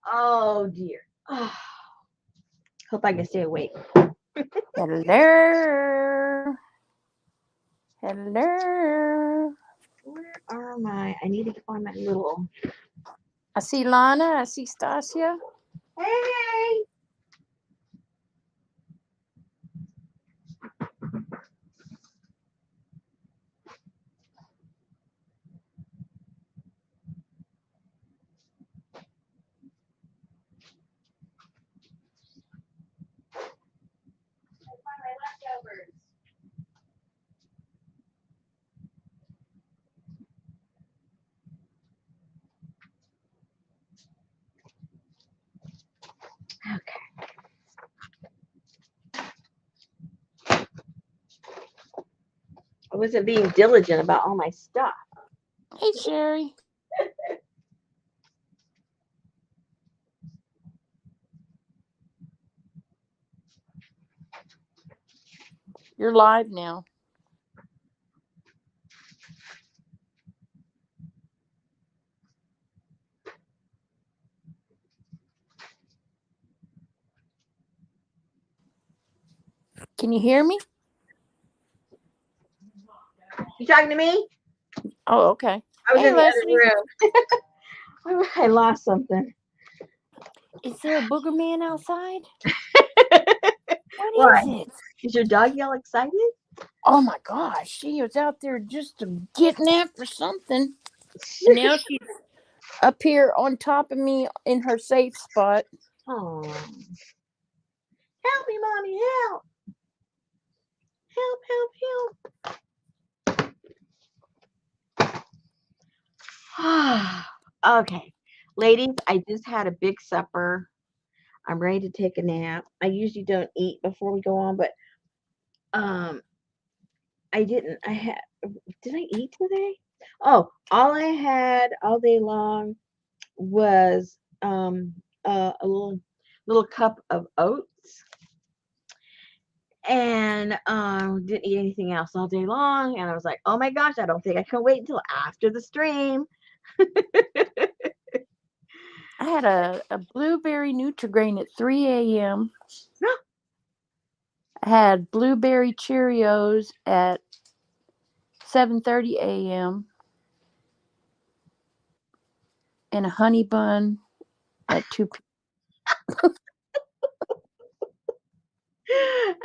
Oh dear. Oh, hope I can stay awake. Hello. Hello. Where are my? I need to find my little. I see Lana. I see Stasia. Hey. Find my leftovers. Okay. I wasn't being diligent about all my stuff. Hey, Sherry. You're live now. Can you hear me? You talking to me? Oh, okay. I was Hey, in the Leslie. other room. I lost something. Is there a booger man outside? What Why? is it? Is your dog yell excited? Oh my gosh, she was out there just getting after something. And now she's up here on top of me in her safe spot. Oh. Help me, mommy, help. Help, help, help. Okay. Ladies, I just had a big supper. I'm ready to take a nap. I usually don't eat before we go on, but um I didn't. Did I eat today? Oh, all I had all day long was a little cup of oats, and didn't eat anything else all day long, and I was like, oh my gosh, I don't think I can wait until after the stream. I had a blueberry Nutrigrain at 3 a.m. I had blueberry Cheerios at 7:30 a.m. and a honey bun at 2 p.m.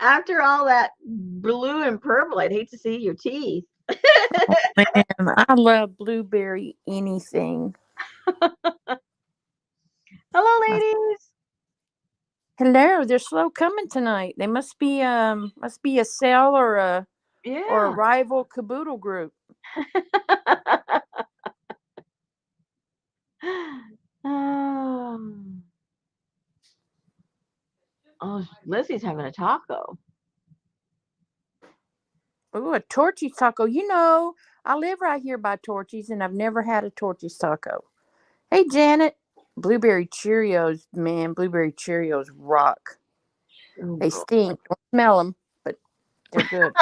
After all that blue and purple, I'd hate to see your teeth. Man, I love blueberry anything. Hello, My- ladies. Hello, they're slow coming tonight. They must be a sale or a Yeah. rival caboodle group. um, oh, Lizzie's having a taco. Ooh, a Torchy's taco. You know, I live right here by Torchy's and I've never had a Torchy's taco. Hey, Janet. Blueberry Cheerios, man. Blueberry Cheerios rock. Oh, They stink. Don't smell them, but they're good.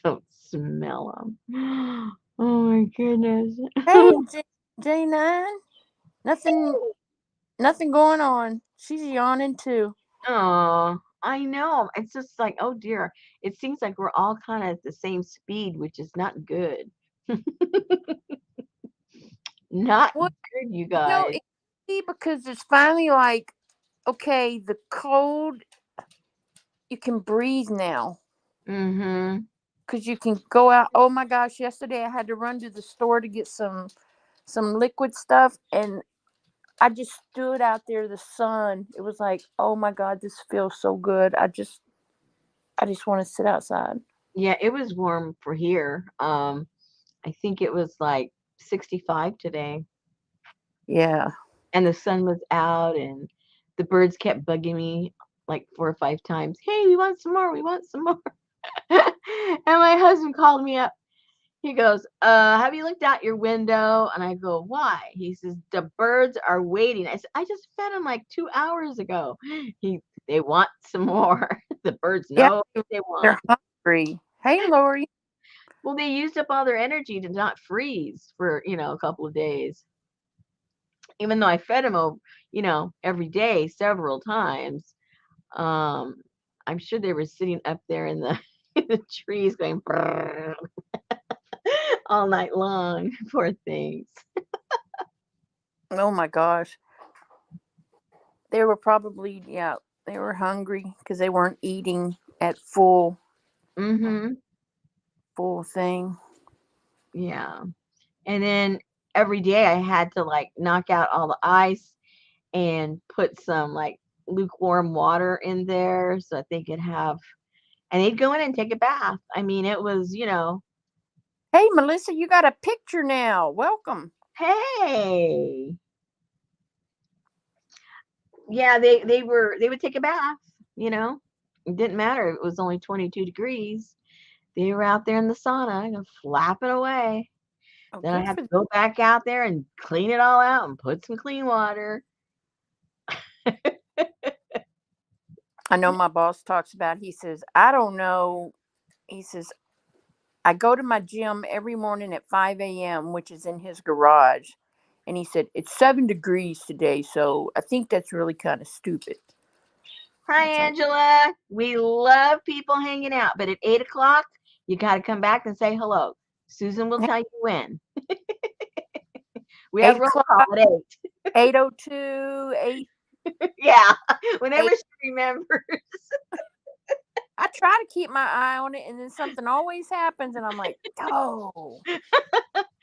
don't smell them. Oh my goodness. Hey, J9. Nothing, nothing going on. She's yawning too. Oh, I know. It's just like, oh dear. It seems like we're all kind of at the same speed, which is not good. Not Well, good, you it guys. could be because it's finally like, okay, the cold, you can breathe now. Mm-hmm. Because you can go out. Oh my gosh, yesterday I had to run to the store to get some liquid stuff, and I just stood out there, the sun. It was like, oh my God, this feels so good. I just want to sit outside. Yeah, it was warm for here. I think it was like 65 today, Yeah. and the sun was out, and the birds kept bugging me like 4 or 5 times. Hey, we want some more. We want some more. And my husband called me up. He goes, have you looked out your window? And I go, why? He says, the birds are waiting. I said, I just fed them like 2 hours ago. They want some more. The birds Yeah. know what they want. They're hungry. Hey, Lori. Well, they used up all their energy to not freeze for, a couple of days. even though I fed them, every day, several times. Um, I'm sure they were sitting up there in the in the trees going brrr all night long. Poor things. Oh my gosh. They were probably, yeah, they were hungry because they weren't eating at Mm-hmm. full thing. Yeah. And then every day I had to like knock out all the ice and put some like lukewarm water in there so that they could have, and they'd go in and take a bath. I mean, it was, Hey, Melissa, you got a picture now. Welcome. hey, yeah, they would take a bath, you know. It didn't matter. It was only 22 degrees. They were out there in the sauna and flapping away. Oh, Then I good had for to them. go back out there and clean it all out and put some clean water. I know my boss talks about, he says, I don't know. He says, I go to my gym every morning at 5 a.m., which is in his garage. And he said, it's 7 degrees today. So I think that's really kind of stupid. Hi, It's like, Angela. We love people hanging out, but at 8 o'clock, you got to come back and say hello. Susan will hey, tell you when. We have 8 roll o'clock, call at 8. 8:02, 8, Yeah, whenever 8. she remembers. I try to keep my eye on it, and then something always happens, and I'm like, oh.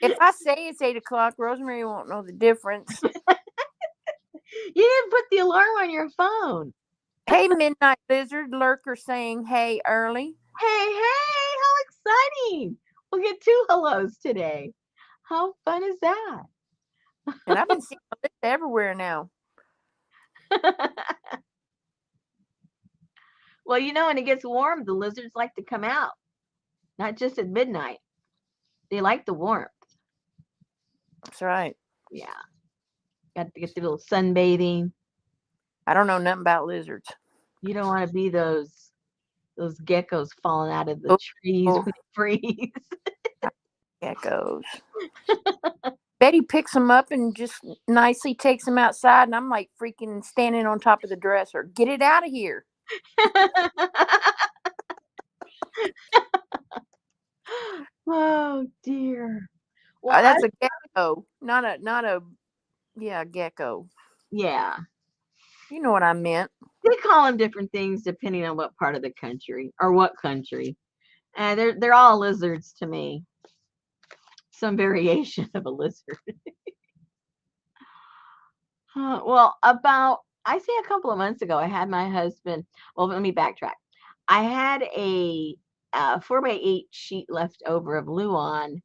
If I say it's 8 o'clock, Rosemary won't know the difference. You didn't put the alarm on your phone. Hey, Midnight Lizard Lurker saying, hey, early. Hey, how exciting! We'll get 2 hellos today. How fun is that? And I've been seeing this everywhere now. Well, when it gets warm, the lizards like to come out, not just at midnight. They like the warmth. That's right. Yeah, got to get the little sunbathing. I don't know nothing about lizards. You don't want to be those geckos falling out of the Oh, trees oh, when they freeze. geckos. Betty picks them up and just nicely takes them outside, and I'm like freaking standing on top of the dresser. Get it out of here. Oh dear. Well, That's a gecko, not a yeah, gecko. yeah, You know what I meant. they call them different things depending on what part of the country or what country. And they're all lizards to me. Some variation of a lizard. Well, about I say a couple of months ago, I had my husband. Well, let me backtrack. I had a 4x8 sheet left over of Luan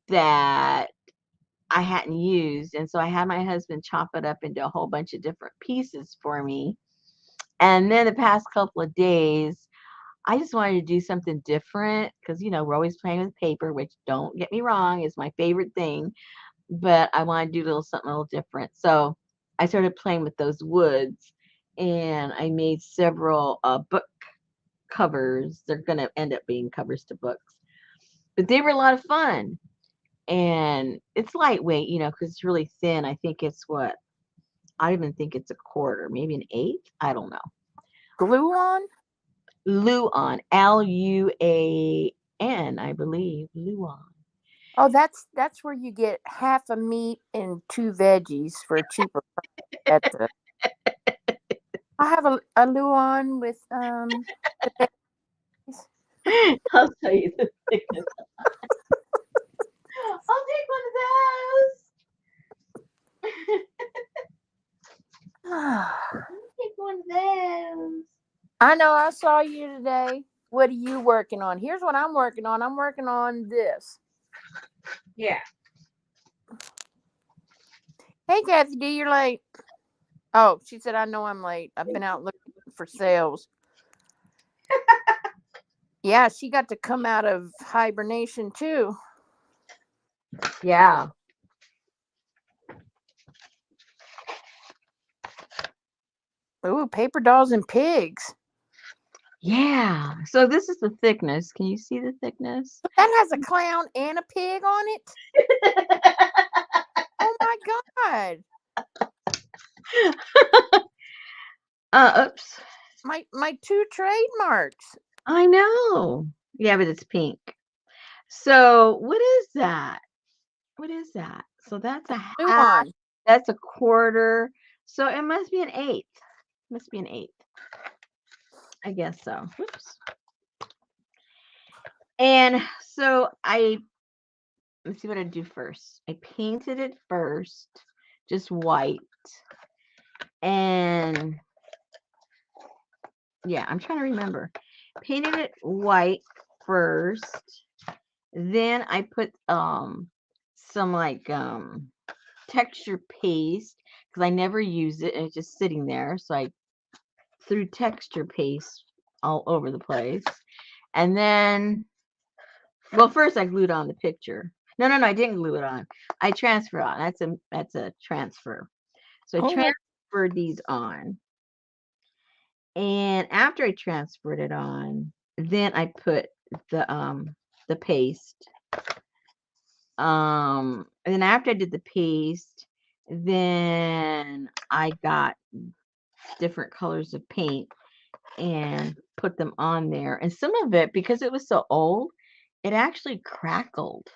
that I hadn't used, and so I had my husband chop it up into a whole bunch of different pieces for me. And then the past couple of days, I just wanted to do something different because we're always playing with paper, which don't get me wrong is my favorite thing, but I want to do something a little different. So I started playing with those woods, and I made several book covers. They're going to end up being covers to books, but they were a lot of fun. And it's lightweight, because it's really thin. I think it's what I don't even think it's a quarter, maybe an eighth. I don't know. Glue on? Luan, Luan, I believe. Luan. Oh, that's where you get half a meat and two veggies for a cheaper price at the. I have a Luan with the veggies. I'll tell you the thickness. I'll take one of those. I'll take one of those. I know. I saw you today. What are you working on? Here's what I'm working on. I'm working on this. Yeah. Hey, Kathy D, you're late. Oh, she said, I know I'm late. I've been out looking for sales. Yeah, she got to come out of hibernation too. Yeah. Ooh, paper dolls and pigs. Yeah. So this is the thickness. Can you see the thickness? That has a clown and a pig on it. Oh my God. Oops. My two trademarks. I know. Yeah, but it's pink. So what is that? What is that? So that's a half. Luan. That's a quarter. So it must be an eighth. Must be an eighth. I guess so. Oops. And so let's see what I do first. I painted it first, just white. And yeah, I'm trying to remember. Painted it white first. Then I put some like texture paste because I never use it and it's just sitting there. So I threw texture paste all over the place. And then, well, first I glued on the picture. No, I didn't glue it on. I transfer on. That's a transfer. So I transferred these on. And after I transferred it on, then I put the paste. And then after I did the paste, then I got different colors of paint and put them on there. And some of it, because it was so old, it actually crackled.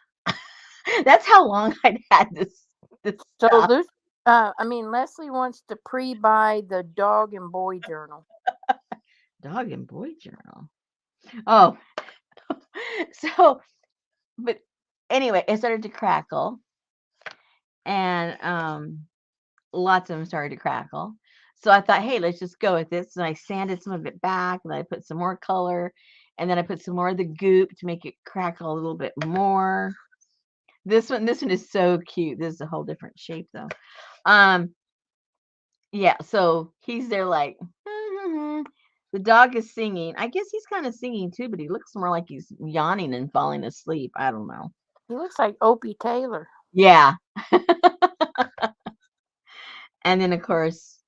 That's how long I'd had this So stuff. this, Leslie wants to pre-buy the dog and boy journal. Dog and boy journal. Oh, so, but anyway, it started to crackle, and lots of them started to crackle. So I thought, hey, let's just go with this. And I sanded some of it back, and I put some more color, and then I put some more of the goop to make it crackle a little bit more. This one is so cute. This is a whole different shape though. Yeah, so he's there like the dog is singing. I guess he's kind of singing too, but he looks more like he's yawning and falling asleep. I don't know. He looks like Opie Taylor. Yeah. And then of course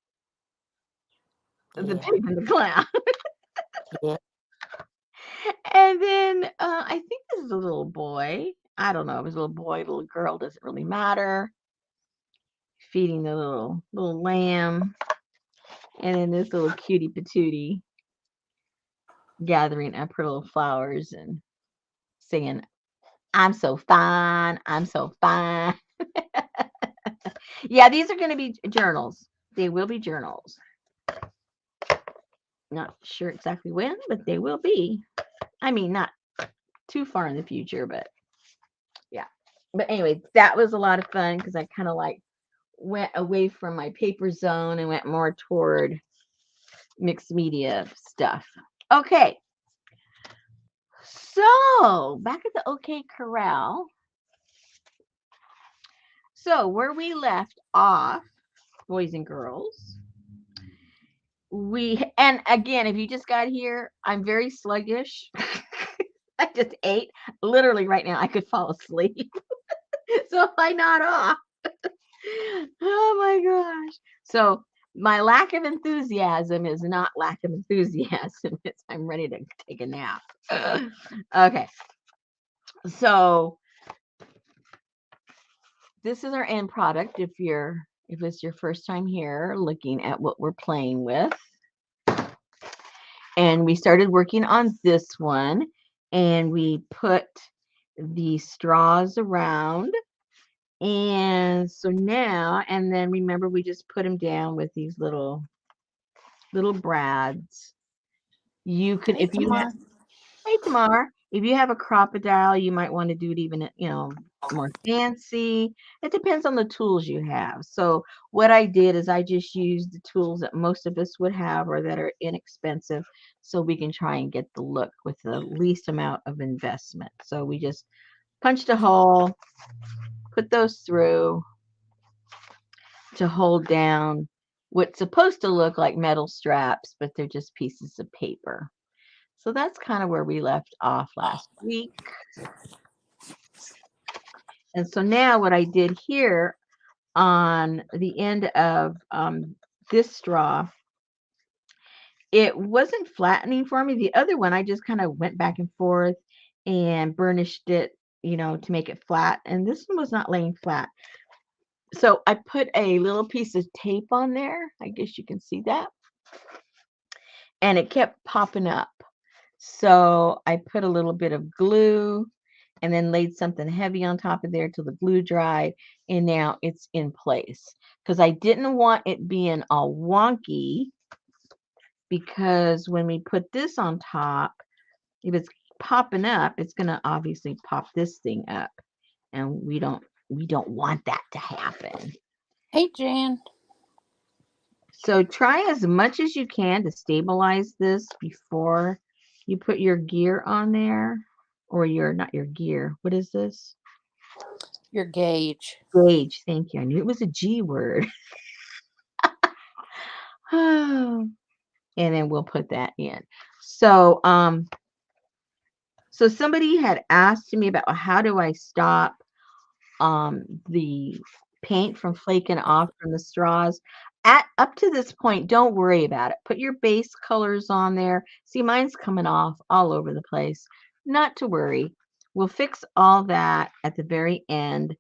the pig and the clown. Yeah. And then I think this is a little boy. I don't know if it's a little boy, little girl, doesn't really matter. Feeding the little lamb. And then this little cutie patootie gathering up her little flowers and singing, I'm so fine, I'm so fine. Yeah, these are going to be journals. They will be journals. Not sure exactly when, but they will be. I mean, not too far in the future, but yeah. But anyway, that was a lot of fun because I kind of like went away from my paper zone and went more toward mixed media stuff. Okay. So back at the OK Corral. So where we left off, boys and girls, and again, if you just got here, I'm very sluggish. I just ate. Literally right now, I could fall asleep. So if I nod off, oh my gosh. So my lack of enthusiasm is not lack of enthusiasm. It's I'm ready to take a nap. Okay. So this is our end product if it's your first time here looking at what we're playing with. And we started working on this one and we put the straws around. And so now, and then remember we just put them down with these little brads. You can, if you have, hey Tamar, if you have a crocodile, you might want to do it even, more fancy. It depends on the tools you have. So what I did is I just used the tools that most of us would have or that are inexpensive so we can try and get the look with the least amount of investment. So we just punched a hole, put those through to hold down what's supposed to look like metal straps, but they're just pieces of paper. So that's kind of where we left off last week. And so now what I did here on the end of this straw, it wasn't flattening for me. The other one, I just kind of went back and forth and burnished it, to make it flat. And this one was not laying flat. So I put a little piece of tape on there. I guess you can see that. And it kept popping up. So I put a little bit of glue and then laid something heavy on top of there till the glue dried. And now it's in place. Because I didn't want it being all wonky, because when we put this on top, if it's popping up, it's going to obviously pop this thing up. And we don't want that to happen. Hey, Jan. So try as much as you can to stabilize this before you put your gear on there. Or not your gear. What is this? Your gauge. Gauge. Thank you. I knew it was a G word. And then we'll put that in. So so somebody had asked me about how do I stop the paint from flaking off from the straws. Up to this point, don't worry about it. Put your base colors on there. See, mine's coming off all over the place. Not to worry. We'll fix all that at the very end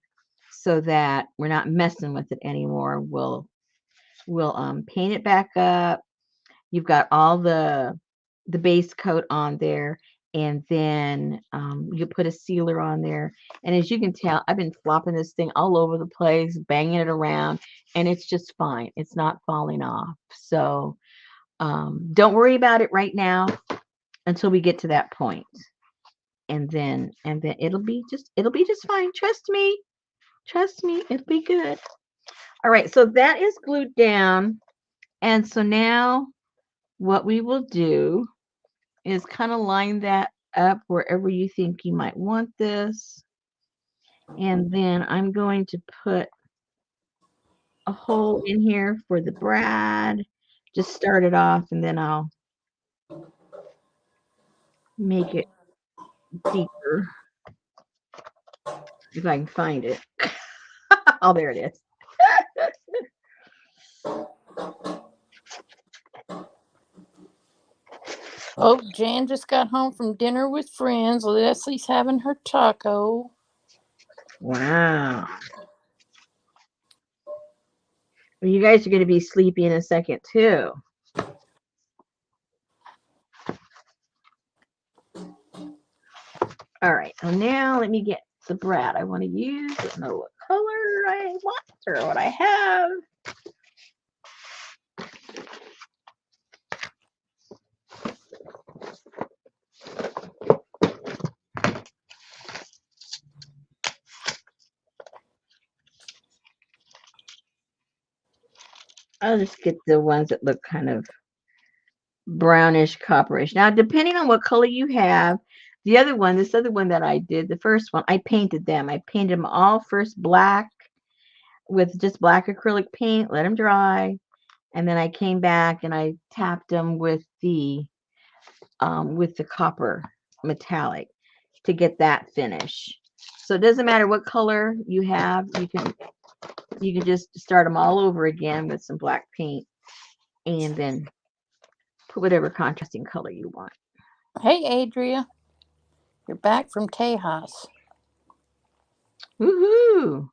so that we're not messing with it anymore. We'll paint it back up. You've got all the base coat on there, and then you put a sealer on there. And as you can tell, I've been flopping this thing all over the place, banging it around, and it's just fine. It's not falling off. So don't worry about it right now until we get to that point. And then it'll be just fine. Trust me. Trust me, it'll be good. All right, so that is glued down. And so now what we will do is kind of line that up wherever you think you might want this. And then I'm going to put a hole in here for the brad. Just start it off, and then I'll make it deeper if I can find it. Oh, there it is. Oh, Jan just got home from dinner with friends. Leslie's having her taco. Wow. Well, you guys are going to be sleepy in a second, too. All right, so now let me get the brad I want to use. I don't know what color I want or what I have. I'll just get the ones that look kind of brownish, copperish. Now, depending on what color you have, this other one that I did, the first one, I painted them. I painted them all first black with just black acrylic paint, let them dry, and then I came back and I tapped them with the copper metallic to get that finish. So it doesn't matter what color you have, you can just start them all over again with some black paint, and then put whatever contrasting color you want. Hey, Adria. You're back from Tejas. Woohoo!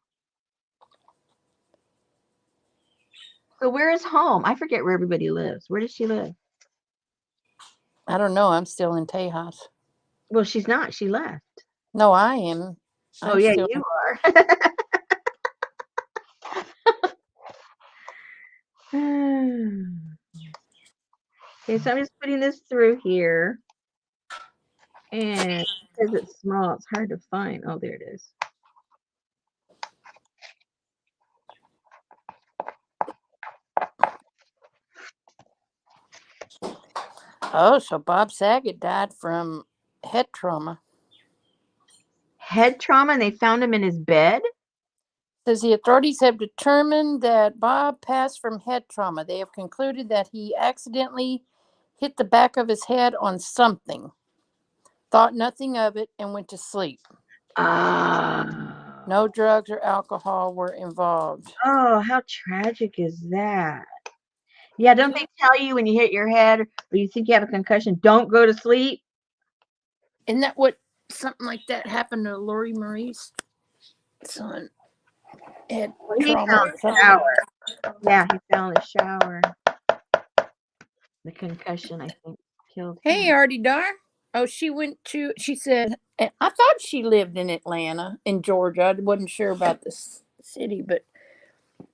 So where is home? I forget where everybody lives. Where does she live? I don't know. I'm still in Tejas. Well, she's not. She left. No, I am. Oh, I'm yeah, still. you are. Okay, so I'm just putting this through here. And because it's small, it's hard to find. Oh, there it is. Oh, so Bob Saget died from head trauma. Head trauma, and they found him in his bed? Says the authorities have determined that Bob passed from head trauma. They have concluded that he accidentally hit the back of his head on something, thought nothing of it, and went to sleep. No drugs or alcohol were involved. Oh, how tragic is that? Yeah, don't they tell you when you hit your head or you think you have a concussion, don't go to sleep? Isn't that what something like that happened to Lori Marie's son? had Well, he trauma fell or in the something. shower. Yeah, he fell in the shower. The concussion, I think, killed Hey, him. Artie Dar. Oh, she said, and I thought she lived in Atlanta, in Georgia. I wasn't sure about the city, but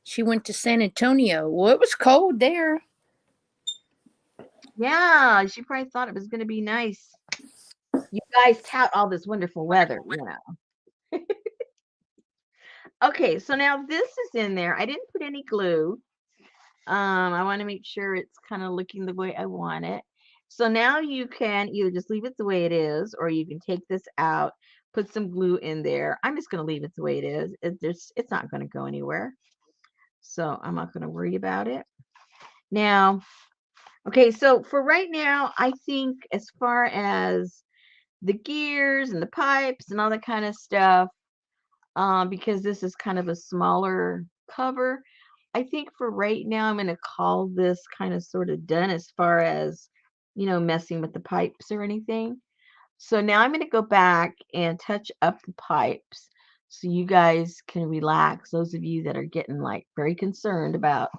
she went to San Antonio. Well, it was cold there. Yeah, she probably thought it was going to be nice. You guys tout all this wonderful weather, you know. Okay, so now this is in there. I didn't put any glue. I want to make sure it's kind of looking the way I want it. So now you can either just leave it the way it is, or you can take this out, put some glue in there. I'm just going to leave it the way it is. It's not going to go anywhere. So I'm not going to worry about it. Now, okay, so for right now, I think as far as the gears and the pipes and all that kind of stuff, because this is kind of a smaller cover, I think for right now, I'm going to call this kind of sort of done as far as, messing with the pipes or anything. So now I'm going to go back and touch up the pipes so you guys can relax. Those of you that are getting like very concerned about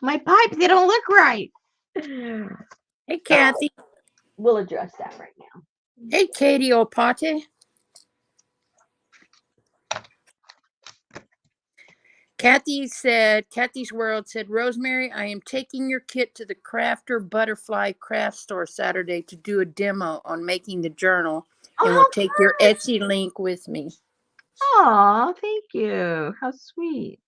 my pipes, they don't look right. Hey, Kathy. We'll address that right now. Hey, Katie Opate. Kathy's World said, Rosemary, I am taking your kit to the Crafter Butterfly Craft Store Saturday to do a demo on making the journal, and will Oh, take your Etsy link with me. oh, thank you. How sweet.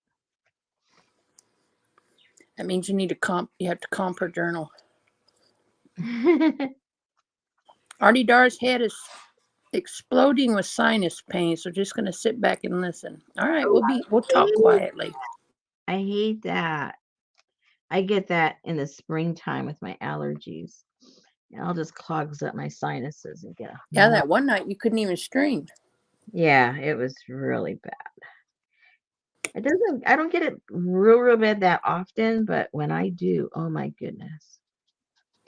That means you have to comp her journal. Artie Dar's head is exploding with sinus pain, so just gonna sit back and listen. All right, we'll talk quietly. I hate that. I get that in the springtime with my allergies. It all just clogs up my sinuses and get a Yeah, that one night you couldn't even string. Yeah, it was really bad. I don't get it real bad that often, but when I do, oh my goodness.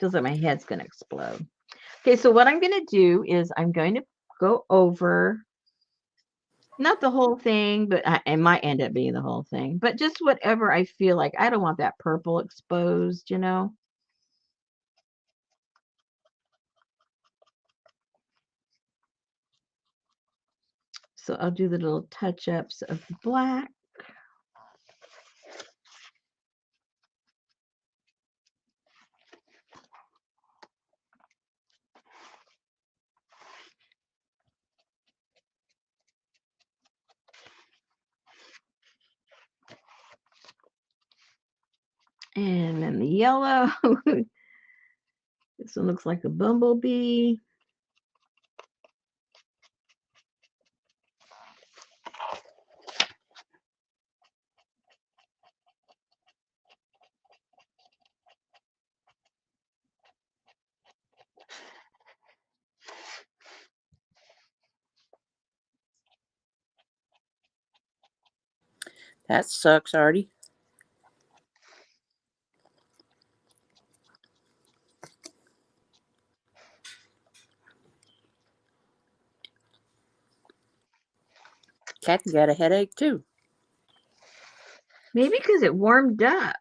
Feels like my head's gonna explode. Okay, so what I'm gonna do is I'm going to go over not the whole thing, but it might end up being the whole thing, but just whatever I feel like. I don't want that purple exposed. So I'll do the little touch-ups of the black. And then the yellow. This one looks like a bumblebee. That sucks, Artie. Kathy got a headache too. Maybe because it warmed up.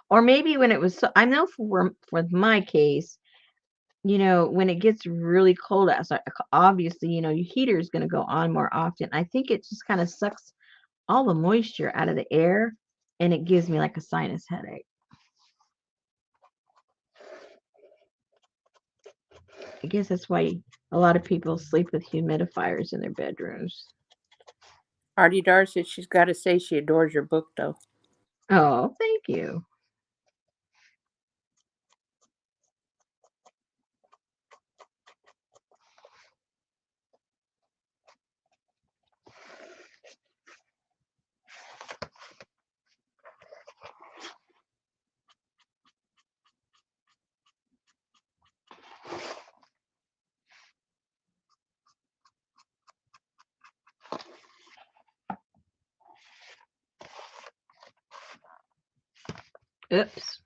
Or maybe when it was I know for my case, when it gets really cold outside, obviously, your heater is going to go on more often. I think it just kind of sucks all the moisture out of the air and it gives me like a sinus headache. I guess that's why a lot of people sleep with humidifiers in their bedrooms. Artie Dar said she's got to say she adores your book, though. Oh, thank you. Oops.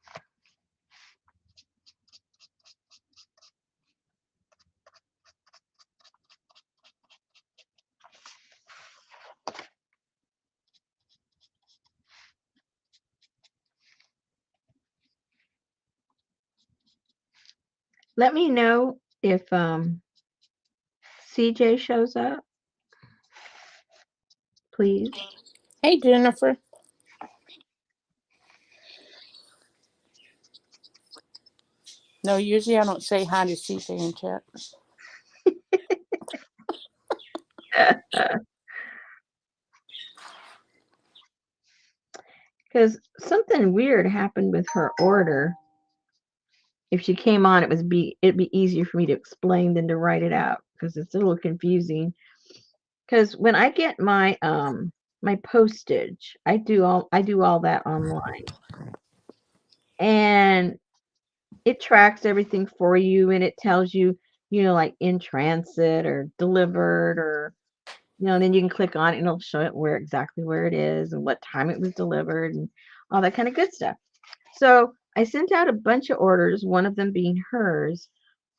Let me know if CJ shows up, please. Hey, Jennifer. No, usually I don't say hi to CJ in chat. Because something weird happened with her order. If she came on, it'd be easier for me to explain than to write it out because it's a little confusing. Because when I get my postage, I do all that online, and it tracks everything for you, and it tells you, like in transit or delivered, or then you can click on it and it'll show it where it is and what time it was delivered and all that kind of good stuff. So I sent out a bunch of orders, one of them being hers,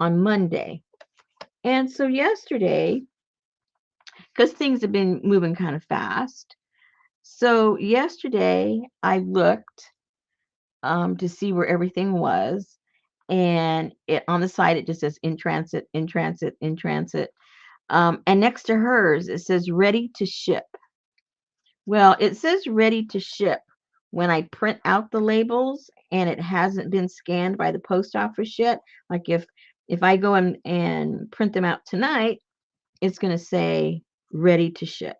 on Monday. And so yesterday, because things have been moving kind of fast, so yesterday I looked to see where everything was, and it on the side it just says in transit, in transit, in transit. And next to hers it says ready to ship. Well, it says ready to ship when I print out the labels and it hasn't been scanned by the post office yet. Like if I go in and print them out tonight, it's going to say ready to ship.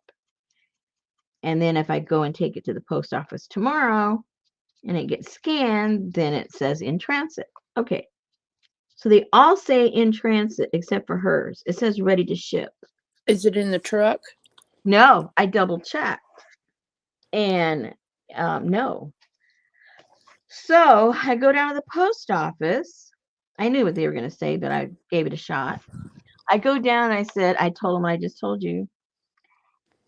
And then if I go and take it to the post office tomorrow and it gets scanned, then it says in transit. Okay. So they all say in transit except for hers. It says ready to ship. Is it in the truck? No, I double checked. And no. So I go down to the post office. I knew what they were going to say, but I gave it a shot. I go down and I told them what I just told you.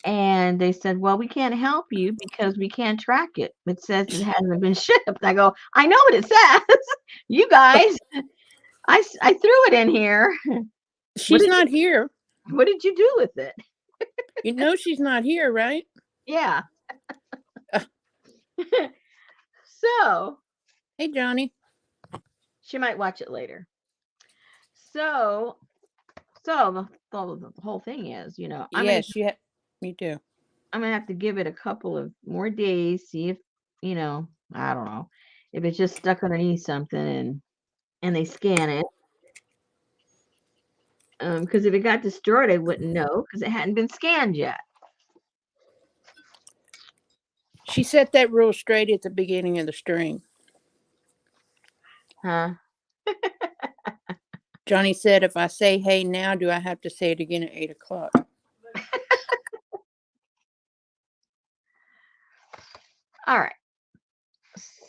And they said, well, we can't help you because we can't track it. It says it hasn't been shipped. I go, I know what it says. You guys, I threw it in here. She's not here. What did you do with it? You know she's not here, right? Yeah. So. Hey, Johnny. She might watch it later. So the whole thing is, Yes, you do. I'm gonna have to give it a couple of more days, see if, I don't know, if it's just stuck underneath something and they scan it. Because if it got destroyed, I wouldn't know because it hadn't been scanned yet. She set that rule straight at the beginning of the stream. Huh? Johnny said, if I say hey now, do I have to say it again at 8 o'clock? All right.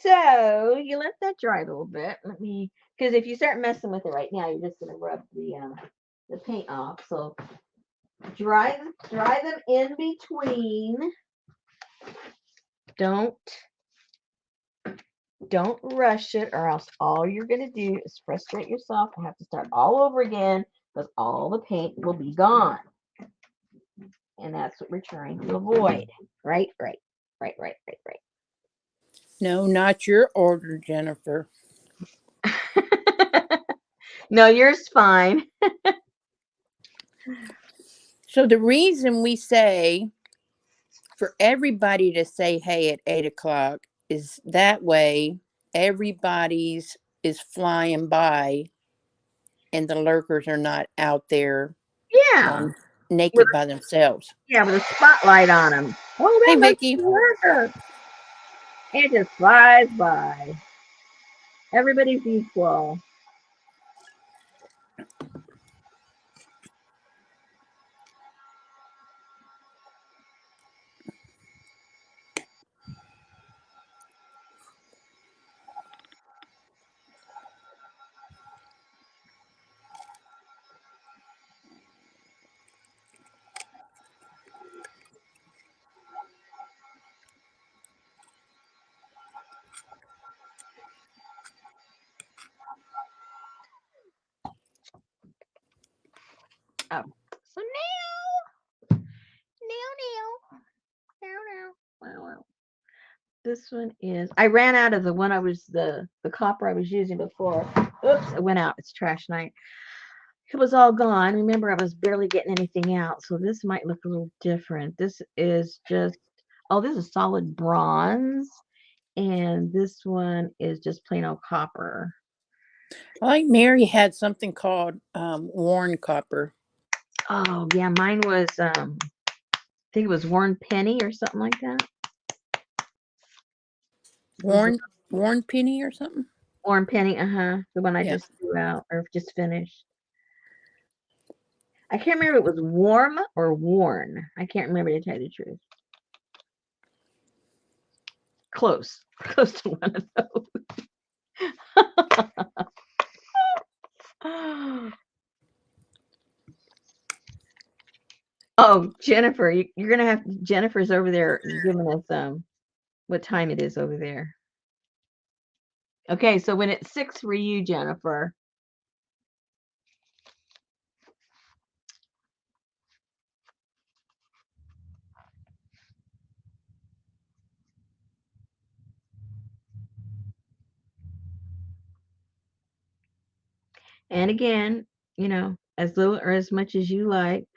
So you let that dry a little bit. Because if you start messing with it right now, you're just gonna rub the paint off. So dry them in between. Don't rush it, or else all you're gonna do is frustrate yourself and have to start all over again because all the paint will be gone. And that's what we're trying to avoid. Right. No, not your order, Jennifer. No, yours fine. So the reason we say for everybody to say hey at 8 o'clock is that way everybody's is flying by and the lurkers are not out there Yeah. naked by themselves. Yeah, with a spotlight on them. Oh, Hey, that looks Vicky. worker. It just flies by. Everybody's equal. Oh, so now. This one is. I ran out of the one the copper I was using before. Oops, it went out. It's trash night. It was all gone. Remember, I was barely getting anything out, so this might look a little different. This is just, oh, this is solid bronze, and this one is just plain old copper. I like Mary had something called worn copper. Oh, yeah, mine was, I think it was Warren Penny or something like that. It was Worn penny or something. Warren Penny, the one I Yeah. just threw out or just finished. I can't remember if it was warm or worn. I can't remember to tell you the truth. Close, close to one of those. Oh, Jennifer, you're gonna have Jennifer's over there giving us what time it is over there. Okay, so when it's 6 for you, Jennifer. And again, as little or as much as you like.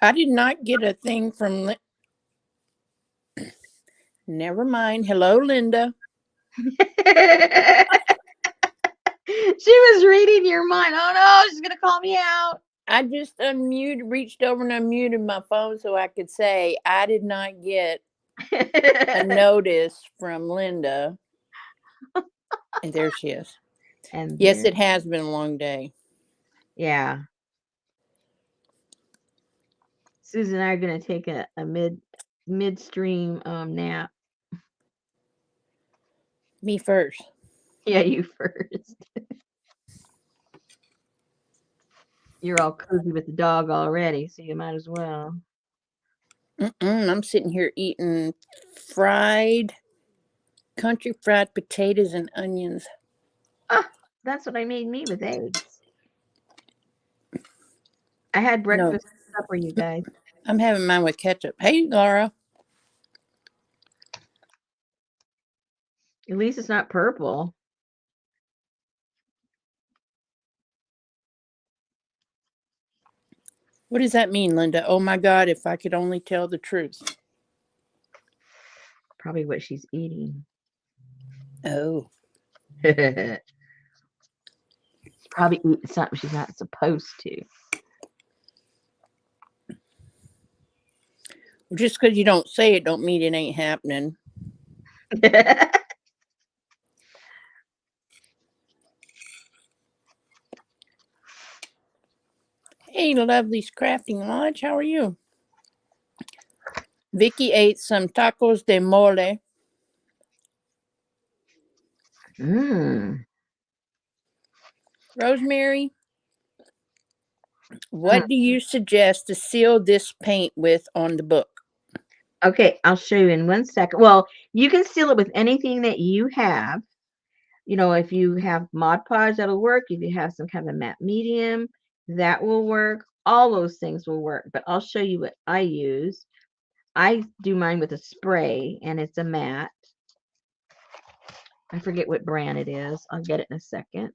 I did not get a thing from. Never mind. Hello, Linda. She was reading your mind. Oh no, she's gonna call me out. I just reached over and unmuted my phone so I could say I did not get a notice from Linda. And there she is. And Yes, there, it has been a long day. yeah. Susan and I are gonna take a midstream nap. Me first. Yeah, you first. You're all cozy with the dog already, so you might as well. I'm sitting here eating country fried potatoes and onions. Ah, that's what I made me with eggs. I had No, breakfast and supper, you guys. I'm having mine with ketchup. Hey, Laura. At least it's not purple. What does that mean, Linda? Oh my God, if I could only tell the truth. Probably what she's eating. Oh. She's probably eating something she's not supposed to. Just because you don't say it don't mean it ain't happening. Hey, Lovely's Crafting Lodge. How are you? Vicky ate some tacos de mole. Mm. Rosemary, Mm. what do you suggest to seal this paint with on the book? Okay, I'll show you in 1 second. Well, you can seal it with anything that you have. If you have Mod Podge, that'll work. If you have some kind of a matte medium, that will work. All those things will work. But I'll show you what I use. I do mine with a spray, and it's a matte. I forget what brand it is. I'll get it in a second.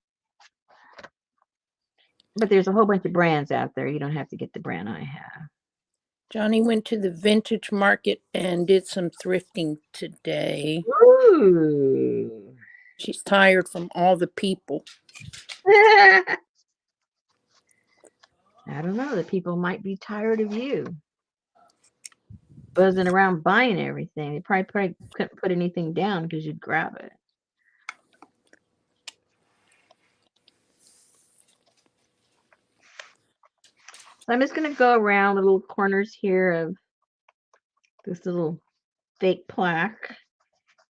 But there's a whole bunch of brands out there. You don't have to get the brand I have. Johnny went to the vintage market and did some thrifting today. Ooh. She's tired from all the people. I don't know. The people might be tired of you buzzing around buying everything. They probably couldn't put anything down because you'd grab it. So I'm just going to go around the little corners here of this little fake plaque.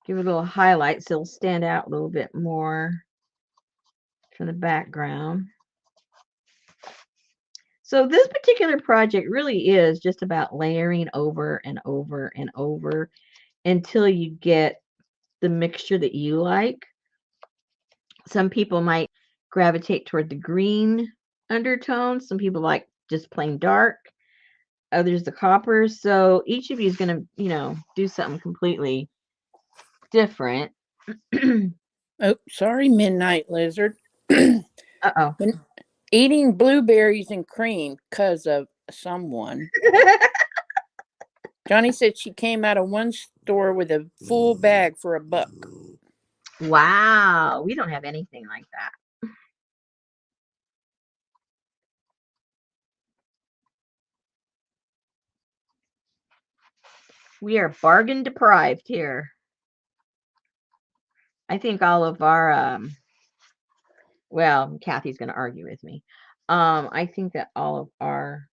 Give it a little highlight so it'll stand out a little bit more from the background. So this particular project really is just about layering over and over and over until you get the mixture that you like. Some people might gravitate toward the green undertones. Some people like just plain dark. Others the copper. So each of you is going to, do something completely different. Oh, sorry, Midnight Lizard. Uh-oh. Been eating blueberries and cream because of someone. Johnny said she came out of one store with a full bag for $1. Wow. We don't have anything like that. We are bargain deprived here. I think all of our well, Kathy's going to argue with me. I think that all of our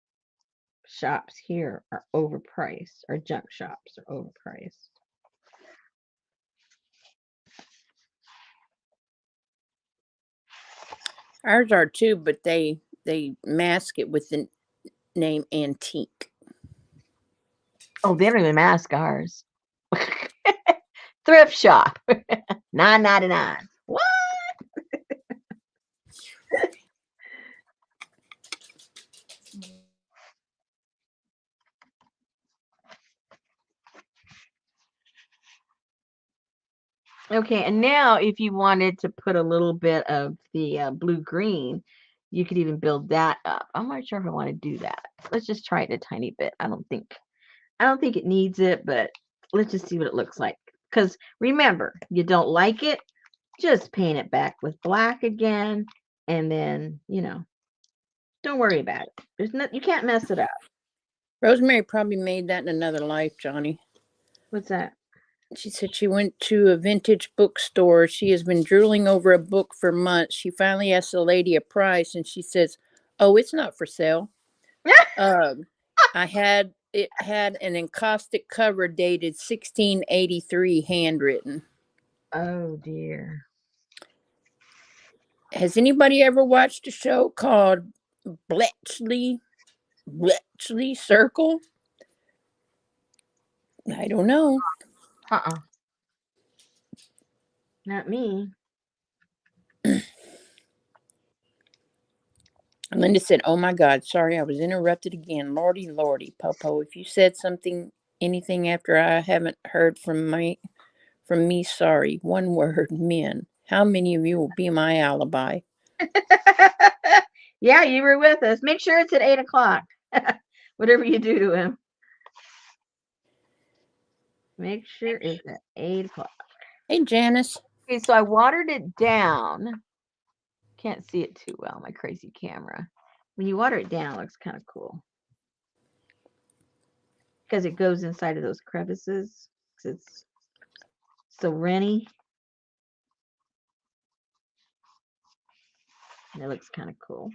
shops here are overpriced. Our junk shops are overpriced. Ours are too, but they mask it with the name antique. Oh, they don't even mask ours. Thrift shop. $9.99. What? Okay, and now if you wanted to put a little bit of the blue green, you could even build that up. I'm not sure if I want to do that. Let's just try it a tiny bit. I don't think it needs it, but let's just see what it looks like. Because remember, you don't like it, just paint it back with black again, and then, don't worry about it. You can't mess it up. Rosemary probably made that in another life, Johnny. What's that? She said she went to a vintage bookstore. She has been drooling over a book for months. She finally asked the lady a price, and she says, "Oh, it's not for sale." Um, it had an encaustic cover dated 1683, handwritten. Oh dear. Has anybody ever watched a show called Bletchley Circle? I don't know. Uh-uh. Not me. Linda said, "Oh my God, sorry I was interrupted again. Lordy, Lordy, Popo, if you said anything after I haven't heard from me, sorry. One word, men. How many of you will be my alibi?" Yeah, you were with us. Make sure it's at 8 o'clock. Whatever you do to him. Make sure it's at 8 o'clock. Hey, Janice. Okay, so I watered it down. Can't see it too well, my crazy camera. When you water it down, it looks kind of cool. Because it goes inside of those crevices. Because it's so runny. And it looks kind of cool.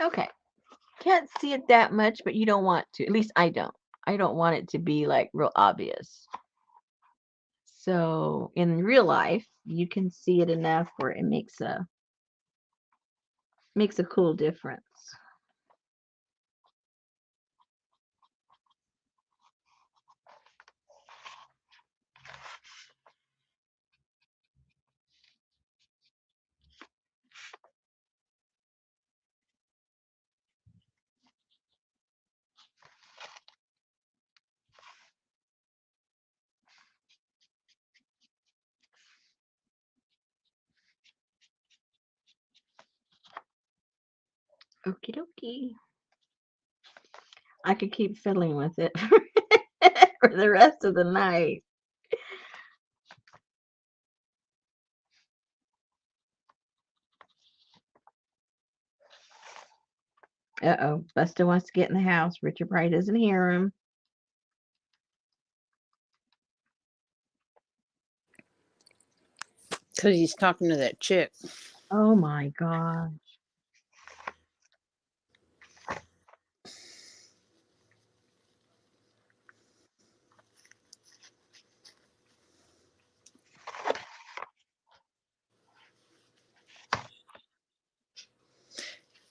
Okay. Can't see it that much, but you don't want to. At least I don't. I don't want it to be like real obvious. So in real life, you can see it enough where it makes a cool difference. Okie dokie. I could keep fiddling with it for the rest of the night. Uh-oh. Buster wants to get in the house. Richard probably doesn't hear him. Because he's talking to that chick. Oh my God.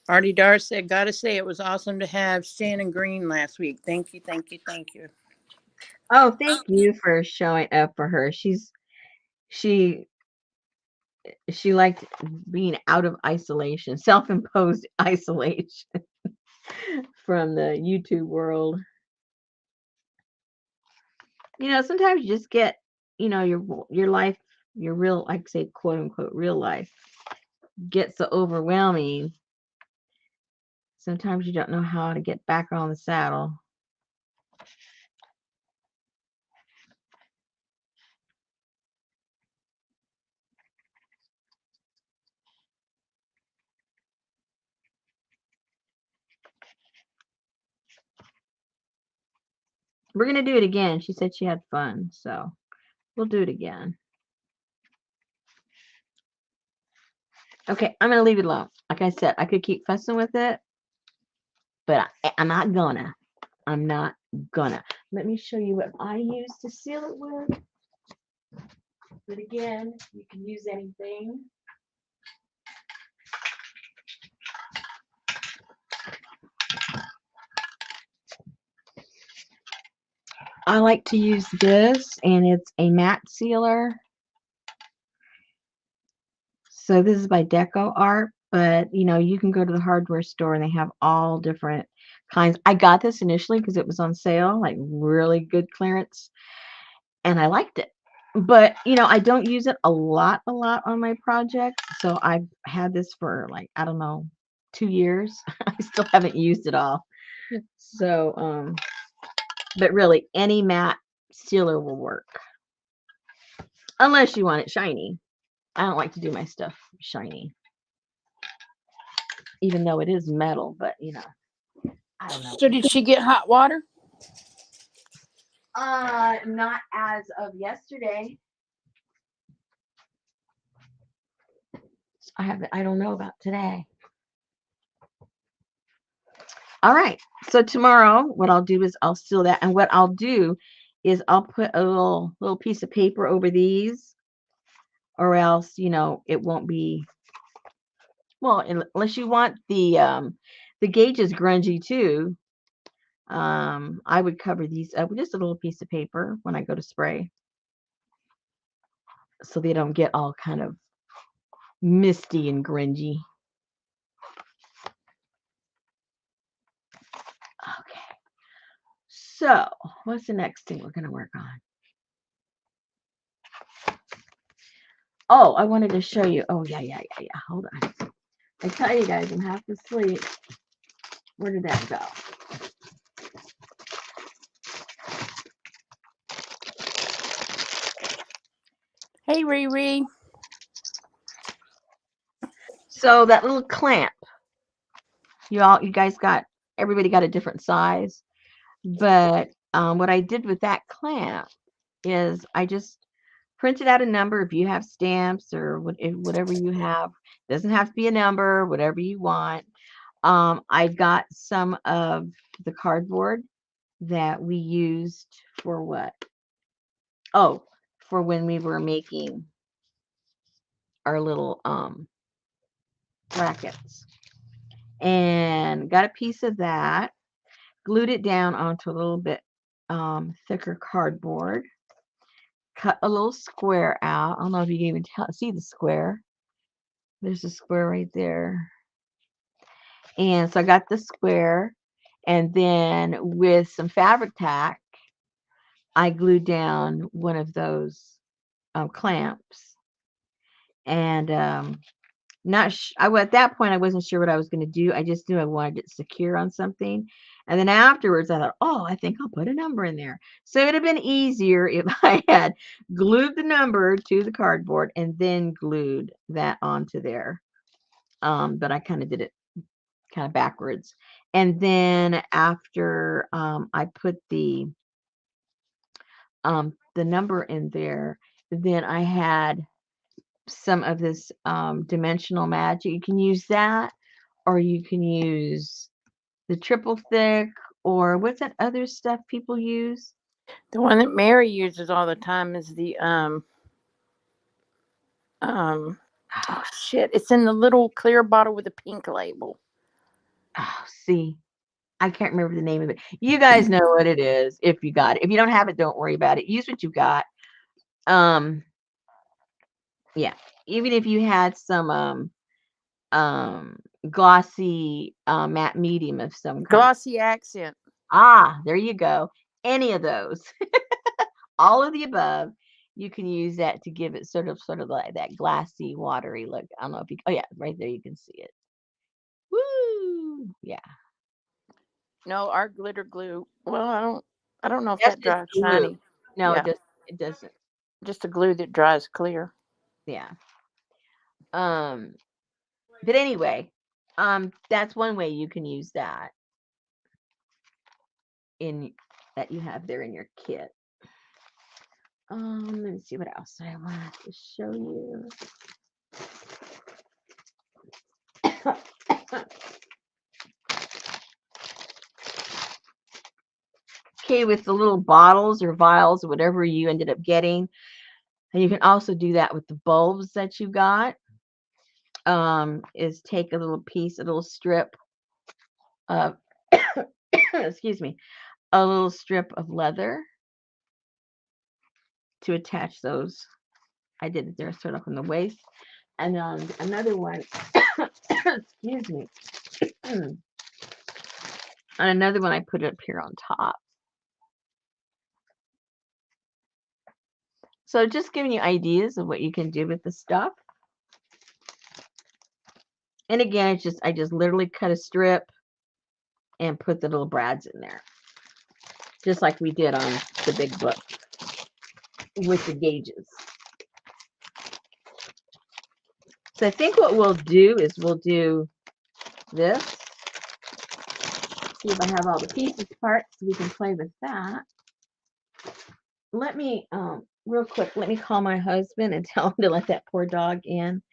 Artie Dar said, "Gotta say, it was awesome to have Shannon Green last week. Thank you, thank you, thank you." Oh, thank you for showing up for her. She she liked being out of isolation, self-imposed isolation from the YouTube world. Sometimes you just get, your life, your real, like say, quote unquote, real life gets so overwhelming. Sometimes you don't know how to get back on the saddle. We're gonna do it again. She said she had fun, so we'll do it again. Okay, I'm gonna leave it alone. Like I said, I could keep fussing with it, but I'm not gonna. I'm not gonna. Let me show you what I use to seal it with. But again, you can use anything. I like to use this, and it's a matte sealer. So this is by Deco Art, but you can go to the hardware store and they have all different kinds. I got this initially because it was on sale, like really good clearance, and I liked it. But I don't use it a lot on my project. So I've had this for like, I don't know, 2 years. I still haven't used it all. So but really any matte sealer will work. Unless you want it shiny. I don't like to do my stuff shiny. Even though it is metal, but I don't know. So did she get hot water? Not as of yesterday. I don't know about today. All right. So tomorrow, what I'll do is I'll seal that, and what I'll do is I'll put a little piece of paper over these, or else it won't be. Well, unless you want the gauges grungy too. I would cover these up with just a little piece of paper when I go to spray, so they don't get all kind of misty and grungy. Okay. So, what's the next thing we're going to work on? Oh, I wanted to show you. Oh, yeah. Hold on. I tell you guys, I'm half asleep. Where did that go? Hey, Riri. So that little clamp, you guys everybody got a different size, but what I did with that clamp is I just printed out a number. If you have stamps or whatever you have, it doesn't have to be a number, whatever you want. I got some of the cardboard that we used for what? Oh, for when we were making our little brackets. And got a piece of that, glued it down onto a little bit thicker cardboard, cut a little square out. I don't know if you can even see the square. There's a square right there. And so I got the square, and then with some fabric tack, I glued down one of those clamps. And at that point I wasn't sure what I was going to do. I just knew I wanted it secure on something. And then afterwards I thought, oh, I think I'll put a number in there. So it would have been easier if I had glued the number to the cardboard and then glued that onto there. But I kind of did it kind of backwards. And then after I put the number in there, then I had some of this dimensional magic. You can use that, or you can use the triple thick, or what's that other stuff people use? The one that Mary uses all the time is the oh shit! It's in the little clear bottle with a pink label. Oh, see, I can't remember the name of it. You guys know what it is if you got it. If you don't have it, don't worry about it. Use what you got. Um, yeah. Even if you had some glossy matte medium of some kind. Glossy accent. Ah, there you go. Any of those. All of the above. You can use that to give it sort of like that glassy, watery look. I don't know if you oh yeah, right there you can see it. Woo! Yeah. No, our glitter glue. Well, I don't know if That's that just dries glue. shiny. No, Yeah, it doesn't. just a glue that dries clear. Yeah. Um, but anyway, that's one way you can use that in that you have there in your kit. Let me see what else I want to show you. Okay, with the little bottles or vials or whatever you ended up getting, and you can also do that with the bulbs that you got. Is take a little piece, a little strip of, excuse me, a little strip of leather to attach those. I did it there, sort of on the waist, and another one, excuse me, and another one I put it up here on top. So just giving you ideas of what you can do with the stuff. And again, I just literally cut a strip and put the little brads in there, just like we did on the big book with the gauges. So I think what we'll do is we'll do this. See if I have all the pieces parts so we can play with that. Let me, real quick, let me call my husband and tell him to let that poor dog in.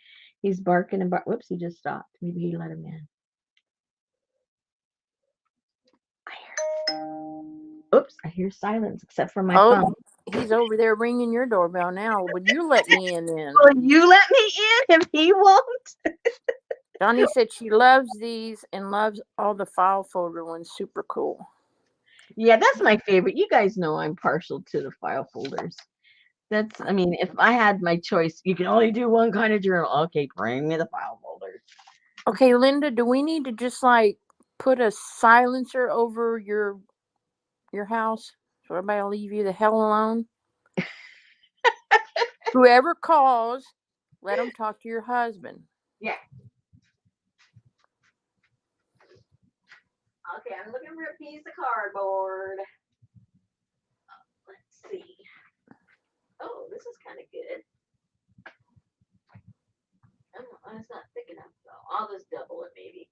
He's barking and barking. Whoops, he just stopped. Maybe he let him in. Oops, I hear silence except for my Oh, phone. he's over there ringing your doorbell now. Would you let me in then? Will you let me in if he won't? Johnny said she loves these and loves all the file folder ones. Super cool. Yeah, that's my favorite. You guys know I'm partial to the file folders. That's, I mean, if I had my choice, you can only do one kind of journal. Okay, bring me the file folders. Okay, Linda, do we need to just like put a silencer over your house so everybody will leave you the hell alone? Whoever calls, let them talk to your husband. Yeah. Okay, I'm looking for a piece of cardboard. Let's see. Oh, this is kind of good. Oh, it's not thick enough though. I'll just double it maybe.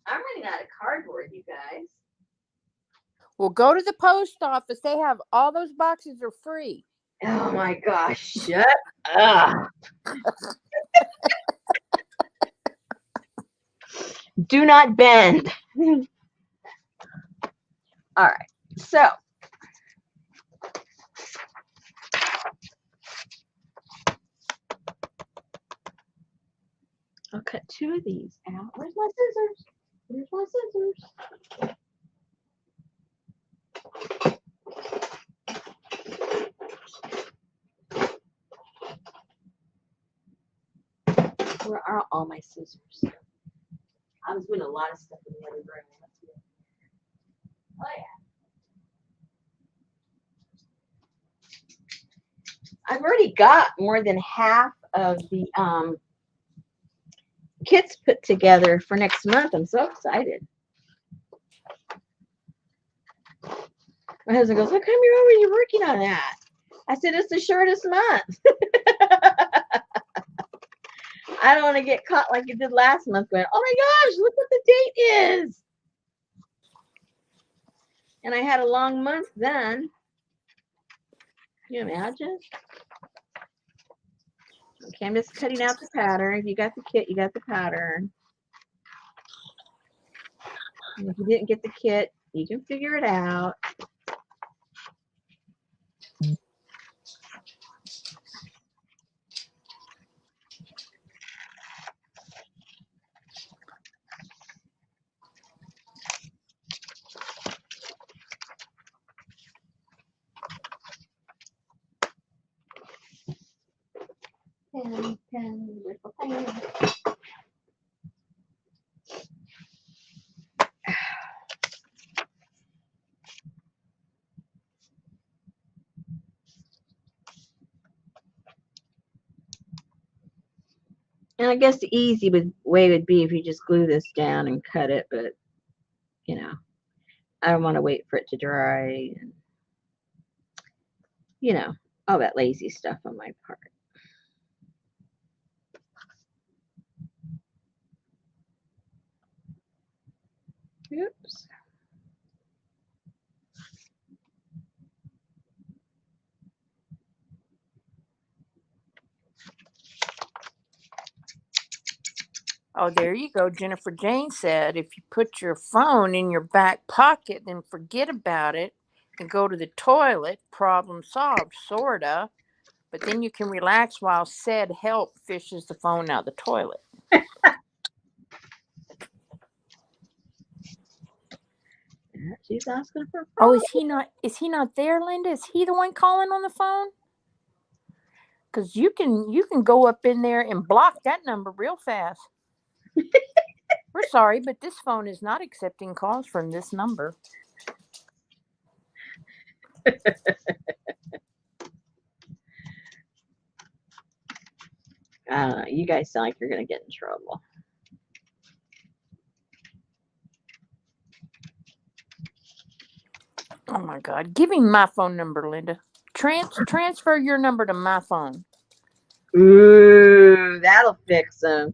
I'm running out of cardboard, you guys. Well, go to the post office. They have all those boxes are free. Oh my gosh, shut up. Do not bend. All right, so I'll cut two of these out. Where's my scissors? Where's my scissors? Where are all my scissors? I was doing a lot of stuff in the other room. Oh yeah. I've already got more than half of the kits put together for next month. I'm so excited. My husband goes, "How come you're already working on that?" I said, "It's the shortest month." I don't want to get caught like it did last month going, "Oh my gosh, look what the date is." And I had a long month then. Can you imagine? Okay, I'm just cutting out the pattern. If you got the kit, you got the pattern. And if you didn't get the kit, you can figure it out. And I guess the easy way would be if you just glue this down and cut it, but you know, I don't want to wait for it to dry and you know, all that lazy stuff on my part. Oops. Oh, there you go. Jennifer Jane said, if you put your phone in your back pocket, then forget about it and go to the toilet, problem solved, sorta. But then you can relax while said help fishes the phone out of the toilet. She's asking for Oh, phone. is he not there, Linda? Is he the one calling on the phone? Because you can go up in there and block that number real fast. We're sorry, but this phone is not accepting calls from this number. You guys sound like you're gonna get in trouble. Oh my God! Give him my phone number, Linda. Transfer your number to my phone. Ooh, that'll fix them.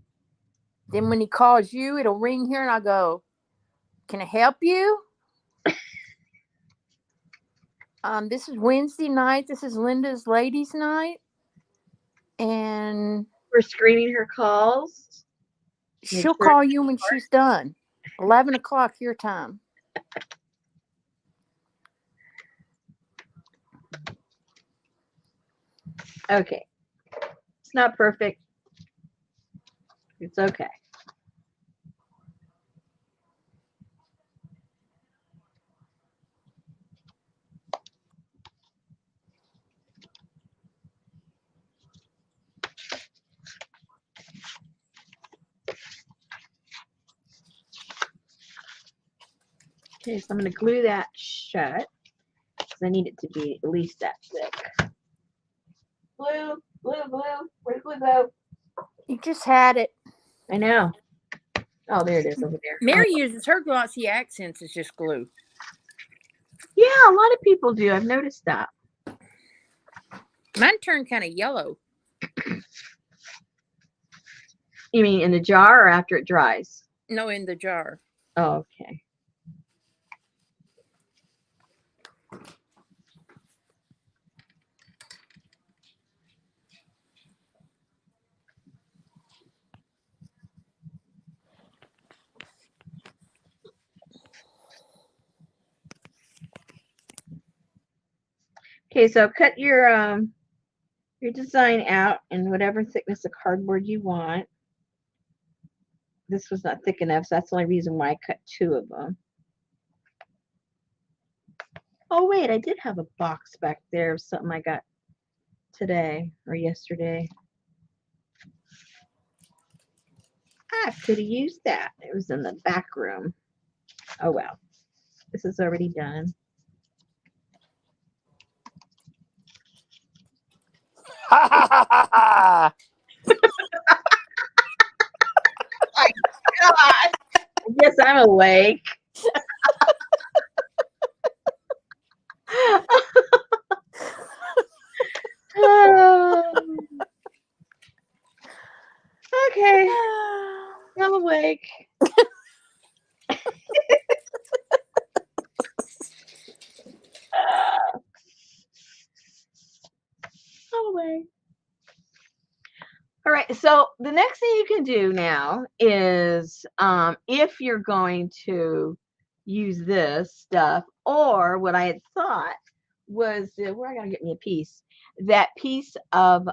Then when he calls you, it'll ring here, and I'll go, "Can I help you?" This is Wednesday night. This is Linda's ladies' night, and We're screening her calls. Make she'll sure. call you when she's done. 11 o'clock your time. Okay. It's not perfect. It's okay. Okay, so I'm going to glue that shut because I need it to be at least that thick. Glue, glue, glue. Where's glue go? You just had it. I know. Oh, there it is over there. Mary uses her glossy accents as just glue. Yeah, a lot of people do. I've noticed that. Mine turned kind of yellow. You mean in the jar or after it dries? No, in the jar. Oh, okay. Okay, so cut your design out in whatever thickness of cardboard you want. This was not thick enough, so that's the only reason why I cut 2 of them. Oh wait, I did have a box back there of something I got today or yesterday. I could have used that. It was in the back room. Oh well. This is already done. Ha My God. I guess I'm awake. Okay, I'm awake. I'm awake. All right, so the next thing you can do now is if you're going to use this stuff, or what I had thought was, where I gotta get me a piece, that piece of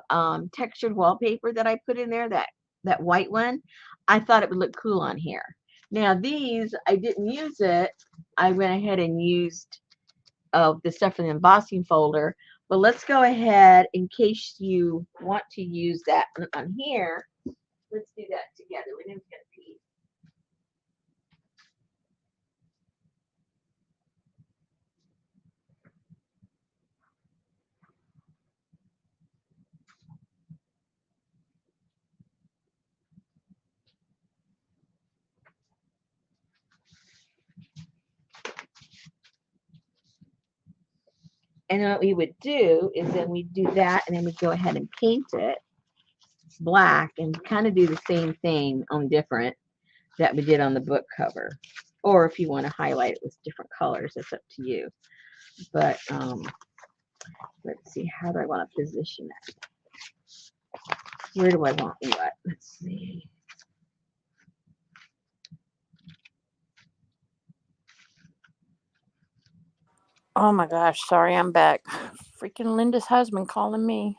textured wallpaper that I put in there, that white one, I thought it would look cool on here. Now these, I didn't use it. I went ahead and used the stuff in the embossing folder. But let's go ahead, in case you want to use that on here, let's do that together. We're going to get a piece. And what we would do is then we'd do that, and then we'd go ahead and paint it black and kind of do the same thing on different that we did on the book cover. Or if you want to highlight it with different colors, it's up to you. But let's see, how do I want to position it? Where do I want what? Let's see. Oh my gosh, sorry, I'm back. Freaking Linda's husband calling me.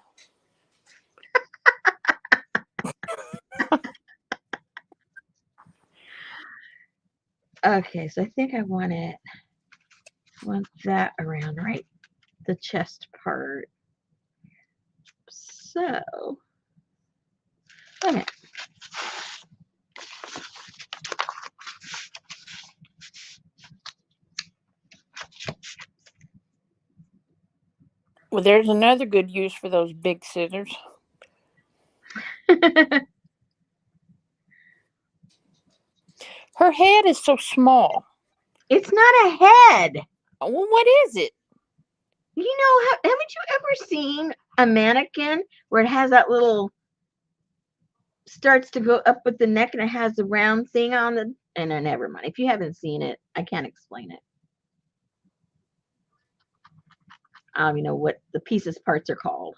Okay, so I think I want that around right the chest part. So, okay. Well, there's another good use for those big scissors. Her head is so small. It's not a head. Well, what is it? You know, haven't you ever seen a mannequin where it has that little starts to go up with the neck and it has the round thing on the and no, never mind. If you haven't seen it, I can't explain it. You know what the pieces parts are called.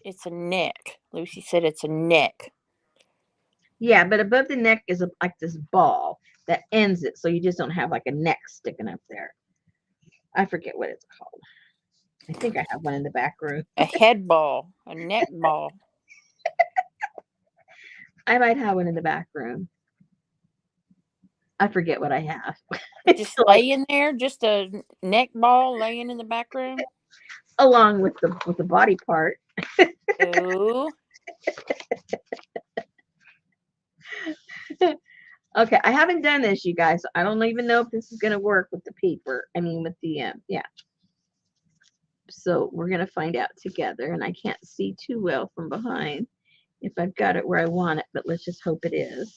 It's a neck. Lucy said it's a neck. Yeah, but above the neck is like this ball that ends it, so you just don't have like a neck sticking up there. I forget what it's called. I think I have one in the back room. A head ball. A neck ball. I might have one in the back room. I forget what I have. Just laying there, just a neck ball laying in the back room. Along with the body part. Ooh. Okay, I haven't done this, you guys. So I don't even know if this is gonna work with the paper. I mean, with the yeah. So we're gonna find out together, and I can't see too well from behind if I've got it where I want it, but let's just hope it is.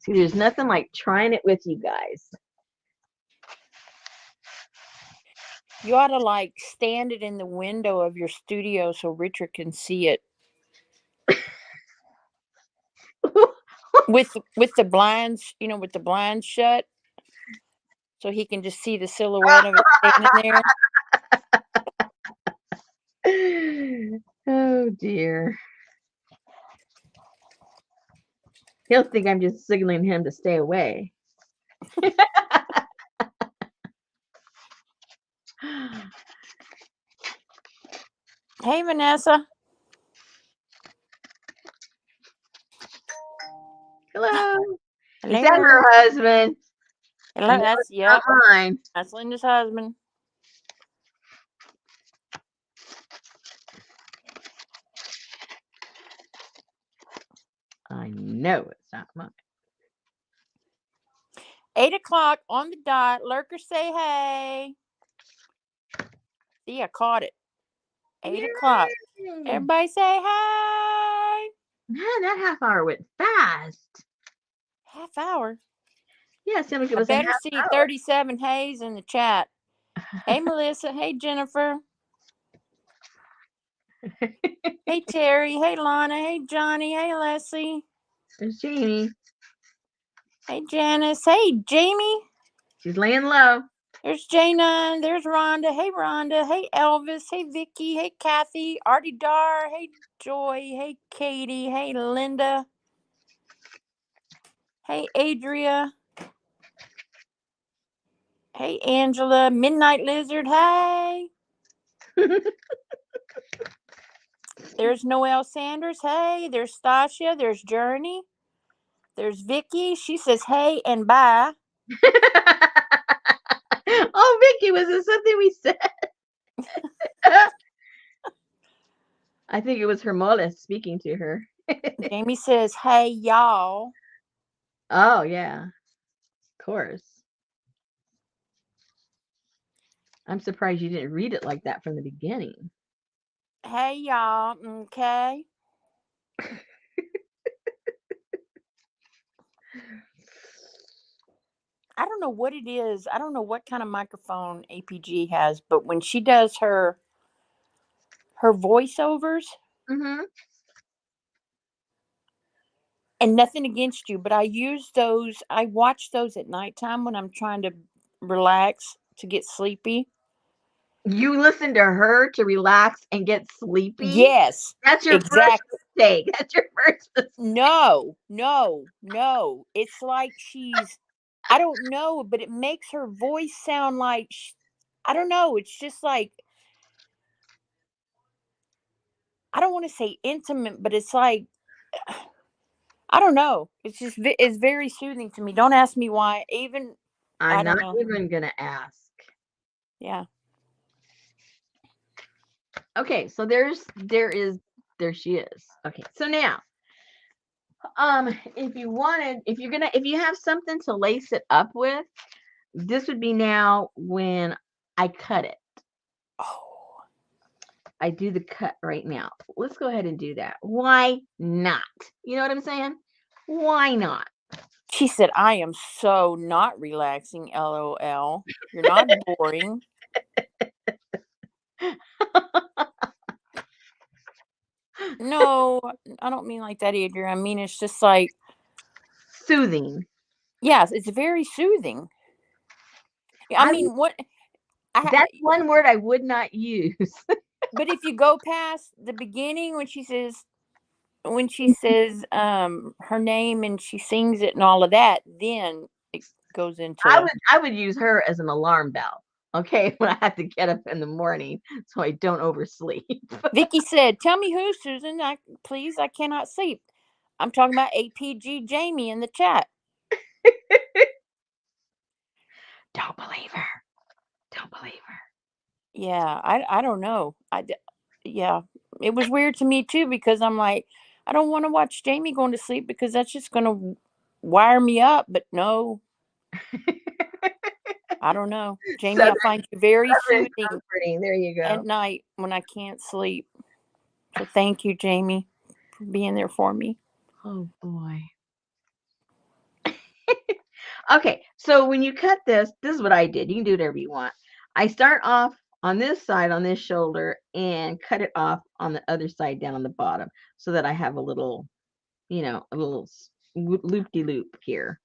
See, there's nothing like trying it with you guys. You ought to like stand it in the window of your studio so Richard can see it. with the blinds, with the blinds shut, so he can just see the silhouette of it standing there. Oh dear. He'll think I'm just signaling him to stay away. Hey, Vanessa. Hello. Hello. Is that her husband? Hello. No, That's not mine. That's Linda's husband. I know it's not mine. 8:00 on the dot. Lurkers say hey. See, I caught it. 8:00. Everybody say hey. Man, that half hour went fast. Half hour. Yeah, somebody give I us a half better see hour. 37 hays in the chat. Hey, Melissa. Hey, Jennifer. Hey, Terry. Hey, Lana. Hey, Johnny. Hey, Leslie. There's Jamie. Hey, Janice. Hey, Jamie. She's laying low. There's Jana. There's Rhonda. Hey, Rhonda. Hey, Elvis. Hey, Vicky. Hey, Kathy. Artie Dar. Hey, Joy. Hey, Katie. Hey, Linda. Hey, Adria. Hey, Angela. Midnight Lizard. Hey. There's Noelle Sanders. Hey. There's Stasia. There's Journey. There's Vicky. She says hey and bye. Oh, Vicky, was it something we said? I think it was her mother speaking to her. Jamie says hey, y'all. Oh, yeah. Of course. I'm surprised you didn't read it like that from the beginning. Hey, y'all. Okay. I don't know what it is. I don't know what kind of microphone APG has, but when she does her voiceovers, Mm-hmm. and nothing against you, but I use those. I watch those at nighttime when I'm trying to relax to get sleepy. You listen to her to relax and get sleepy? Yes, That's your first exactly. mistake. That's your first mistake. No, no, no. It's like she's, I don't know, but it makes her voice sound like, I don't know. It's just like, I don't want to say intimate, but it's like, I don't know. It's just, it's very soothing to me. Don't ask me why. Even, I'm I not don't know. even gonna ask. Yeah. Okay, so there she is. Okay, so now, if you wanted, if you have something to lace it up with, this would be now when I cut it. Oh, I do the cut right now. Let's go ahead and do that. Why not? You know what I'm saying? Why not? she said, I am so not relaxing. LOL. You're not boring. No, I don't mean like that, Adrian. I mean, it's just like, Soothing. yes, it's very soothing. I I would, mean, what I that's one word I would not use. but if you go past the beginning when she says her name and she sings it and all of that, then it goes into I would use her as an alarm bell. Okay, when I have to get up in the morning so I don't oversleep. Vicky said, "Tell me who, Susan. Please, I cannot sleep." I'm talking about APG Jamie in the chat. Don't believe her. Don't believe her. Yeah, I don't know. Yeah, it was weird to me too because I'm like, I don't want to watch Jamie going to sleep because that's just going to wire me up. But no, I don't know, Jamie. I Southern, find you very Southern soothing comforting. There you at go. night when I can't sleep. So thank you, Jamie, for being there for me. Oh boy. Okay, so when you cut this is what I did. You can do whatever you want. I start off on this side, on this shoulder, and cut it off on the other side down on the bottom so that I have a little, a little loop-de-loop here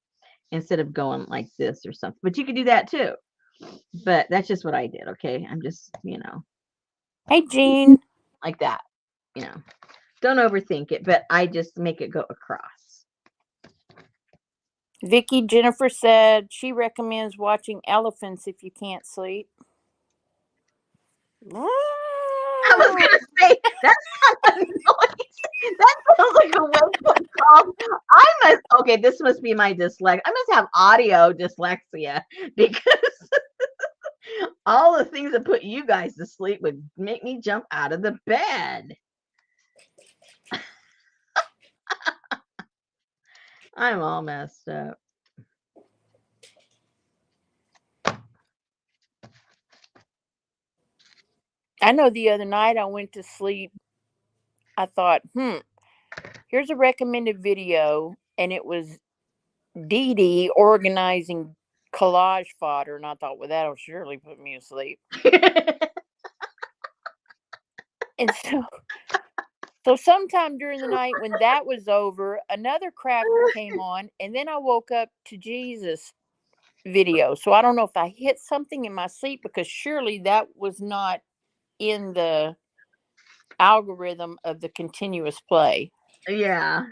instead of going like this or something. But you could do that too. But that's just what I did, okay? I'm just, Hey, Jean. like that, you know. Don't overthink it, but I just make it go across. Vicky Jennifer said she recommends watching elephants if you can't sleep. I was gonna say that's not a noise. That sounds like a wake-up call. Okay, this must be my dyslexia. I must have audio dyslexia because all the things that put you guys to sleep would make me jump out of the bed. I'm all messed up. I know the other night I went to sleep. I thought, here's a recommended video, and it was Dee Dee organizing collage fodder, and I thought, well, that'll surely put me to sleep. And so sometime during the night when that was over, another cracker came on, and then I woke up to Jesus video. So I don't know if I hit something in my sleep because surely that was not in the algorithm of the continuous play. Yeah.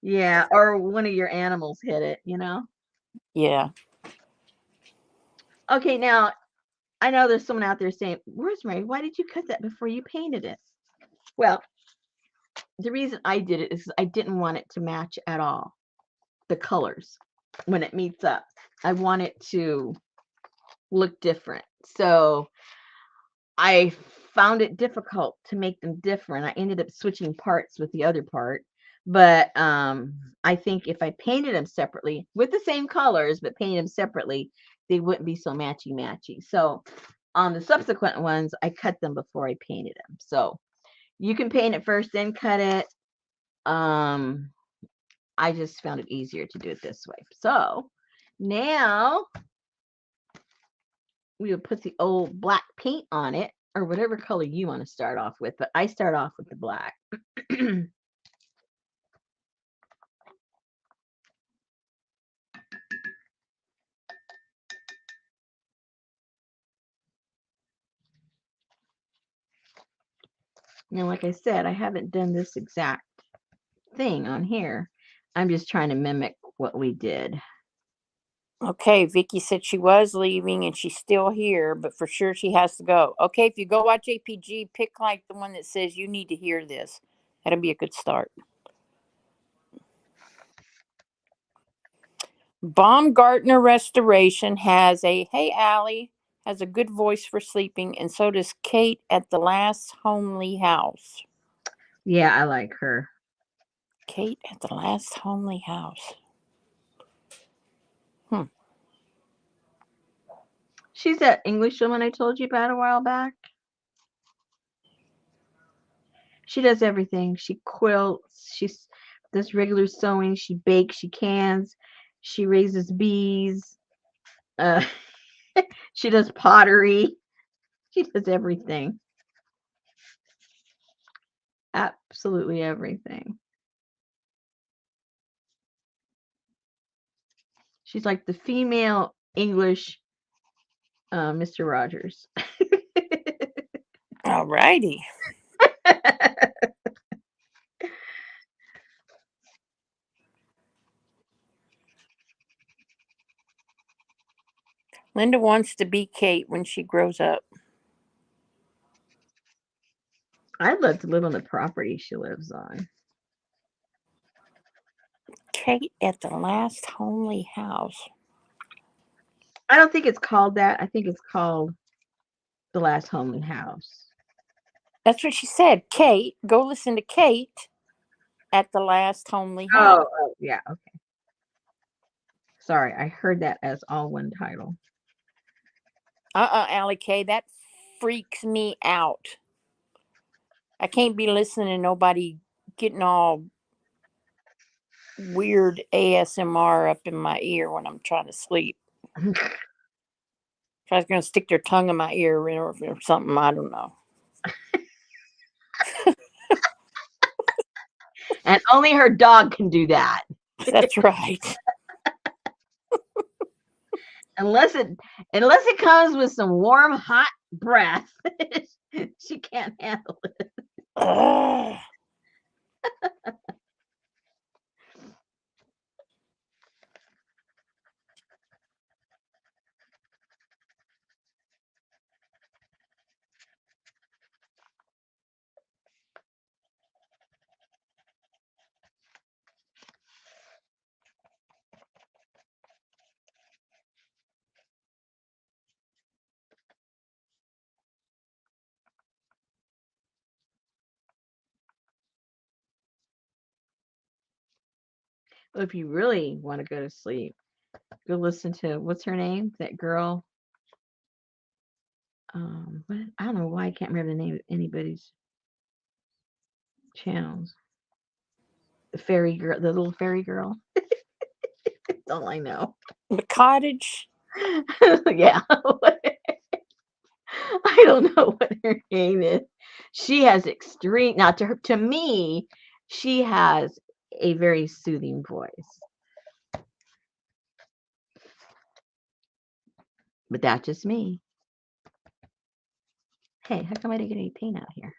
Yeah. Or one of your animals hit it. Yeah. Okay, now I know there's someone out there saying, Rosemary, why did you cut that before you painted it? Well, the reason I did it is I didn't want it to match at all the colors when it meets up. I want it to look different. So I found it difficult to make them different. I ended up switching parts with the other part. But I think if I painted them separately with the same colors, but painted them separately, they wouldn't be so matchy. So on the subsequent ones, I cut them before I painted them. So you can paint it first, then cut it. I just found it easier to do it this way. So Now we will put the old black paint on it, or whatever color you want to start off with, but I start off with the black. Now, like I said, I haven't done this exact thing on here. I'm just trying to mimic what we did. Okay, Vicky said she was leaving and she's still here, but for sure she has to go. Okay, if you go watch APG, pick like the one that says you need to hear this. That'll be a good start. Baumgartner Restoration has a hey Allie has a good voice for sleeping, and so does Kate at the Last Homely House. Yeah, I like her. Kate at the Last Homely House. She's that English woman I told you about a while back. She does everything. She quilts. She does regular sewing. She bakes. She cans. She raises bees. Uh, she does pottery. She does everything. Absolutely everything. She's like the female English Mr. Rogers. All righty. Linda wants to be Kate when she grows up. I'd love to live on the property she lives on. Kate at the Last Homely House. I don't think it's called that. I think it's called The Last Homely House. That's what she said. Kate, go listen to Kate at the Last Homely House. Oh, yeah, okay. Sorry, I heard that as all one title. Allie K, that freaks me out. I can't be listening to nobody getting all weird ASMR up in my ear when I'm trying to sleep. If I was going to stick their tongue in my ear or something, I don't know. And only her dog can do that. That's right. unless it comes with some warm, hot breath, she can't handle it. Ugh. Well, if you really want to go to sleep, go listen to what's her name? That girl. I don't know why I can't remember the name of anybody's channels. The fairy girl, the little fairy girl. That's all I know. The cottage. Yeah. I don't know what her name is. She has extreme. Now, to me, she has a very soothing voice. But that's just me. Hey, how come I didn't get any paint out here?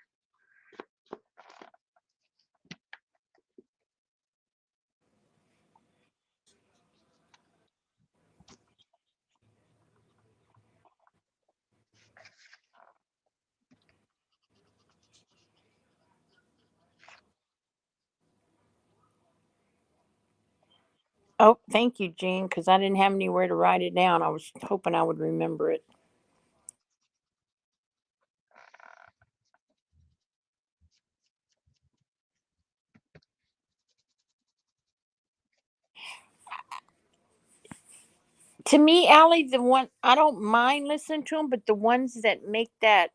Oh, thank you, Jean, because I didn't have anywhere to write it down. I was hoping I would remember it. To me, Allie, the one I don't mind listening to them, but the ones that make that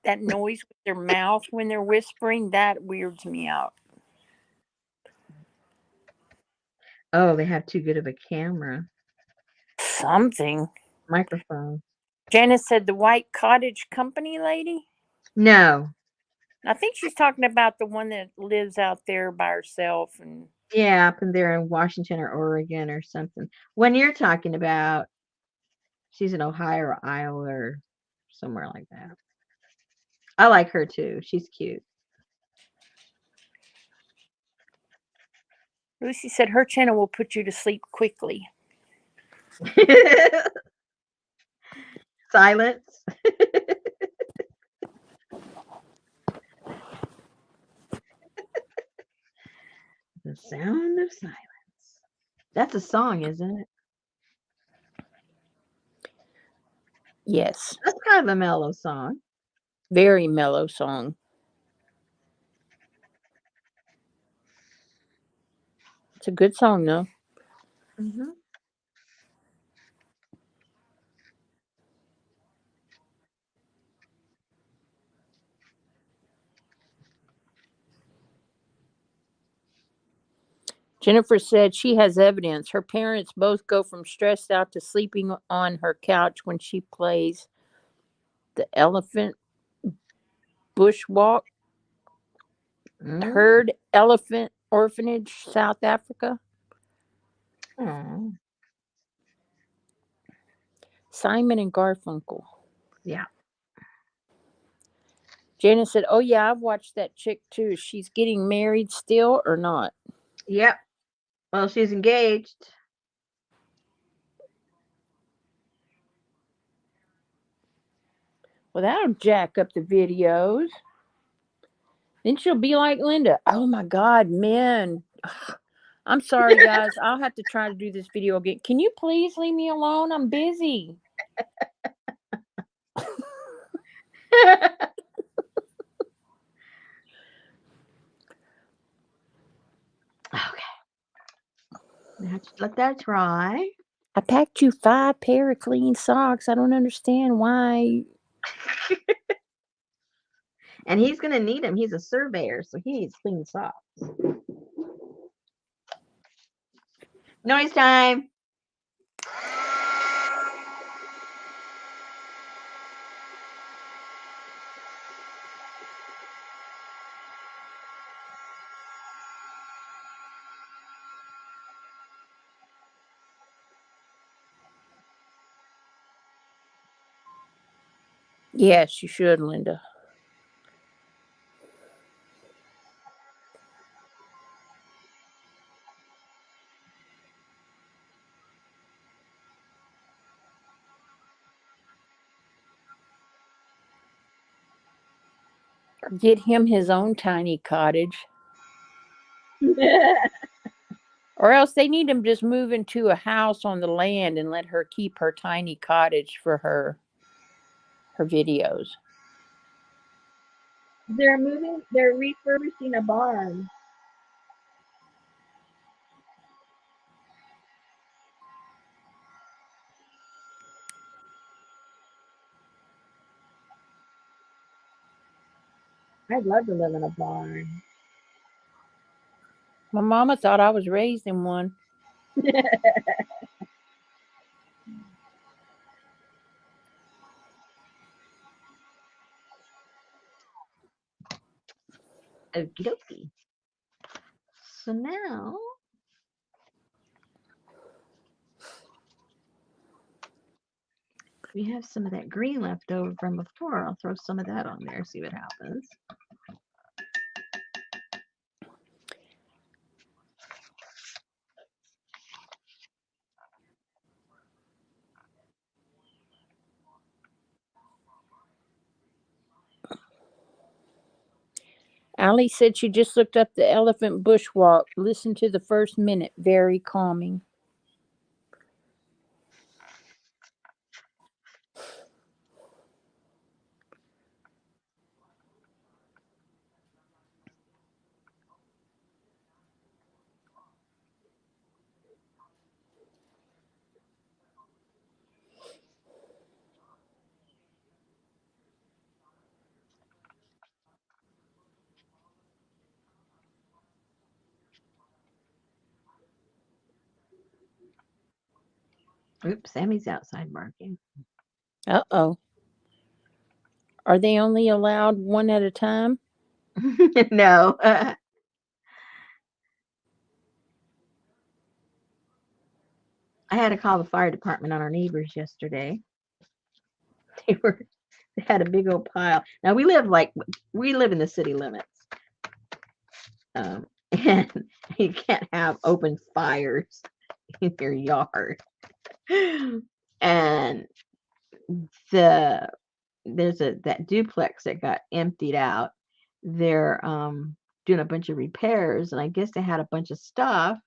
noise with their mouth when they're whispering, that weirds me out. Oh, they have too good of a camera. Something. Microphone. Janice said the White Cottage Company lady. No. I think she's talking about the one that lives out there by herself. And Yeah, up in there in Washington or Oregon or something. When you're talking about, she's in Ohio or Iowa or somewhere like that. I like her too. She's cute. Lucy said her channel will put you to sleep quickly. Silence. The sound of silence. That's a song, isn't it? Yes. That's kind of a mellow song. Very mellow song. It's a good song, though. Mm-hmm. Jennifer said she has evidence. Her parents both go from stressed out to sleeping on her couch when she plays the elephant bushwalk Mm. herd elephant orphanage, South Africa. Oh, Simon and Garfunkel. yeah. Janice said, "Oh yeah, I've watched that chick too. She's getting married still or not?" Yep. Well, she's engaged. Well, that'll jack up the videos. Then she'll be like Linda. Oh my God, man. I'm sorry, guys. I'll have to try to do this video again. Can you please leave me alone? I'm busy. Okay. Now just let that dry. I packed you 5 pair of clean socks. I don't understand why. And he's going to need them. He's a surveyor, so he needs clean socks. Noise time. Yes, you should, Linda. Get him his own tiny cottage. Or else they need him just move into a house on the land and let her keep her tiny cottage for her videos. They're refurbishing a barn. I'd love to live in a barn. My mama thought I was raised in one. Okie dokie. So now we have some of that green left over from before. I'll throw some of that on there, see what happens. Allie said she just looked up the elephant bushwalk. Listen to the first minute. Very calming. Oops, Sammy's outside barking. Uh-oh. Are they only allowed one at a time? No. I had to call the fire department on our neighbors yesterday. They were they had a big old pile. Now we live in the city limits, and you can't have open fires in your yard. And the there's that duplex that got emptied out. They're doing a bunch of repairs, and I guess they had a bunch of stuff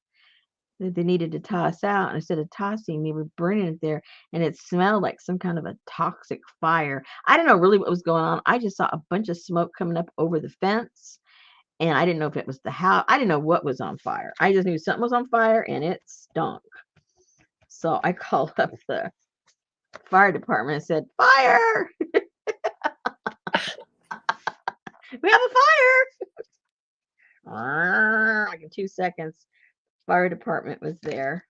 that they needed to toss out. And instead of tossing, they were burning it there, and it smelled like some kind of a toxic fire. I didn't know really what was going on. I just saw a bunch of smoke coming up over the fence, and I didn't know if it was the house. I didn't know what was on fire. I just knew something was on fire, and it stunk. So I called up the fire department and said, "Fire! We have a fire!" Like in 2 seconds, fire department was there.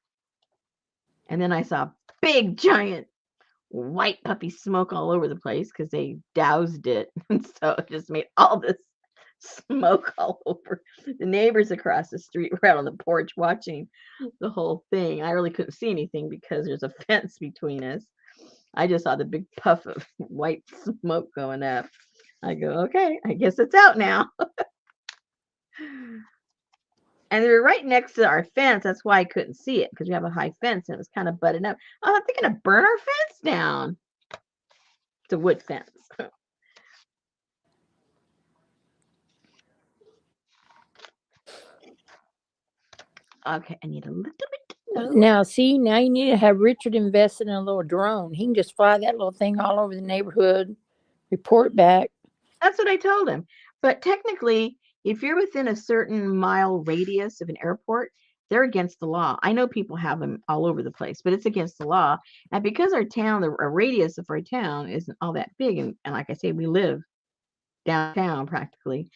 And then I saw big giant white puppy smoke all over the place because they doused it. And so it just made all this smoke all over. The neighbors across the street were out on the porch watching the whole thing. I really couldn't see anything because there's a fence between us. I just saw the big puff of white smoke going up. I go, okay, I guess it's out now. And they were right next to our fence. That's why I couldn't see it, because we have a high fence and it was kind of butted up. Oh, I'm thinking of burn our fence down. It's a wood fence. Okay, I need a little bit. Now, see, now you need to have Richard invest in a little drone. He can just fly that little thing all over the neighborhood, report back. That's what I told him. But technically, if you're within a certain mile radius of an airport, they're against the law. I know people have them all over the place, but it's against the law. And because our town, the radius of our town isn't all that big, and like I say, we live downtown practically.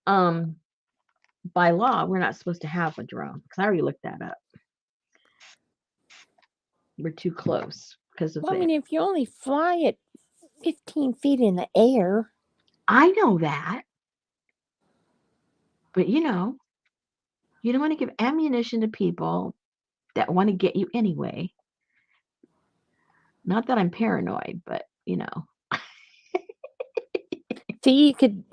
By law, we're not supposed to have a drone because I already looked that up. We're too close because of Well, I that. mean, if you only fly it 15 feet in the air. I know that, but you don't want to give ammunition to people that want to get you anyway. Not that I'm paranoid, but See, you could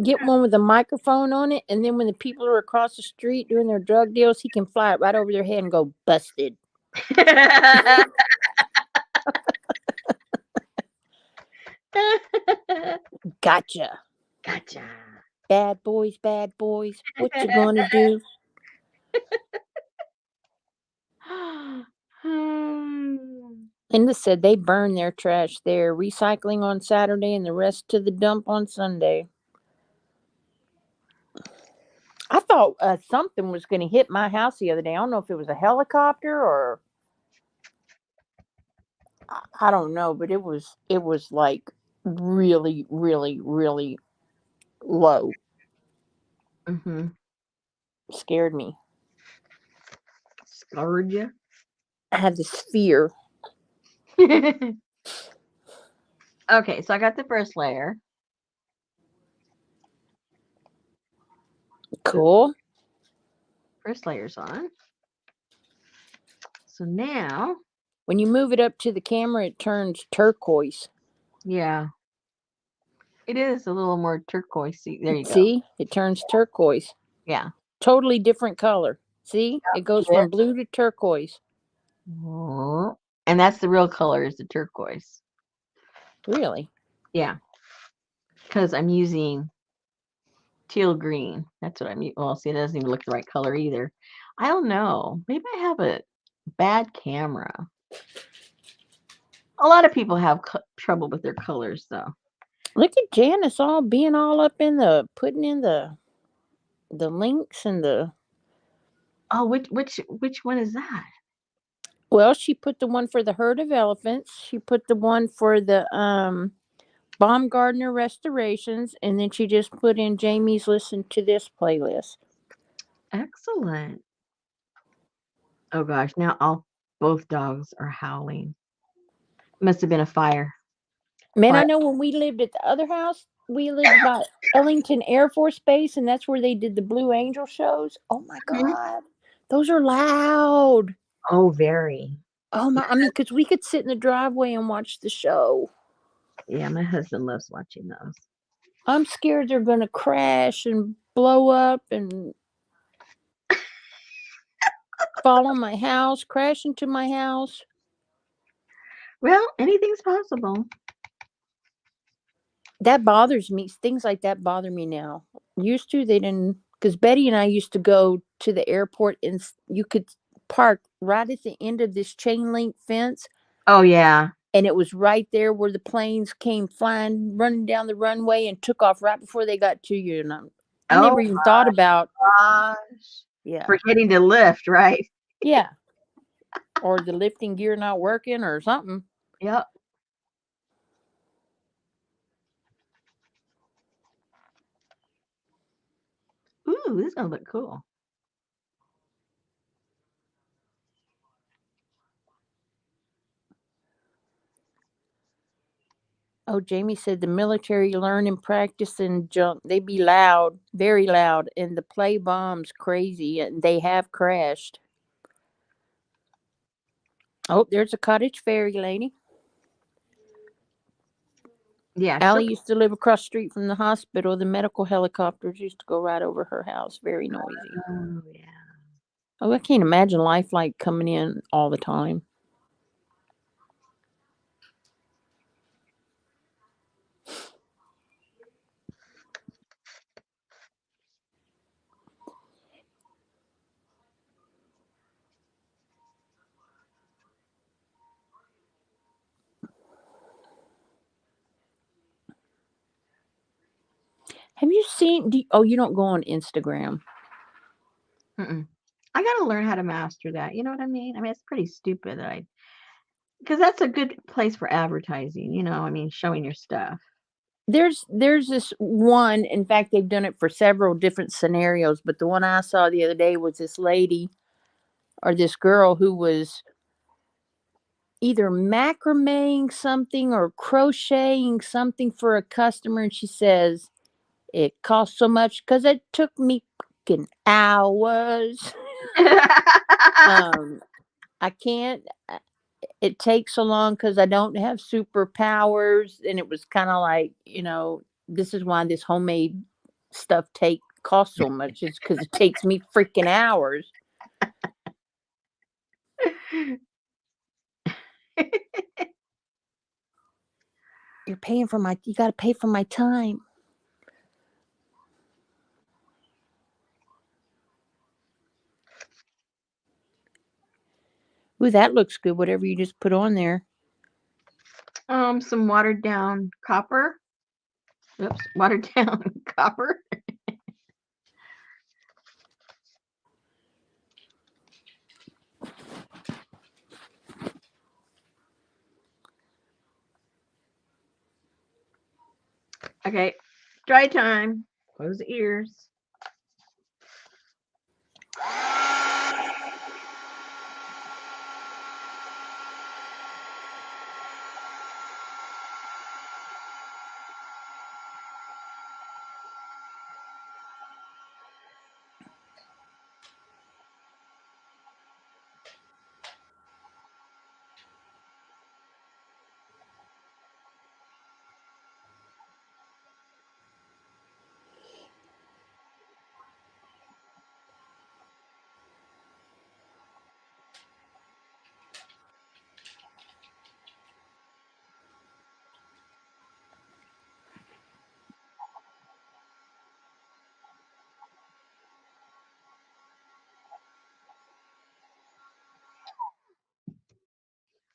get one with a microphone on it, and then when the people are across the street doing their drug deals, he can fly it right over their head and go, busted. Gotcha. Gotcha. Bad boys, bad boys. What you gonna do? Linda said they burn their trash there, recycling on Saturday and the rest to the dump on Sunday. I thought something was going to hit my house the other day. I don't know if it was a helicopter or I don't know, but it was like really, really, really low. Mm-hmm. Scared me. Scared you? I had this fear. Okay, so I got the first layer. Cool. First layer's on. So now, When you move it up to the camera, it turns turquoise. yeah, it is a little more turquoise. There you go. See, it turns turquoise. Yeah. Totally different color. See, it goes from blue to turquoise. And that's the real color, is the turquoise. Really? Yeah. Because I'm using teal green. That's what I'm using. Well, see, it doesn't even look the right color either. I don't know. Maybe I have a bad camera. A lot of people have trouble with their colors, though. Look at Janice being all up in putting in the links and the. Oh, which one is that? Well, she put the one for the herd of elephants. She put the one for the Baumgartner restorations, and then she just put in Jamie's listen to this playlist. Excellent. Oh gosh, now Both dogs are howling. Must have been a fire. Man, I Fire. know when we lived at the other house, we lived by Ellington Air Force Base, and that's where they did the Blue Angel shows. Oh my Mhm. God. Those are loud. Oh, very. Oh my, I mean, because we could sit in the driveway and watch the show. Yeah, my husband loves watching those. I'm scared they're going to crash and blow up and fall on my house, crash into my house. Well, anything's possible. That bothers me. Things like that bother me now. Used to, they didn't, because Betty and I used to go to the airport and you could park right at the end of this chain link fence. Oh, yeah. And it was right there where the planes came flying, running down the runway and took off right before they got to you. And I Oh, never even thought about, gosh. yeah, Forgetting to lift, right? yeah, or the lifting gear not working or something. Yep. Ooh, this is going to look cool. Oh, Jamie said the military learn and practice and junk. They be loud, very loud, and the play bombs crazy, and they have crashed. Oh, there's a cottage fairy lady. Yeah, she'll. Allie used to live across the street from the hospital. The medical helicopters used to go right over her house. Very noisy. Oh, yeah. Oh, I can't imagine life like coming in all the time. Have you seen? Oh, you don't go on Instagram. Mm-mm. I got to learn how to master that. You know what I mean? I mean, it's pretty stupid that because that's a good place for advertising, I mean, showing your stuff. There's this one. In fact, they've done it for several different scenarios. But the one I saw the other day was this lady or this girl who was either macrameing something or crocheting something for a customer, and she says it cost so much because it took me fucking hours. um, I can't. It takes so long because I don't have superpowers, and it was kind of like this is why this homemade stuff costs so much. It's because it takes me freaking hours. You got to pay for my time. Ooh, that looks good. Whatever you just put on there. Some watered down copper. Oops, watered down copper. Okay, dry time. Close the ears.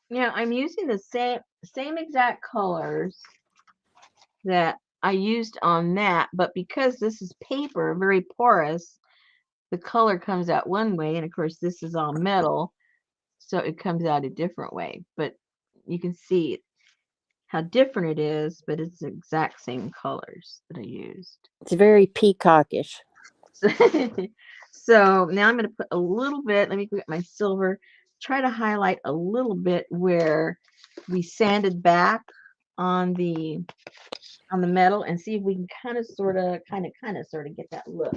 Yeah, I'm using the same exact colors that I used on that, but because this is paper, very porous, the color comes out one way, and of course this is all metal, so it comes out a different way. But you can see how different it is, but it's the exact same colors that I used. It's very peacockish. So, so now I'm going to put a little bit, let me get my silver, try to highlight a little bit where we sanded back on the metal and see if we can kind of sort of get that look.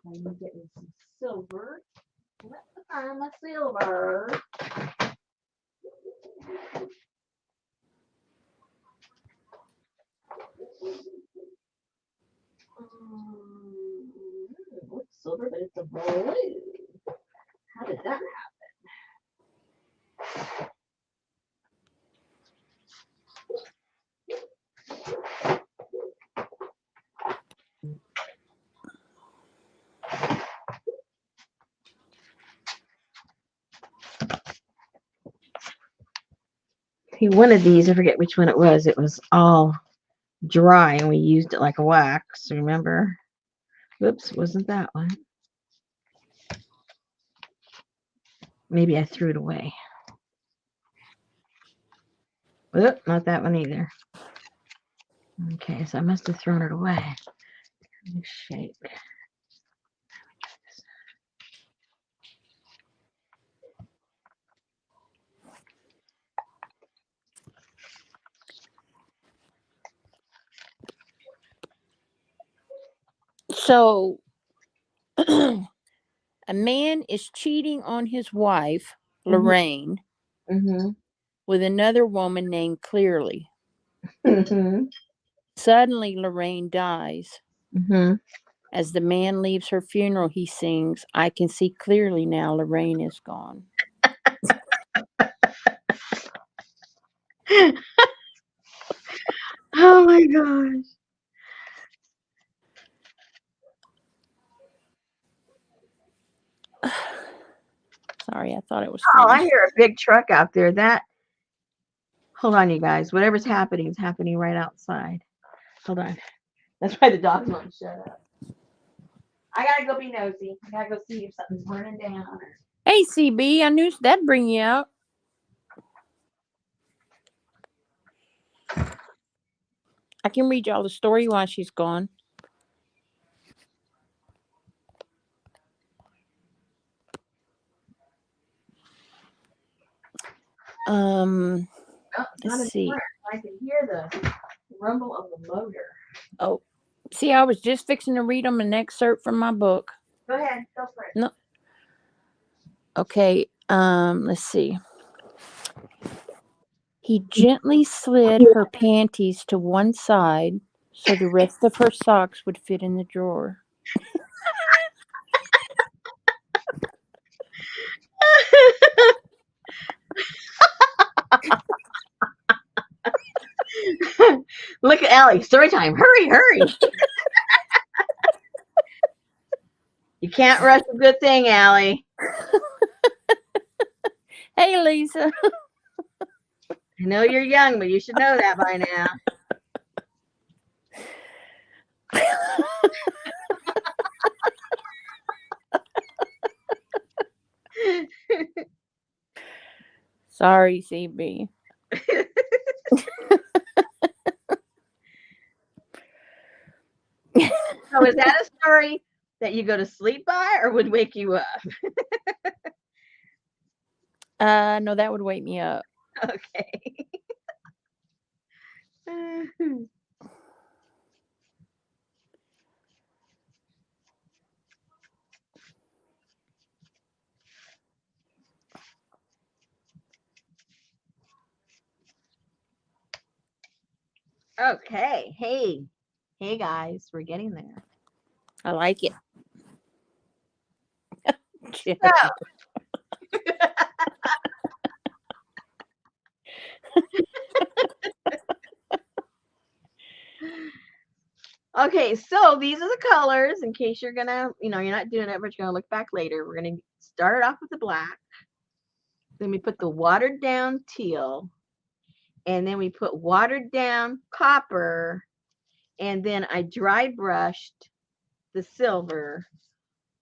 I'm getting some silver. Let's find my silver. Looks silver, but it's a blue. How did that happen? One of these, I forget which one it was all dry and we used it like a wax, remember? Whoops, wasn't that one. Maybe I threw it away. Oop, not that one either. Okay, so I must have thrown it away. Let me shake. So a man is cheating on his wife, Lorraine, with another woman named Clearly. Suddenly, Lorraine dies. As the man leaves her funeral, he sings, "I can see clearly now Lorraine is gone." Oh my gosh. Sorry, I thought it was Oh, I funny. hear a big truck out there. Hold on, you guys. Whatever's happening is happening right outside. Hold on. That's why the dog's won't shut up. I gotta go be nosy. I gotta go see if something's burning down. Hey, CB, I knew that'd bring you out. I can read y'all the story while she's gone. Let's see. I can hear the rumble of the motor. Oh, see, I was just fixing to read them an excerpt from my book. Go ahead, go for it. No. Okay, let's see. He gently slid her panties to one side so the rest of her socks would fit in the drawer. Look at Allie. Story time. Hurry, hurry. You can't rush a good thing, Allie. Hey, Lisa. I know you're young, but you should know that by now. Sorry, CB. So is that a story that you go to sleep by or would wake you up? No, that would wake me up. Okay. Okay. Hey guys, we're getting there. I like it. So, okay, so these are the colors in case you're gonna, you're not doing it, but you're gonna look back later. We're gonna start off with the black. Then we put the watered down teal. And then we put watered down copper. And then I dry brushed the silver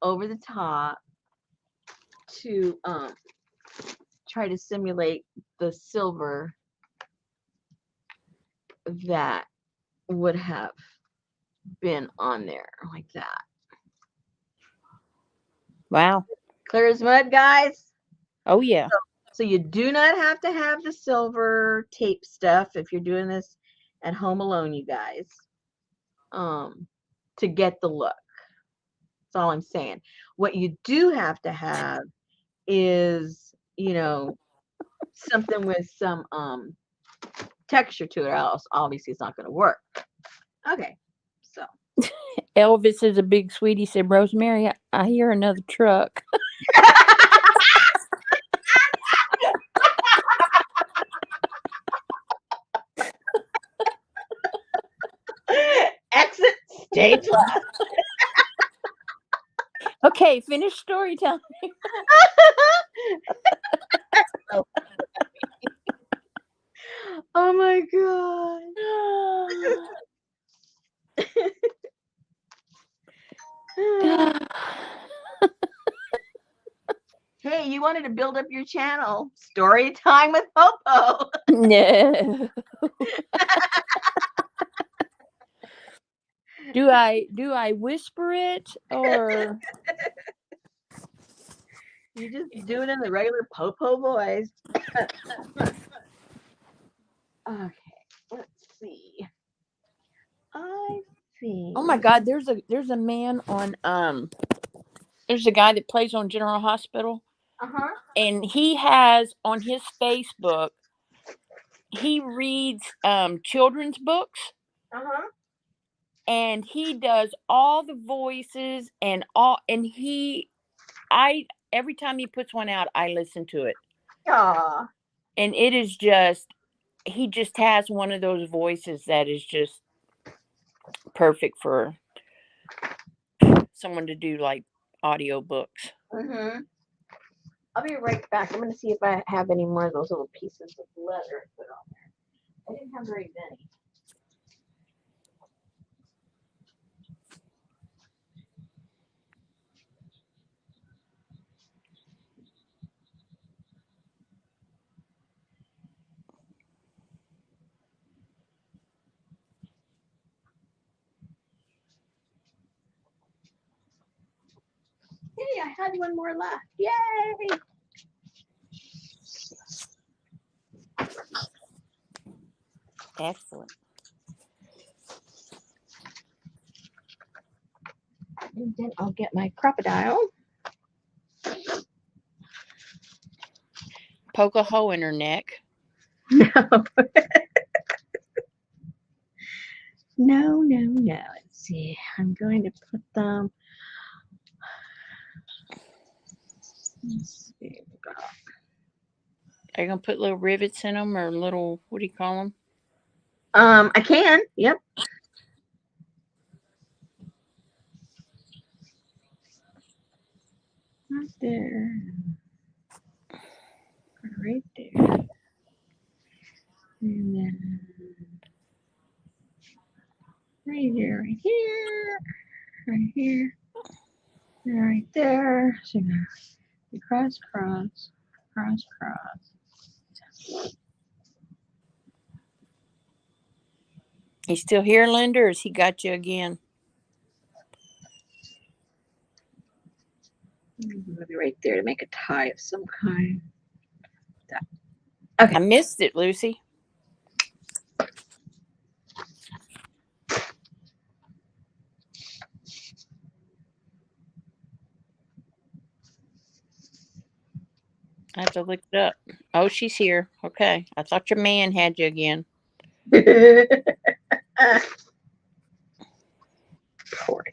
over the top to try to simulate the silver that would have been on there like that. Wow. Clear as mud, guys. Oh, yeah. So you do not have to have the silver tape stuff if you're doing this at home alone, you guys, to get the look. That's all I'm saying. What you do have to have is, something with some texture to it, or else obviously it's not going to work. Okay, so. Elvis is a big sweetie. Said, Rosemary, I hear another truck. Exit stage left. Okay, finish story time. Oh my god. Hey, you wanted to build up your channel. Story time with Popo. No. Do I whisper it or You just do it in the regular Popo voice. Okay, let's see. I think. oh my god, there's a man on there's a guy that plays on General Hospital, Uh-huh. and he has on his Facebook, he reads children's books, Uh-huh. and he does all the voices and all, and I every time he puts one out, I listen to it. Aw. And it is just, he just has one of those voices that is just perfect for someone to do like audiobooks. Mm-hmm. I'll be right back. I'm going to see if I have any more of those little pieces of leather put on there. I didn't have very many. Hey, I had one more left. Yay! Excellent. And then I'll get my crocodile. Poke a hole in her neck. No. No. Let's see. I'm going to put them. Let's see. Are you gonna put little rivets in them, or little, what do you call them? I can. Yep. Right there. Right there. And then right here, right here, right here, and right there. So now you cross. You still here, Linda, or has he got you again? Maybe right there to make a tie of some kind. Okay. I missed it, Lucy. I have to look it up. Oh, she's here. Okay. I thought your man had you again. Poor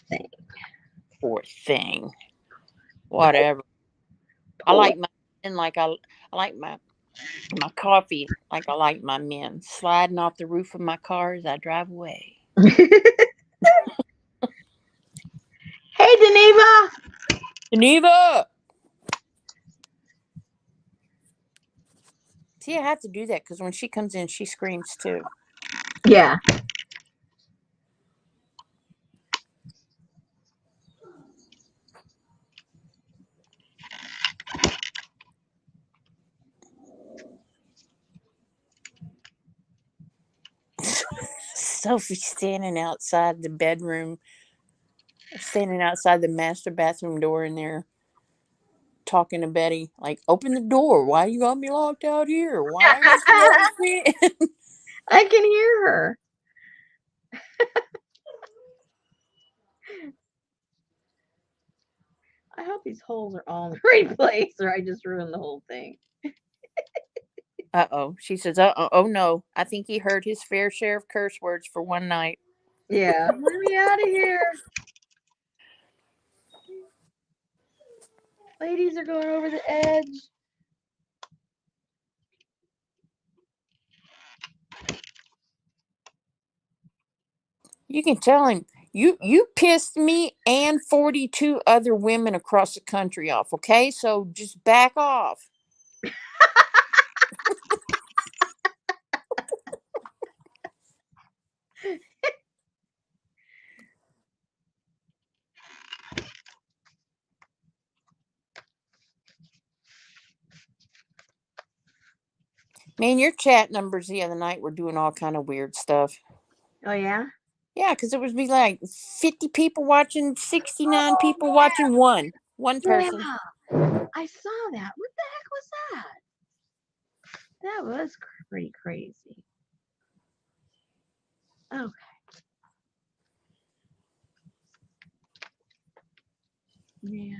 thing. Poor thing. Whatever. I like my men like I like my coffee like I like my men. Sliding off the roof of my car as I drive away. Hey, Deneva. Geneva! See, I have to do that because when she comes in, she screams too. Yeah. Sophie's standing outside the bedroom, standing outside the master bathroom door in there, talking to Betty, like, open the door. Why you got me locked out here? Why aren't you letting me in? I can hear her. I hope these holes are all in the right place, or I just ruined the whole thing. Uh-oh. She says, uh-oh. Oh, no. I think he heard his fair share of curse words for one night. Yeah, let me out of here. Ladies are going over the edge. You can tell him, you pissed me and 42 other women across the country off, okay? So just back off. Man, your chat numbers the other night were doing all kind of weird stuff. Oh yeah. Yeah, because it would be like 50 people watching, 69 Oh people watching, one yeah. person. I saw that. What the heck was that? That was pretty crazy. Okay. Yeah.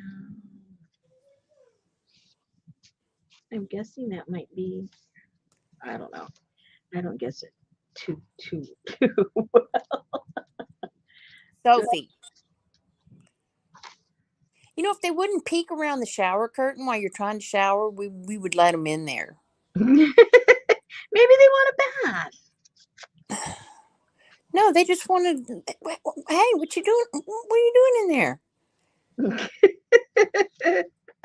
I'm guessing that might be. I don't know. I don't guess it too. Sophie, you know, if they wouldn't peek around the shower curtain while you're trying to shower, we would let them in there. Maybe they want a bath. No, they just wanted. Hey, what you doing? What are you doing in there?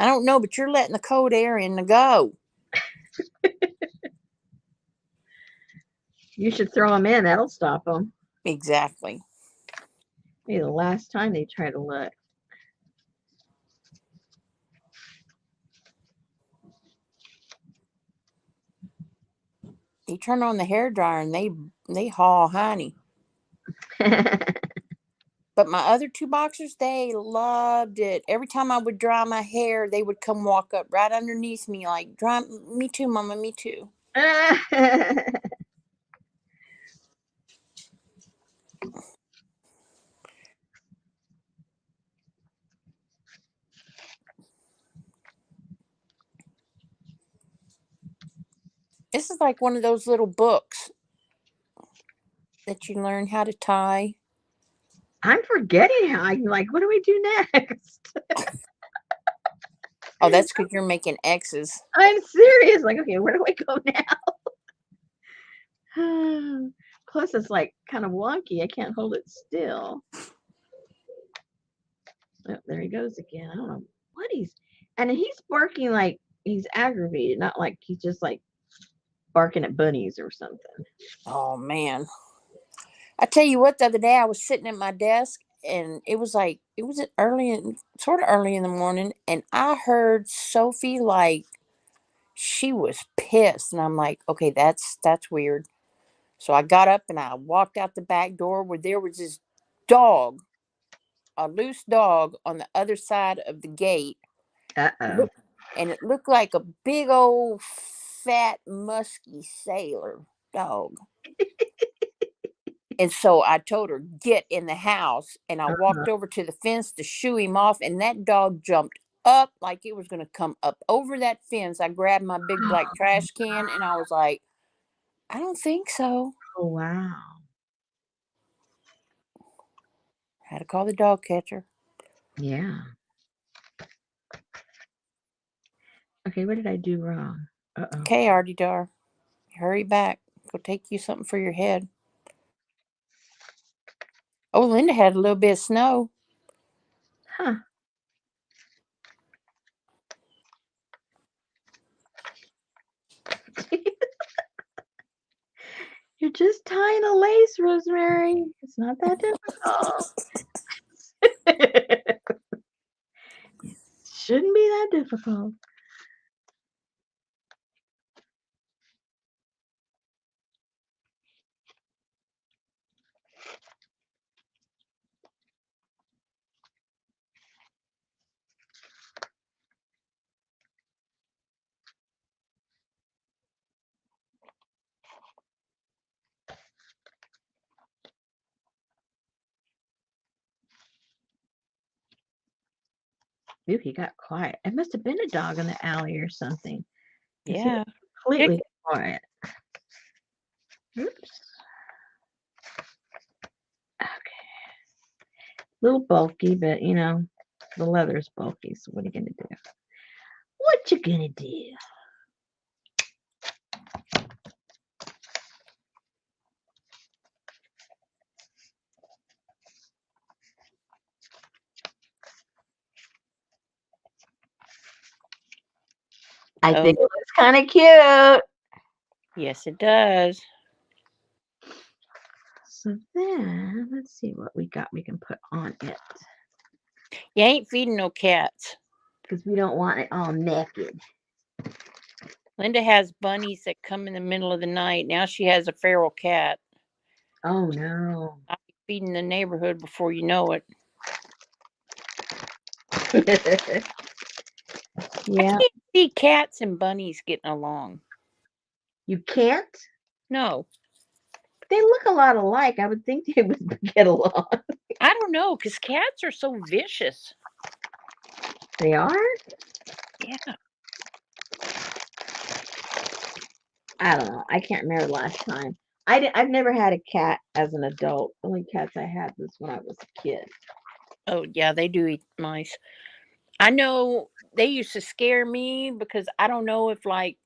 I don't know, but you're letting the cold air in to go. You should throw them in. That'll stop them. Exactly. Maybe the last time they try to look. You turn on the hair dryer and they haul honey. But my other two boxers, they loved it. Every time I would dry my hair, they would come walk up right underneath me, like, dry, me too, Mama, me too. This is like one of those little books that you learn how to tie. I'm forgetting how. I'm like, what do we do next? Oh, that's because you're making X's. I'm serious. Like, okay, where do I go now? Plus, it's like kind of wonky. I can't hold it still. Oh, there he goes again. I don't know what and he's barking like he's aggravated, not like he's just like barking at bunnies or something. Oh, man. I tell you what, the other day I was sitting at my desk and it was like, it was sort of early in the morning, and I heard Sophie, like, she was pissed. And I'm like, okay, that's weird. So I got up and I walked out the back door where there was this dog, a loose dog on the other side of the gate. Uh oh. Look, and it looked like a big old fat musky sailor dog. And so I told her, get in the house. And I walked over to the fence to shoo him off. And that dog jumped up like it was going to come up over that fence. I grabbed my big black trash can and I was like, I don't think so. Oh wow. Had to call the dog catcher. Yeah. Okay, what did I do wrong? Uh oh. Okay, Artie Dar, hurry back. Go take you something for your head. Oh, Linda had a little bit of snow. Huh. You're just tying a lace, Rosemary. It's not that difficult. Shouldn't be that difficult. Ooh, he got quiet. It must have been a dog in the alley or something. 'Cause he was Yeah. completely quiet. Oops. Okay. Little bulky, but you know, the leather's bulky, so what are you gonna do? What you gonna do? I Oh, think it looks kind of cute. yes, it does. So then, let's see what we got we can put on it. You ain't feeding no cats. Because we don't want it all naked. Linda has bunnies that come in the middle of the night. Now she has a feral cat. Oh no. I'll be feeding the neighborhood before you know it. I Yeah. can't see cats and bunnies getting along. You can't? No, They look a lot alike. I would think they would get along. I don't know, because cats are so vicious. They are? Yeah. I don't know. I can't remember last time. I've never had a cat as an adult. The only cats I had was when I was a kid. Oh, yeah, they do eat mice. I know they used to scare me because I don't know if, like,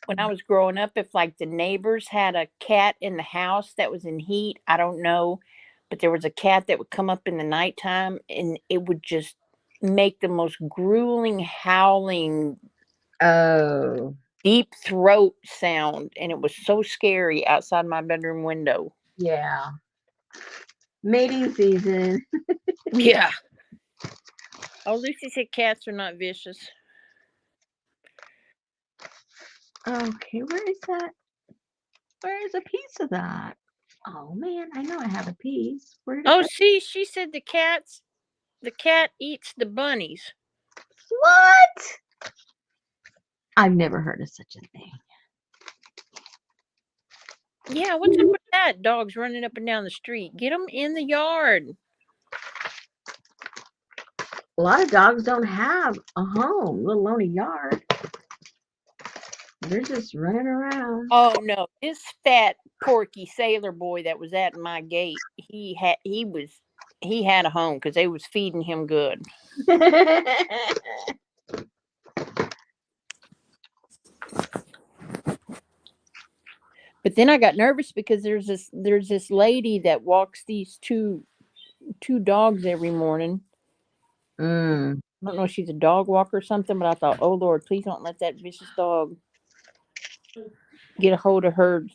when I was growing up, if, like, the neighbors had a cat in the house that was in heat. I don't know. But there was a cat that would come up in the nighttime and it would just make the most grueling howling Oh, deep throat sound, and it was so scary outside my bedroom window. yeah. Mating season. Yeah. Oh, Lucy said cats are not vicious. Okay, where is that? Where is a piece of that? Oh man, I know I have a piece. Where did it Oh, go? see, she said the cat eats the bunnies. What? I've never heard of such a thing. Yeah, what's up with that? Dogs running up and down the street. Get them in the yard. A lot of dogs don't have a home, let alone a yard. They're just running around. Oh no, this fat porky sailor boy that was at my gate, he had a home because they was feeding him good. But then I got nervous because there's this lady that walks these two dogs every morning. Mm, I don't know if she's a dog walker or something, but I thought, oh Lord, please don't let that vicious dog get a hold of her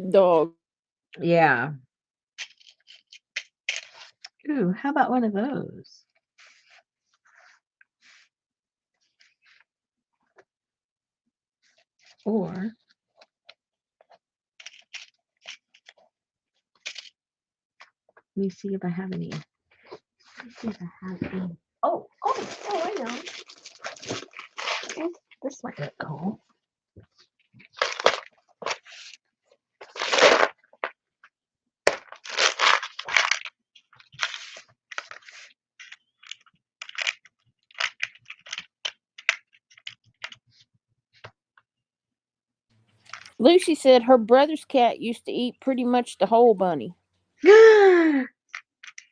dog. yeah. Ooh, how about one of those? Or let me see if I have any. Let me see if I have any. Oh, I know. This might look cool. Lucy said her brother's cat used to eat pretty much the whole bunny. Oh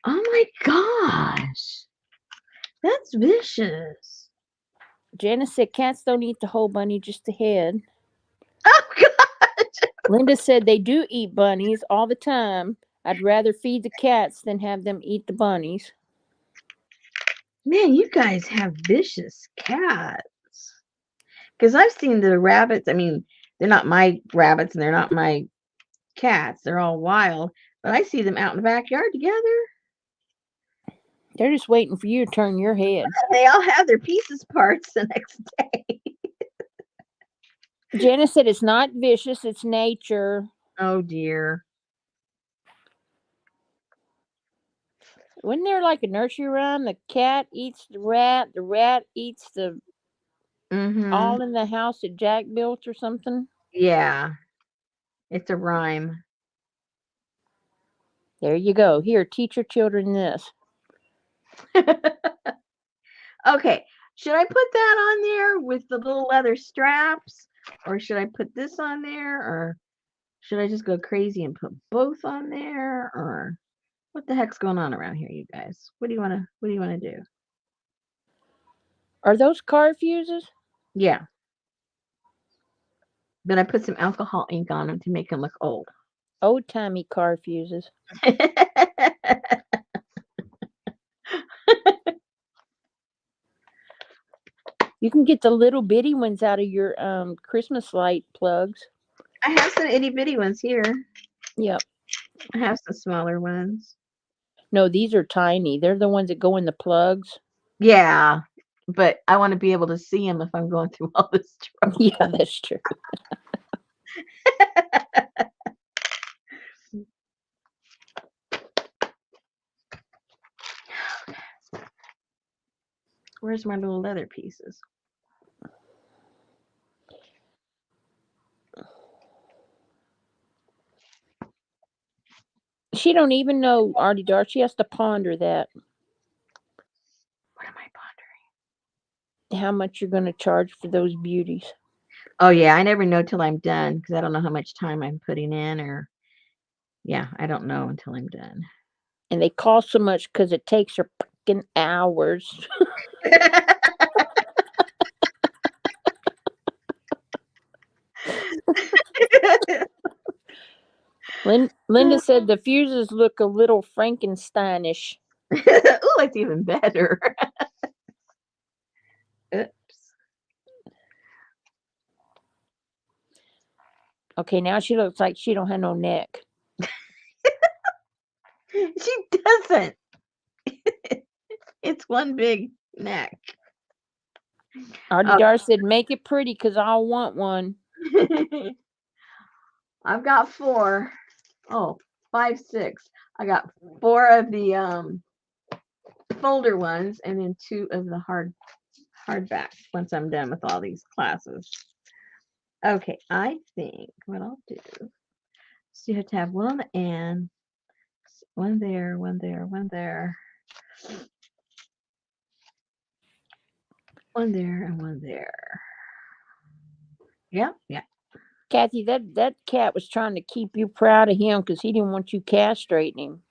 my gosh. That's vicious. Janice said cats don't eat the whole bunny, just the head. Oh god. Linda said they do eat bunnies all the time. I'd rather feed the cats than have them eat the bunnies. Man, you guys have vicious cats. Because I've seen the rabbits. I mean, they're not my rabbits and they're not my cats. They're all wild. But I see them out in the backyard together. They're just waiting for you to turn your head. They all have their pieces parts the next day. Janice said it's not vicious, it's nature. Oh dear. Wasn't there like a nursery rhyme? The cat eats the rat eats the Mm-hmm. all in the house that Jack built or something. Yeah. It's a rhyme. There you go. Here, teach your children this. Okay, should I put that on there with the little leather straps, or should I put this on there, or should I just go crazy and put both on there, or what the heck's going on around here, you guys? What do you wanna do? Are those car fuses? Yeah, but I put some alcohol ink on them to make them look old. Old timey car fuses. You can get the little bitty ones out of your Christmas light plugs. I have some itty bitty ones here. Yep. I have some smaller ones. No, these are tiny. They're the ones that go in the plugs. Yeah, but I want to be able to see them if I'm going through all this trouble. Yeah, that's true. Where's my little leather pieces? She don't even know, Artie Dart. She has to ponder that. What am I pondering? How much you're going to charge for those beauties. Oh yeah, I never know till I'm done because I don't know how much time I'm putting in, or yeah, I don't know until I'm done. And they cost so much because it takes her fucking hours. Linda said the fuses look a little Frankensteinish. Ooh, that's even better. Oops. Okay, now she looks like she don't have no neck. She doesn't. It's one big neck. Artie Dar said, make it pretty because I'll want one. I've got 4. Oh, 5, 6. I got 4 of the folder ones and then 2 of the hardback once I'm done with all these classes. Okay, I think what I'll do is you have to have one on the end, one there, one there, one there, one there, and one there. Yeah, yeah. Kathy, that cat was trying to keep you proud of him because he didn't want you castrating him.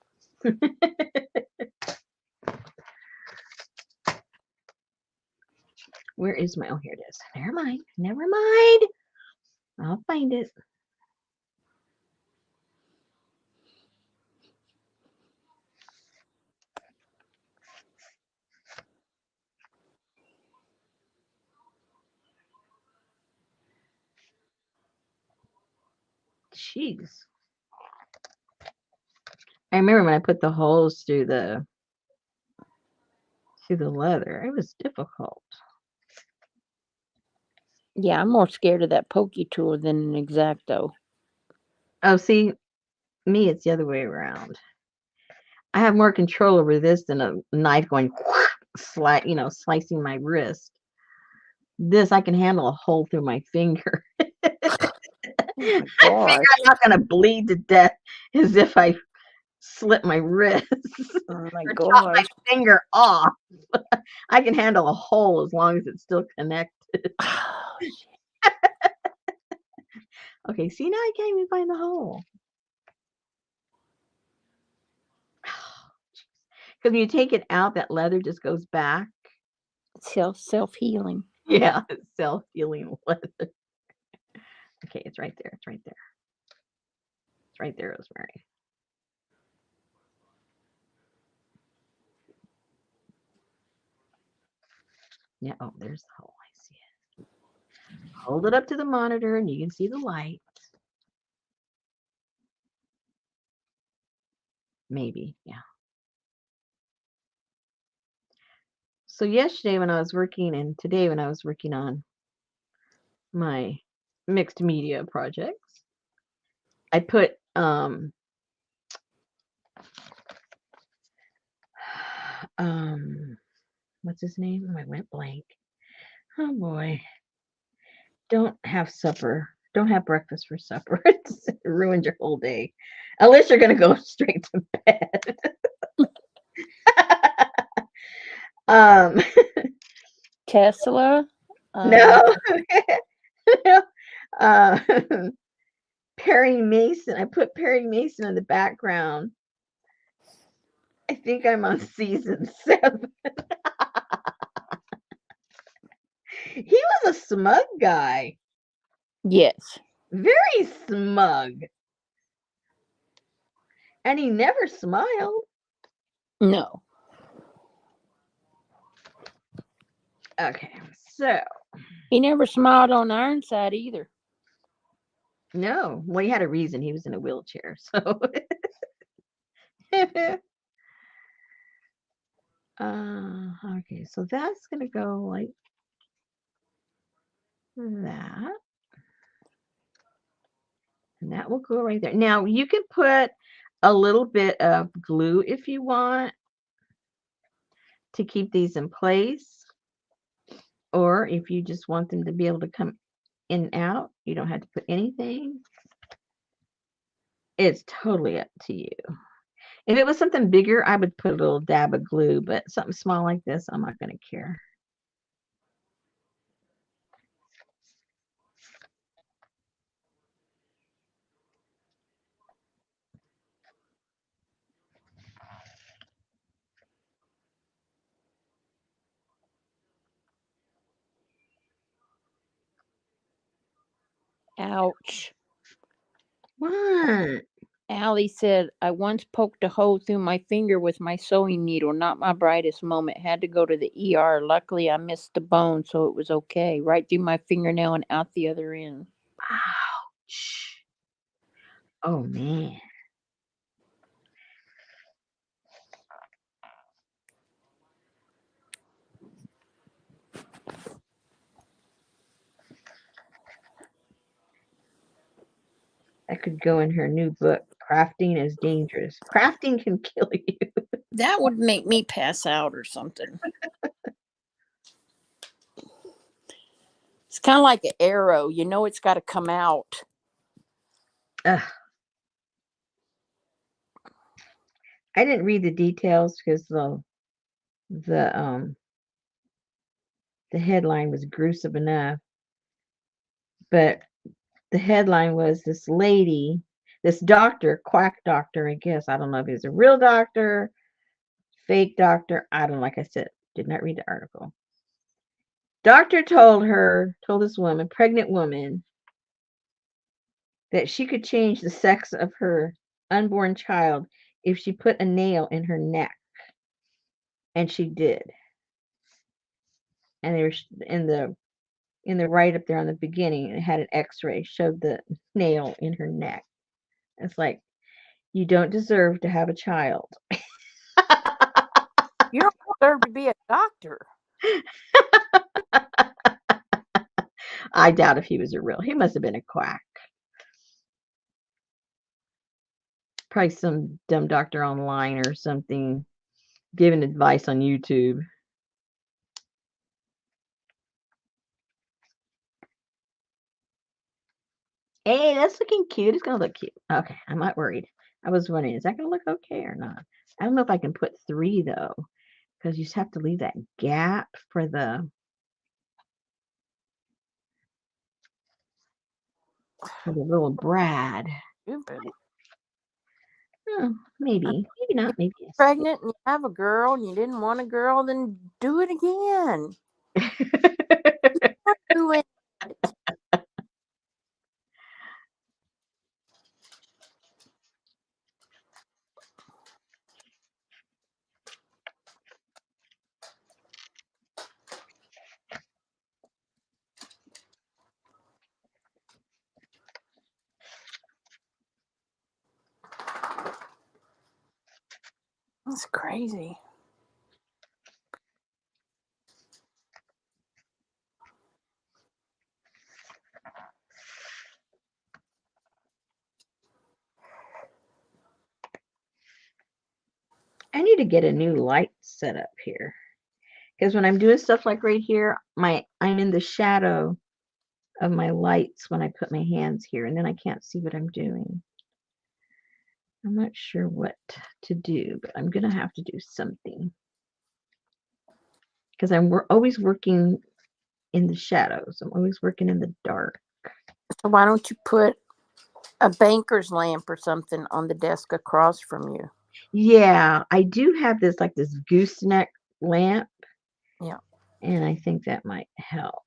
Where is my? Oh, here it is. Never mind. Never mind. I'll find it. Jeez. I remember when I put the holes through the leather. It was difficult. Yeah, I'm more scared of that pokey tool than an X-Acto. Oh, see, me, it's the other way around. I have more control over this than a knife going slicing my wrist. This I can handle a hole through my finger. Oh I figure I'm not gonna bleed to death as if I slit my wrist my or chop my gosh. finger off. I can handle a hole as long as it's still connected. Okay, see, now I can't even find the hole. Because when you take it out, that leather just goes back. Self-healing. Yeah, it's self-healing leather. Okay, it's right there. It's right there. It's right there, Rosemary. Yeah, oh, there's the hole. I see it. Hold it up to the monitor and you can see the light. Maybe, yeah. So yesterday when I was working and today when I was working on my mixed media projects, I put what's his name? Oh, I went blank. Oh boy. Don't have supper. Don't have breakfast for supper. It ruins your whole day. Unless you're gonna go straight to bed. um Tesla. No. uh, Perry Mason. I put Perry Mason in the background. I think I'm on season 7. He was a smug guy. Yes. Very smug. And he never smiled. No. Okay, so. He never smiled on Ironside either. No. Well, he had a reason. He was in a wheelchair, so. Okay, so that's going to go like that. And that will go right there. Now, you can put a little bit of glue if you want to keep these in place. Or if you just want them to be able to come in and out, you don't have to put anything. It's totally up to you. If it was something bigger, I would put a little dab of glue, but something small like this, I'm not going to care. Ouch. What? Allie said, I once poked a hole through my finger with my sewing needle. Not my brightest moment. Had to go to the ER. Luckily, I missed the bone, so it was okay. Right through my fingernail and out the other end. Ouch. Oh, man. That could go in her new book, Crafting is Dangerous. Crafting can kill you. That would make me pass out or something. It's kind of like an arrow. You know it's got to come out. Ugh. I didn't read the details because the headline was gruesome enough. But the headline was this lady, this doctor, quack doctor, I guess. I don't know if he's a real doctor, fake doctor. I don't know. Like I said, did not read the article. Doctor told this woman, pregnant woman, that she could change the sex of her unborn child if she put a nail in her neck. And she did. And they were in the right up there on the beginning, it had an x-ray, showed the nail in her neck. It's like, you don't deserve to have a child. You don't deserve to be a doctor. I doubt if he was he must have been a quack. Probably some dumb doctor online or something giving advice on YouTube. Hey, that's looking cute. It's gonna look cute. Okay, I'm not worried. I was wondering, is that gonna look okay or not? I don't know if I can put 3 though, because you just have to leave that gap for the little Brad. Stupid. Oh, maybe not. Maybe yes. Pregnant and you have a girl and you didn't want a girl, then do it again. Do it. That's crazy. I need to get a new light set up here. Because when I'm doing stuff like right here, I'm in the shadow of my lights when I put my hands here, and then I can't see what I'm doing. I'm not sure what to do, but I'm gonna have to do something. because always working in the shadows. I'm always working in the dark. So why don't you put a banker's lamp or something on the desk across from you? Yeah, I do have this gooseneck lamp, Yeah. and I think that might help.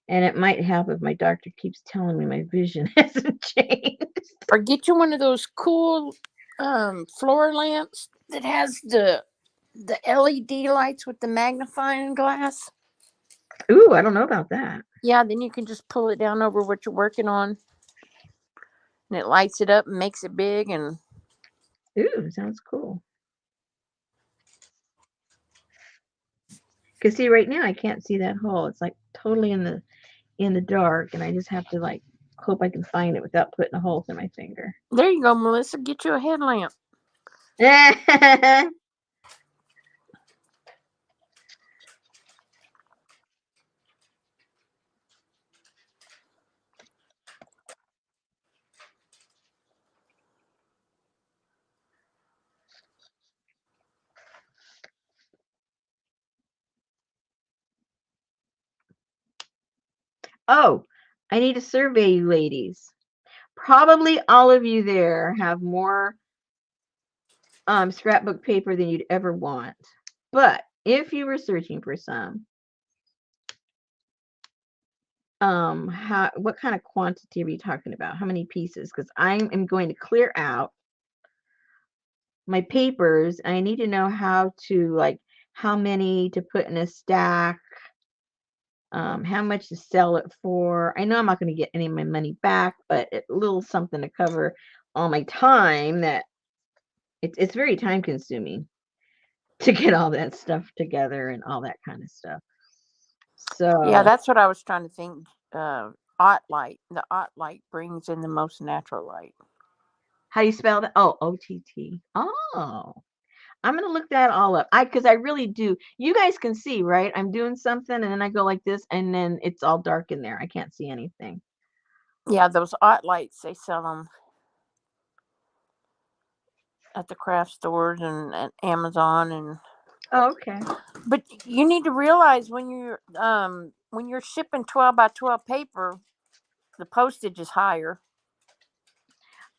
And it might help if my doctor keeps telling me my vision hasn't changed. Or get you one of those cool floor lamps that has the LED lights with the magnifying glass. Ooh, I don't know about that. Yeah, then you can just pull it down over what you're working on, and it lights it up and makes it big. And Ooh, sounds cool. Cause see, right now I can't see that hole. It's like totally in the dark, and I just have to like hope I can find it without putting a hole through my finger. there you go, Melissa. Get you a headlamp. Oh, I need to survey you ladies. Probably all of you there have more scrapbook paper than you'd ever want. But if you were searching for some, what kind of quantity are we talking about? How many pieces? Because I am going to clear out my papers. I need to know how many to put in a stack, how much to sell it for. I know I'm not going to get any of my money back, but a little something to cover all my time. That it's very time consuming to get all that stuff together and all that kind of stuff. Yeah, So, that's what I was trying to think. Ot light. The ot light brings in the most natural light. how do you spell that? Oh, OTT. Oh, I'm gonna look that all up. Because I really do. You guys can see, right? I'm doing something, and then I go like this, and then it's all dark in there. I can't see anything. Yeah, those ot lights, they sell them at the craft stores and at Amazon. And Oh, okay. but you need to realize when you're shipping 12 by 12 paper, the postage is higher.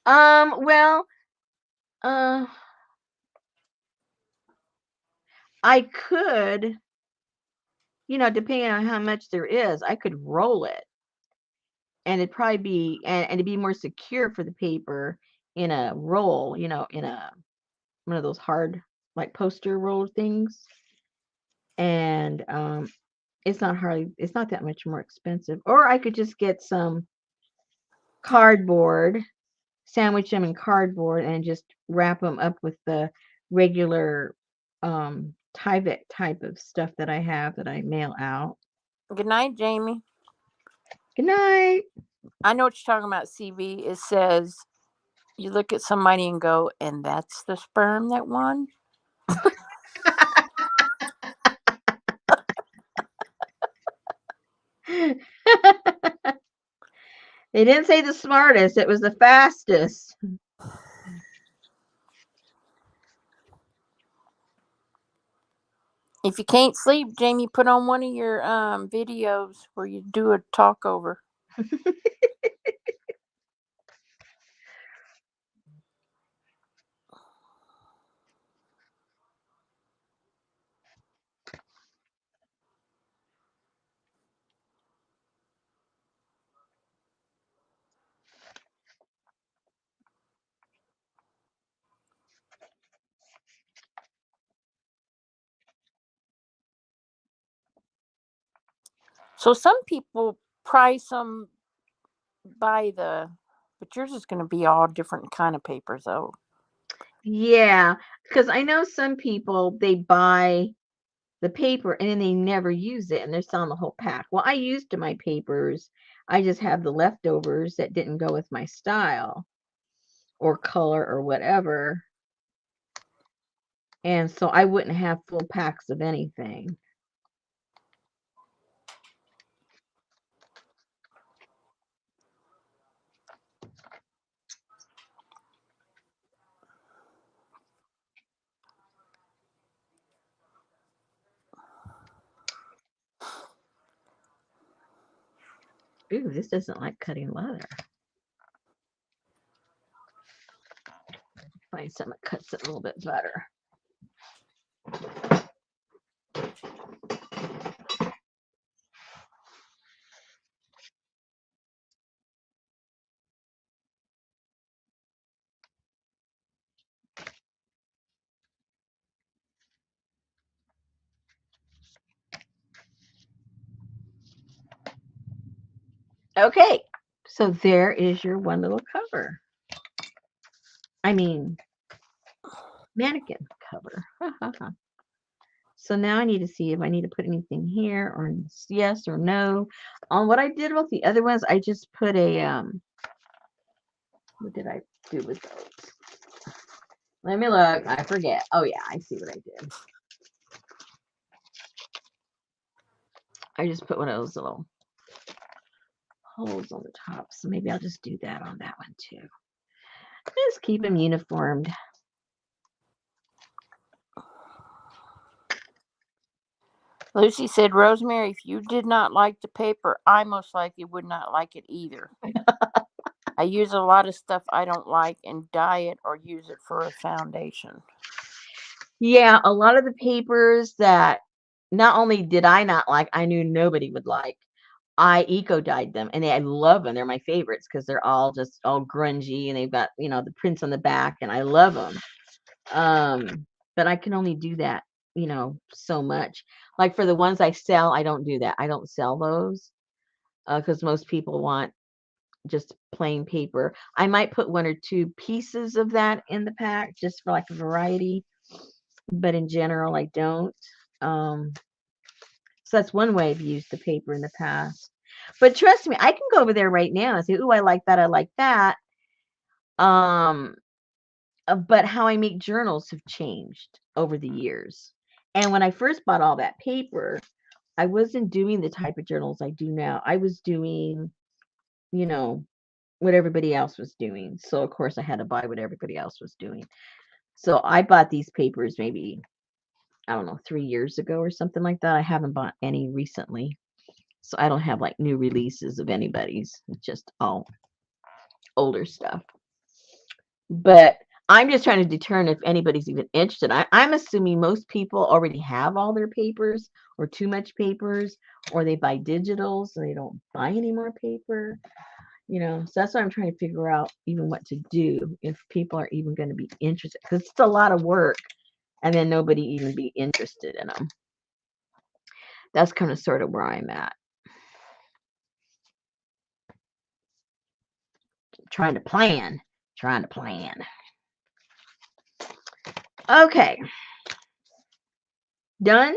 Well, uh, I could, depending on how much there is, I could roll it, and it'd probably be, and it'd be more secure for the paper in a roll, in a one of those hard like poster roll things, and it's not that much more expensive. Or I could just get some cardboard, sandwich them in cardboard, and just wrap them up with the regular Tyvek type of stuff that I have that I mail out. Good night, Jamie. Good night. I know what you're talking about, CV. It says you look at somebody and go, and that's the sperm that won. They didn't say the smartest, it was the fastest. If you can't sleep, Jamie, put on one of your videos where you do a talk over. So some people price them by but yours is going to be all different kind of papers, though. Yeah, because I know some people, they buy the paper and then they never use it and they're selling the whole pack. Well, I used my papers. I just have the leftovers that didn't go with my style or color or whatever. And so I wouldn't have full packs of anything. Ooh, this doesn't like cutting leather. Find some that cuts it a little bit better. Okay, so there is your one little cover. I mean, mannequin cover. So now I need to see if I need to put anything here or yes or no. On what I did with the other ones, I just put a what did I do with those? Let me look. I forget. Oh yeah, I see what I did. I just put one of those little holes on the top. So maybe I'll just do that on that one too. Just keep them uniformed. Lucy said, Rosemary, if you did not like the paper, I most likely would not like it either. I use a lot of stuff I don't like and dye it or use it for a foundation. Yeah, a lot of the papers that not only did I not like, I knew nobody would like. I eco-dyed them, and I love them. They're my favorites because they're all just all grungy, and they've got, you know, the prints on the back, and I love them. But I can only do that, you know, so much. Like for the ones I sell, I don't do that. I don't sell those because most people want just plain paper. I might put one or two pieces of that in the pack just for like a variety, but in general, I don't. Um, so that's one way I've used the paper in the past. But trust me, I can go over there right now and say, "Ooh, I like that. I like that." Um, but how I make journals have changed over the years. And when I first bought all that paper, I wasn't doing the type of journals I do now. I was doing, you know, what everybody else was doing. So of course I had to buy what everybody else was doing. So I bought these papers maybe, I don't know, 3 years ago or something like that. I haven't bought any recently. So I don't have like new releases of anybody's. It's just all older stuff. But I'm just trying to determine if anybody's even interested. I'm assuming most people already have all their papers or too much papers, or they buy digital, so they don't buy any more paper. You know, so that's why I'm trying to figure out even what to do if people are even going to be interested, because it's a lot of work and then nobody even be interested in them. That's kind of sort of where I'm at. Trying to plan. Trying to plan. Okay. Done?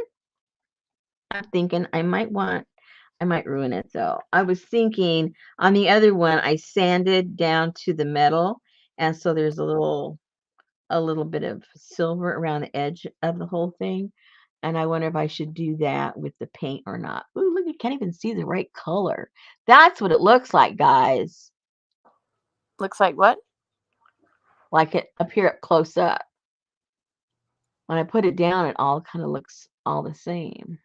I'm thinking I might ruin it though. I was thinking on the other one, I sanded down to the metal, and so there's a little bit of silver around the edge of the whole thing. And I wonder if I should do that with the paint or not. Ooh, look, you can't even see the right color. That's what it looks like, guys. Looks like what? Like it up here up close up. When I put it down, it all kind of looks all the same.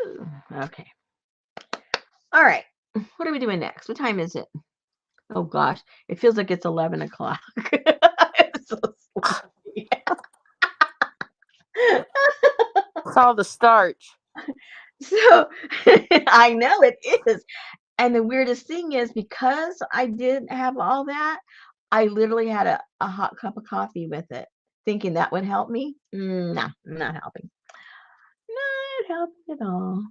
Woo. Okay. All right. What are we doing next? What time is it? Oh gosh, it feels like it's 11 o'clock. I'm so sleepy. It's all the starch. So I know it is. And the weirdest thing is because I did have all that, I literally had a hot cup of coffee with it, thinking that would help me. No, not helping. Not helping at all.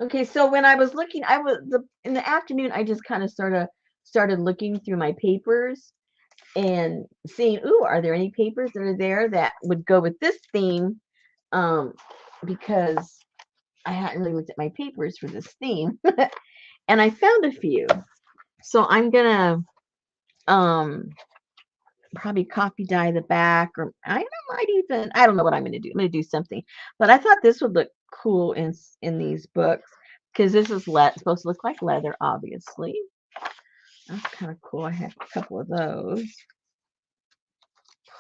Okay, so when I was looking, in the afternoon, I just kind of sort of started looking through my papers and seeing, ooh, are there any papers that are there that would go with this theme? Because I hadn't really looked at my papers for this theme. And I found a few. So I'm gonna probably copy dye the back, or I don't know what I'm gonna do. I'm gonna do something. But I thought this would look cool in these books because this is supposed to look like leather, obviously. That's kind of cool. I have a couple of those.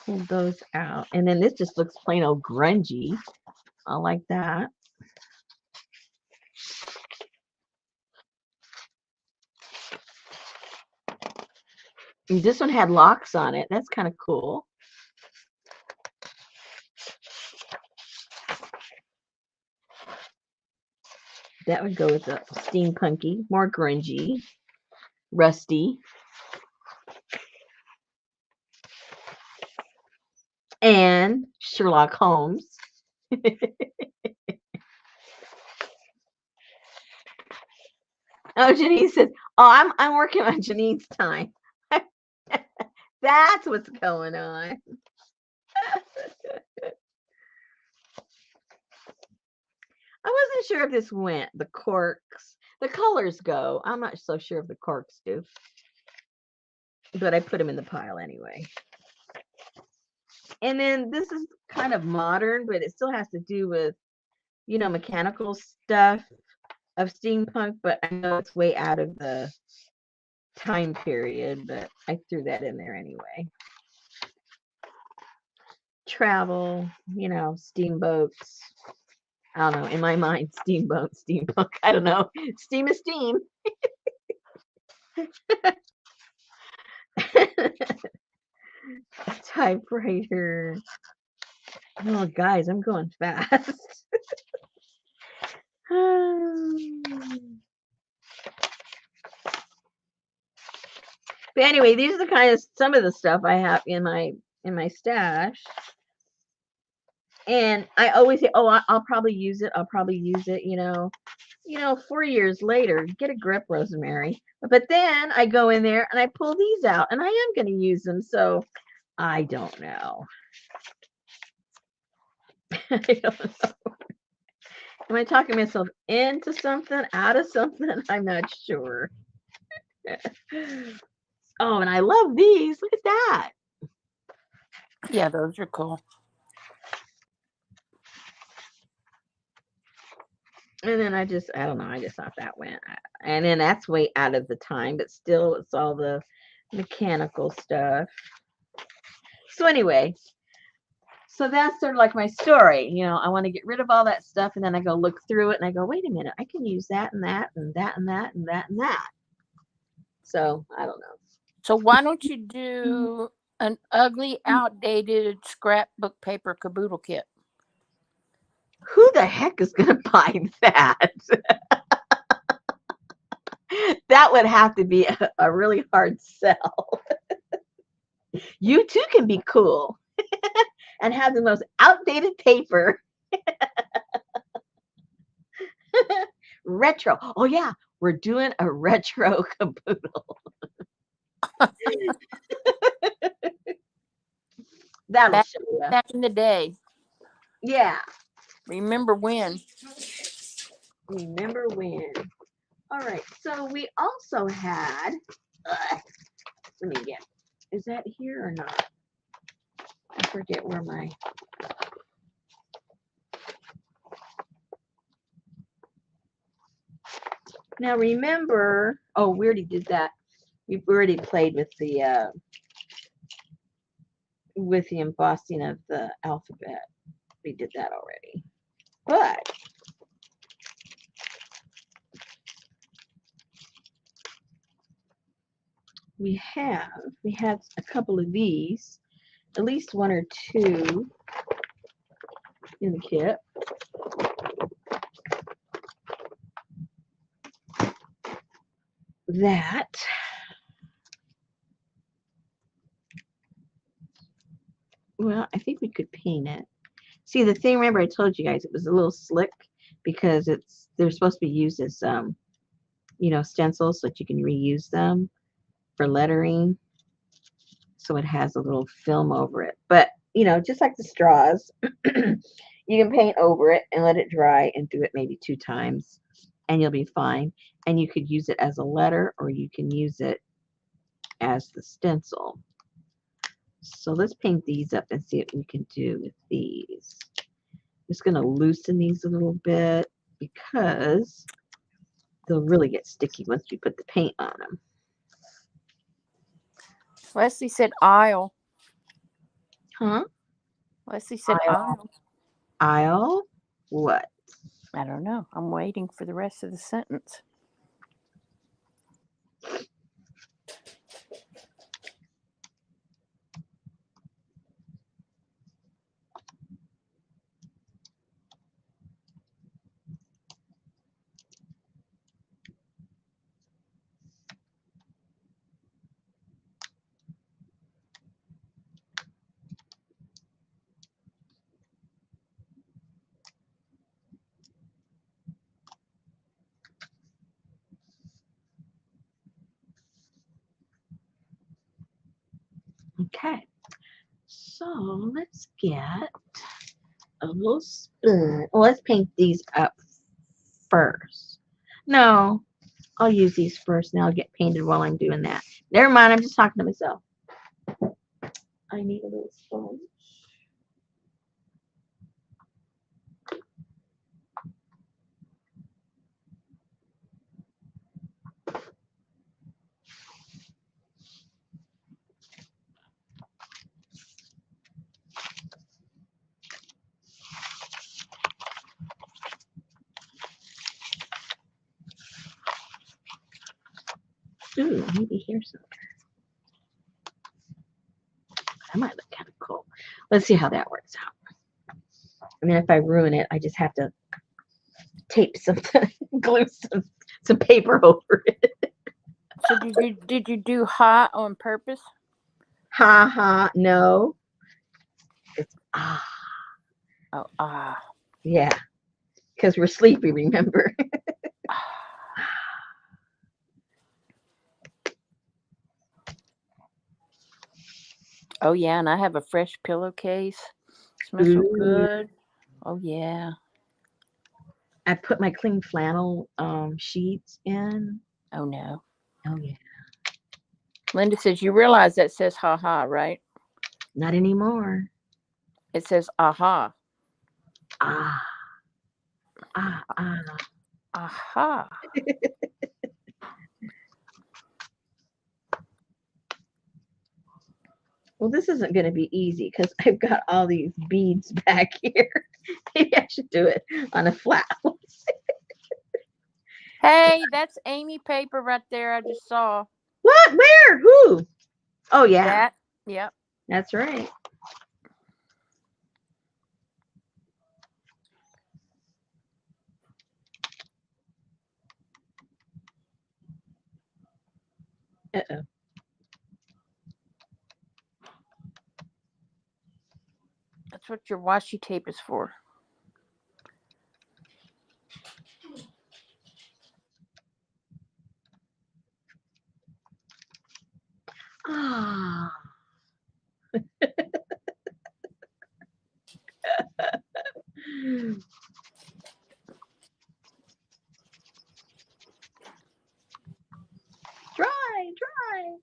Pull those out. And then this just looks plain old grungy. I like that. And this one had locks on it. That's kind of cool. That would go with the steampunky, more grungy, rusty. And Sherlock Holmes. Oh, Janine says, "Oh, I'm working on Janine's time." That's what's going on. I wasn't sure if this went. The corks, the colors go. I'm not so sure if the corks do, but I put them in the pile anyway. And then this is kind of modern, but it still has to do with, mechanical stuff of steampunk, but I know it's way out of the time period, but I threw that in there anyway. Travel, steamboats. I don't know. In my mind, steamboat, steampunk. I don't know. Steam is steam. A typewriter. Oh, guys, I'm going fast. But anyway, these are the kind of some of the stuff I have in my stash. And I always say, "Oh, I'll probably use it. I'll probably use it." 4 years later, get a grip, Rosemary. But then I go in there and I pull these out, and I am going to use them. So I don't know. I don't know. Am I talking myself into something, out of something? I'm not sure. Oh, and I love these. Look at that. Yeah, those are cool. And then I don't know. I just thought that went. And then that's way out of the time, but still, it's all the mechanical stuff. So anyway, so that's sort of like my story. I want to get rid of all that stuff, and then I go look through it, and I go, wait a minute, I can use that and that and that and that and that and that. So I don't know. So why don't you do an ugly, outdated scrapbook paper caboodle kit? Who the heck is going to buy that? That would have to be a really hard sell. You too can be cool and have the most outdated paper. Retro. Oh, yeah, we're doing a retro caboodle. That'll show you. Back in the day. Yeah. Remember when? Remember when. All right. So we also had, let me get, is that here or not? I forget where my, now remember, oh, we already did that. We've already played with the embossing of the alphabet. We did that already. But we had a couple of these, at least one or two in the kit. That well, I think we could paint it. See, the thing, remember I told you guys it was a little slick because they're supposed to be used as stencils so that you can reuse them for lettering. So it has a little film over it. But, just like the straws, you can paint over it and let it dry and do it maybe 2 times and you'll be fine. And you could use it as a letter or you can use it as the stencil. So let's paint these up and see what we can do with these. I'm just going to loosen these a little bit because they'll really get sticky once you put the paint on them. Leslie said aisle. Huh? Leslie said aisle. Aisle? What? I don't know. I'm waiting for the rest of the sentence. Okay. So let's get a little spoon. Well, let's paint these up first. No, I'll use these first and I'll get painted while I'm doing that. Never mind, I'm just talking to myself. I need a little sponge. Ooh, maybe here somewhere. That might look kind of cool. Let's see how that works out. And then if I ruin it, I just have to tape something, glue some paper over it. So did you do hot on purpose? Ha ha, no. It's ah. Oh, Yeah, because we're sleepy, remember? Oh yeah, and I have a fresh pillowcase. Smells so good. Oh yeah. I put my clean flannel sheets in. Oh no. Oh yeah. Linda says you realize that says ha ha, right? Not anymore. It says aha. Ah. Ah ah. Aha. Well, this isn't going to be easy because I've got all these beads back here. Maybe I should do it on a flat one. Hey, that's Amy paper right there. I just saw What? Where? Who? Oh yeah, that. Yep. that's right. Uh-oh. That's what your washi tape is for. Ah. Dry, dry.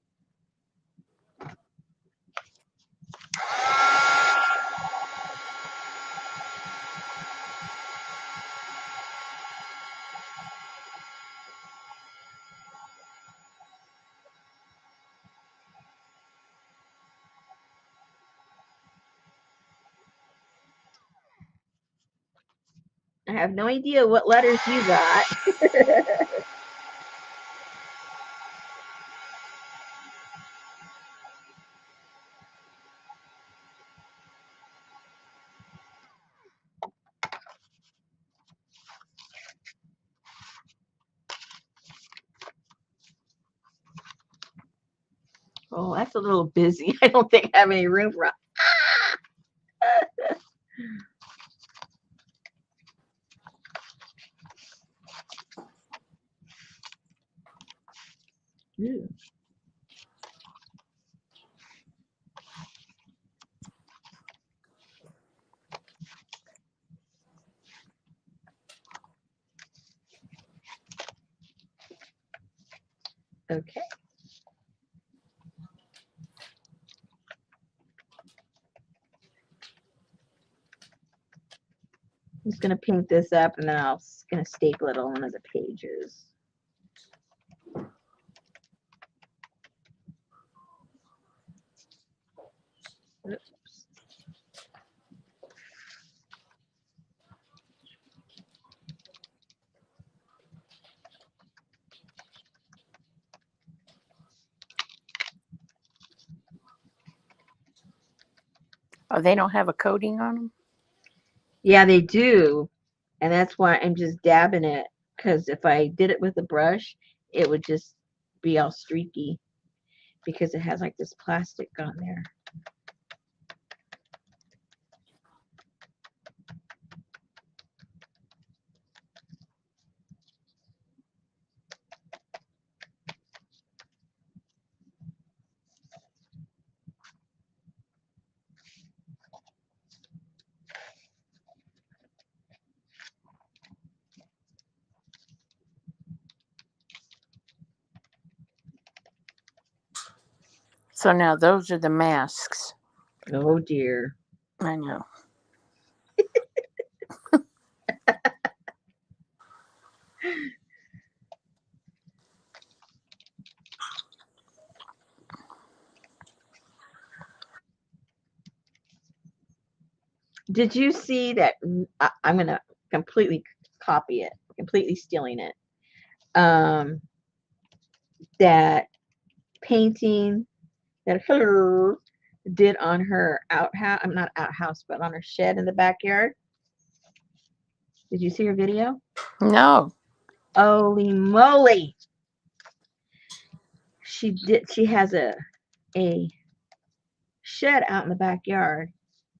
I have no idea what letters you got. Oh, that's a little busy. I don't think I have any room for. Ooh. Okay. I'm just gonna paint this up and then I'm gonna staple it on one of the pages. Oops. Oh, they don't have a coating on them? Yeah, they do. And that's why I'm just dabbing it. Because if I did it with a brush, it would just be all streaky because it has like this plastic on there. So now those are the masks. Oh dear. I know. Did you see that? I'm going to completely copy it, completely stealing it. That painting that her did on her outhouse. I'm not outhouse, but on her shed in the backyard. Did you see her video? No. Holy moly! She did. She has a shed out in the backyard,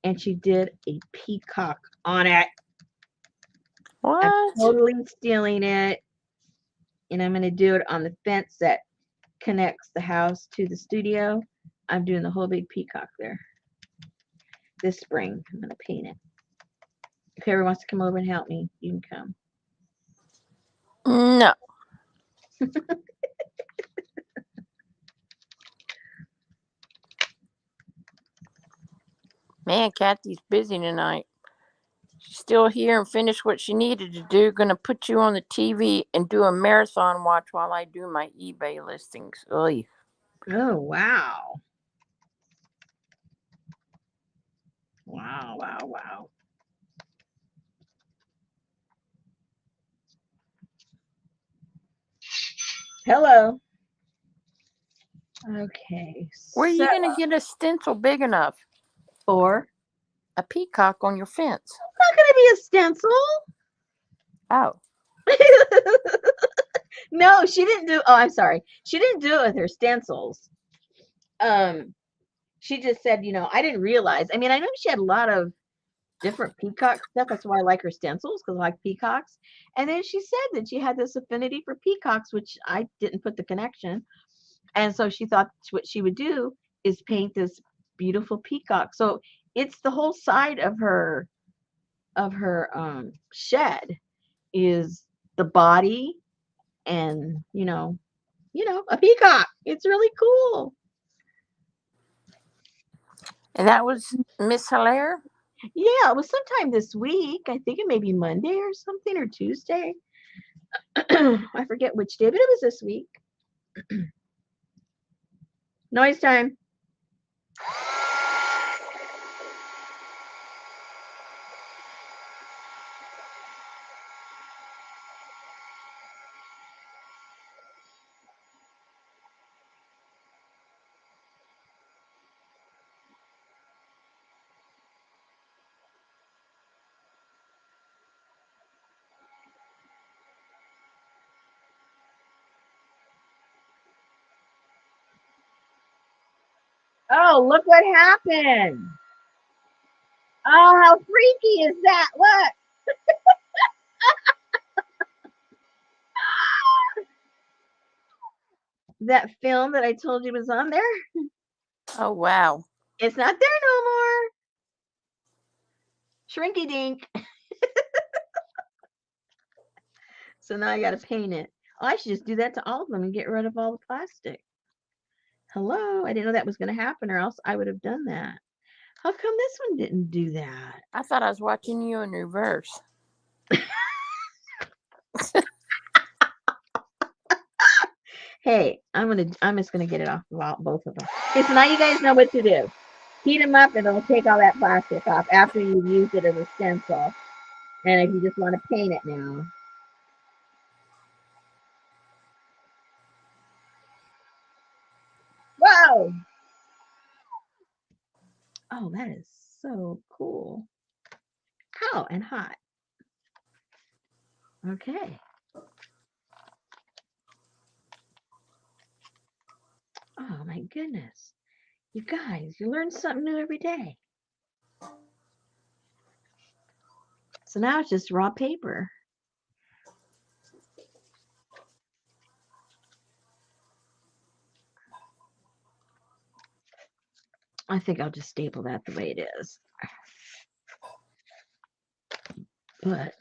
and she did a peacock on it. I'm What? totally stealing it, and I'm going to do it on the fence that connects the house to the studio. I'm doing the whole big peacock there. This spring, I'm going to paint it. If whoever wants to come over and help me, you can come. No. Man, Kathy's busy tonight. She's still here and finished what she needed to do. Gonna put you on the TV and do a marathon watch while I do my eBay listings. Oy. Oh, wow. Wow, wow, wow. Hello. Okay, Where are so you gonna get a stencil big enough? for A peacock on your fence. not going to be a stencil. Oh. No, she didn't do. Oh, I'm sorry. She didn't do it with her stencils. Um, she just said, I didn't realize. I mean, I know she had a lot of different peacock stuff. That's why I like her stencils because I like peacocks. And then she said that she had this affinity for peacocks, which I didn't put the connection. And so she thought what she would do is paint this beautiful peacock. So it's the whole side of her shed is the body and a peacock. It's really cool. And that was Miss Hilaire? Yeah, it was sometime this week. I think it may be Monday or something or Tuesday. I forget which day, but it was this week. Noise time. Oh, look what happened. Oh, how freaky is that? Look. That film that I told you was on there, Oh wow. it's not there no more. Shrinky dink. So now I got to paint it. Oh, I should just do that to all of them and get rid of all the plastic. Hello, I didn't know that was going to happen, or else I would have done that. How come this one didn't do that? I thought I was watching you in reverse. Hey, I'm just gonna get it off of both of them. Okay, so now you guys know what to do. Heat them up, and it'll take all that plastic off after you've used it as a stencil. And if you just want to paint it now. Whoa! Oh, that is so cool. Oh, and hot. Okay. Oh my goodness. You guys, you learn something new every day. So now it's just raw paper. I think I'll just staple that the way it is. But,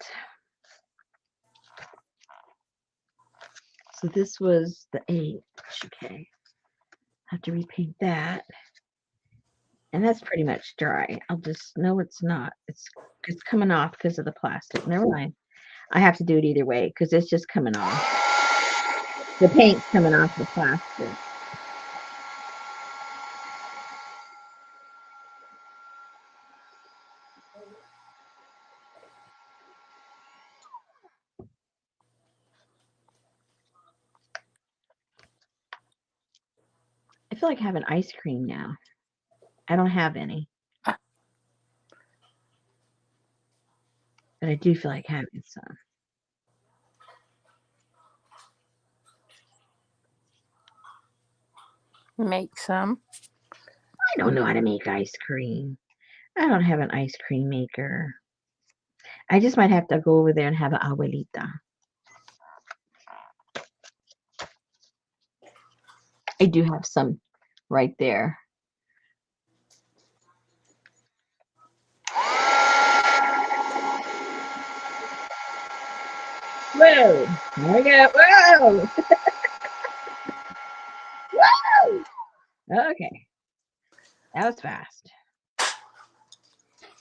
so this was the H. Okay. Have to repaint that. And that's pretty much dry. I'll just, no, it's not. It's coming off because of the plastic. Never mind. I have to do it either way because it's just coming off. The paint's coming off the plastic. I feel like having ice cream now. I don't have any. But I do feel like having some. Make some. I don't know how to make ice cream. I don't have an ice cream maker. I just might have to go over there and have an abuelita. I do have some right there. Whoa! There we go. Whoa! Whoa! Okay. That was fast.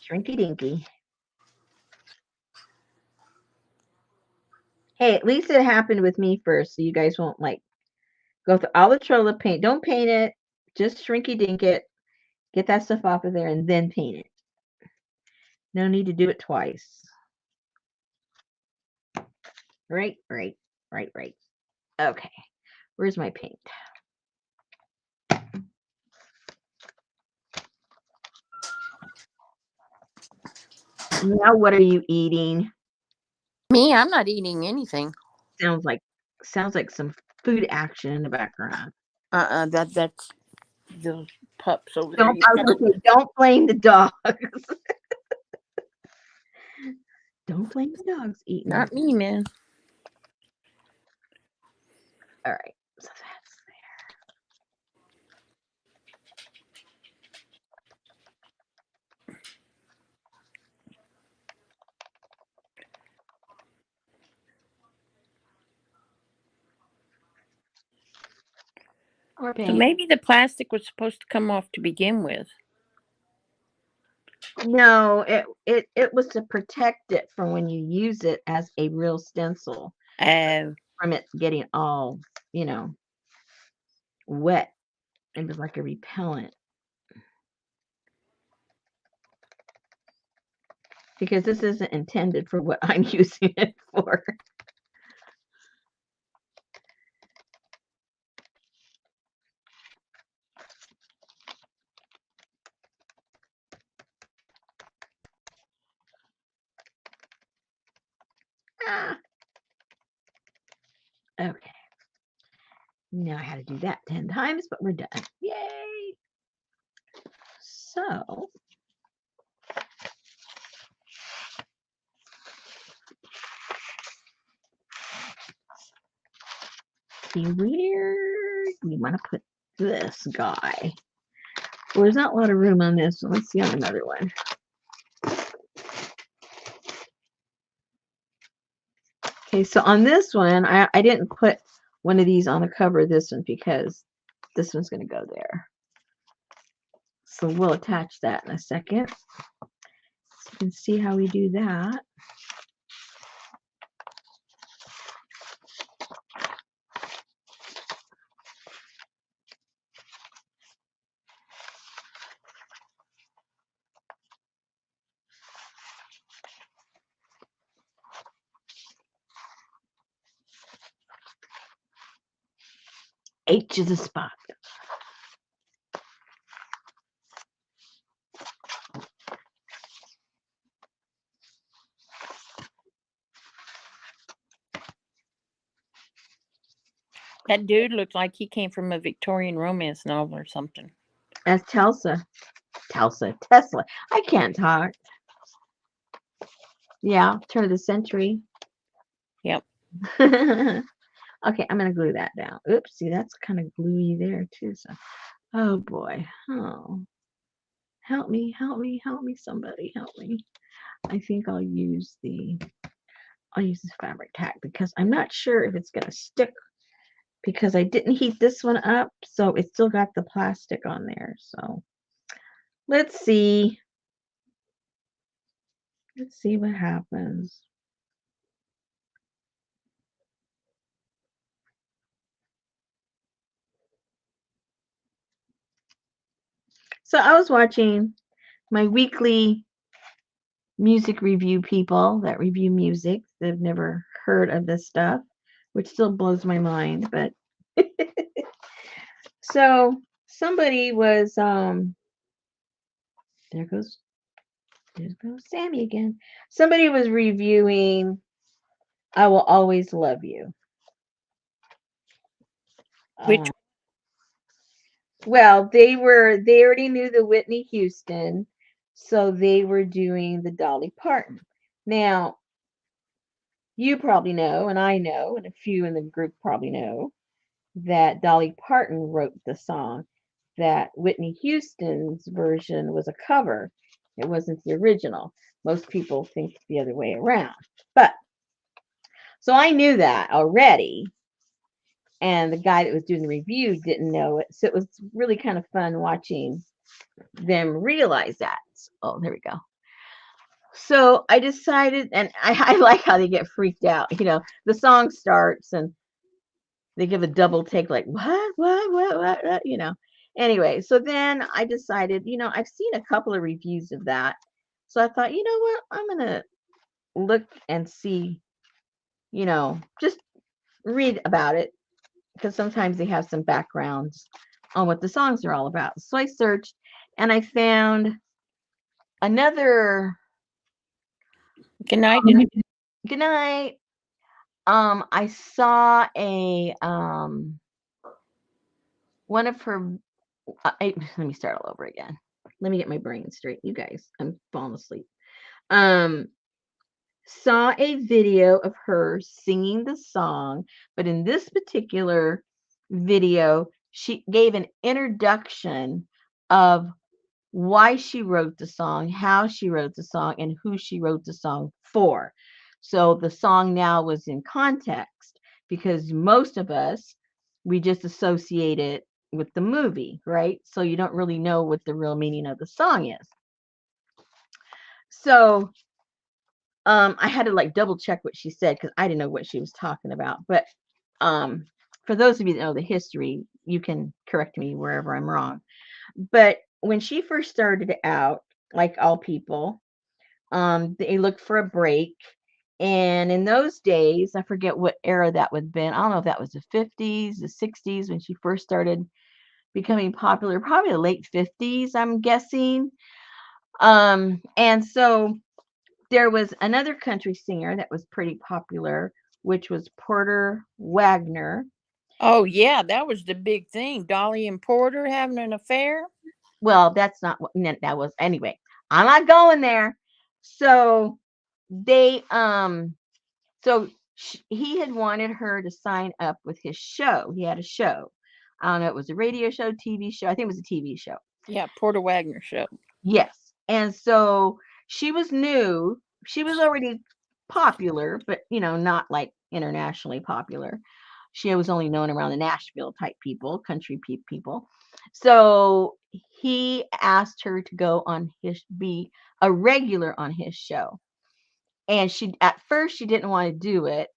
Shrinky dinky. Hey, at least it happened with me first, so you guys won't like go through all the trouble of paint. Don't paint it. Just shrinky dink it. Get that stuff off of there and then paint it. No need to do it twice. Right. Okay. Where's my paint? Now what are you eating? Me, I'm not eating anything. Sounds like some food action in the background. That's the pups over there. Don't blame the dogs. Don't blame the dogs eating. Not me, man. All right. So that's there. So maybe the plastic was supposed to come off to begin with. No, it was to protect it from when you use it as a real stencil. From it getting all, wet. It was like a repellent. Because this isn't intended for what I'm using it for. Okay. Now I had to do that 10 times, but we're done. Yay! So, see where we want to put this guy. Well, there's not a lot of room on this one. Let's see on another one. Okay, so on this one, I didn't put one of these on the cover of this one because this one's going to go there. So we'll attach that in a second. So you can see how we do that. H is a spot. That dude looked like he came from a Victorian romance novel or something. As Tesla. I can't talk. Yeah, turn of the century. Yep. Okay, I'm gonna glue that down. Oops, see that's kind of gluey there too. So, oh boy, oh, help me, help me, help me, somebody help me. I think I'll use this fabric tack because I'm not sure if it's gonna stick because I didn't heat this one up, so it's still got the plastic on there. So let's see. Let's see what happens. So I was watching my weekly music review people that review music that have never heard of this stuff, which still blows my mind. But so somebody was there goes Sammy again. Somebody was reviewing I Will Always Love You. Which Well, they already knew the Whitney Houston, so they were doing the Dolly Parton. Now, you probably know, and I know, and a few in the group probably know, that Dolly Parton wrote the song, that Whitney Houston's version was a cover. It wasn't the original. Most people think the other way around. But so I knew that already, and the guy that was doing the review didn't know it. So it was really kind of fun watching them realize that. Oh, there we go. So I decided, and I like how they get freaked out. The song starts and they give a double take, like, what? Anyway, so then I decided, I've seen a couple of reviews of that. So I thought, you know what? I'm going to look and see, just read about it because sometimes they have some backgrounds on what the songs are all about. So I searched and I found another. Good night, Denise. Good night. I saw a one of her. Let me start all over again. Let me get my brain straight, you guys. I'm falling asleep. Um, saw a video of her singing the song, but in this particular video, she gave an introduction of why she wrote the song, how she wrote the song, and who she wrote the song for. So the song now was in context because most of us, we just associate it with the movie, right? So you don't really know what the real meaning of the song is. So I had to like double check what she said because I didn't know what she was talking about. But for those of you that know the history, you can correct me wherever I'm wrong. But when she first started out, like all people, they looked for a break. And in those days, I forget what era that would have been. I don't know if that was the 50s, the 60s when she first started becoming popular, probably the late 50s, I'm guessing. And so there was another country singer that was pretty popular, which was Porter Wagner. Oh yeah, that was the big thing. Dolly and Porter having an affair. Well, that's not what that was. Anyway, I'm not going there. So they so he had wanted her to sign up with his show. He had a show. I don't know, it was a radio show, TV show. I think it was a TV show. Yeah, Porter Wagner show. Yes. And so she was new. She was already popular, but not like internationally popular. She was only known around the Nashville type people, country people. So he asked her to be a regular on his show. And at first she didn't want to do it,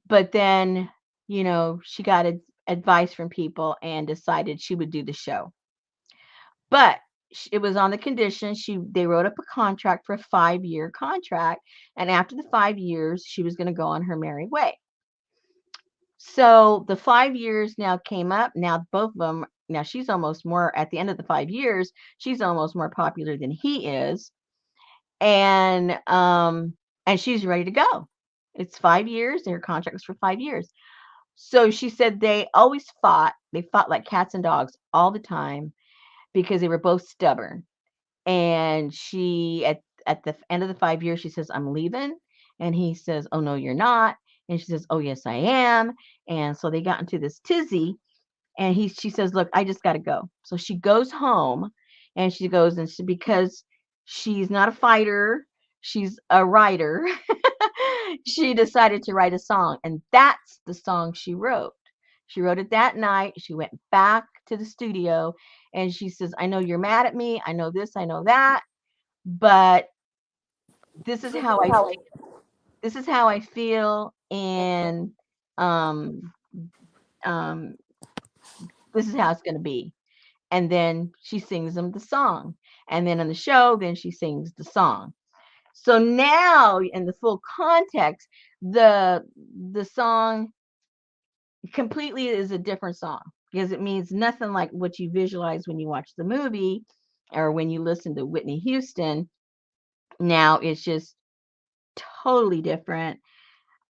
but then, she got advice from people and decided she would do the show. But it was on the condition they wrote up a contract for a 5-year contract, and after the 5 years, she was going to go on her merry way. So the 5 years now came up. Now both of them. Now she's almost more at the end of the 5 years. She's almost more popular than he is, and she's ready to go. It's 5 years. Their contract was for 5 years. So she said they always fought. They fought like cats and dogs all the time because they were both stubborn. And she at the end of the 5 years, she says, "I'm leaving," and he says, "Oh no, you're not." And she says, "Oh yes, I am." And so they got into this tizzy, and she says, "Look, I just got to go." So she goes home, and she goes and because she's not a fighter, she's a writer. She decided to write a song, and that's the song she wrote. She wrote it that night. She went back to the studio, and she says, "I know you're mad at me. I know this, I know that, but this is how I this is how I feel, and um um this is how it's going to be." And then she sings them the song. And then in the show, then she sings the song. So now in the full context, the the song completely is a different song because it means nothing like what you visualize when you watch the movie or when you listen to Whitney Houston. Now it's just totally different,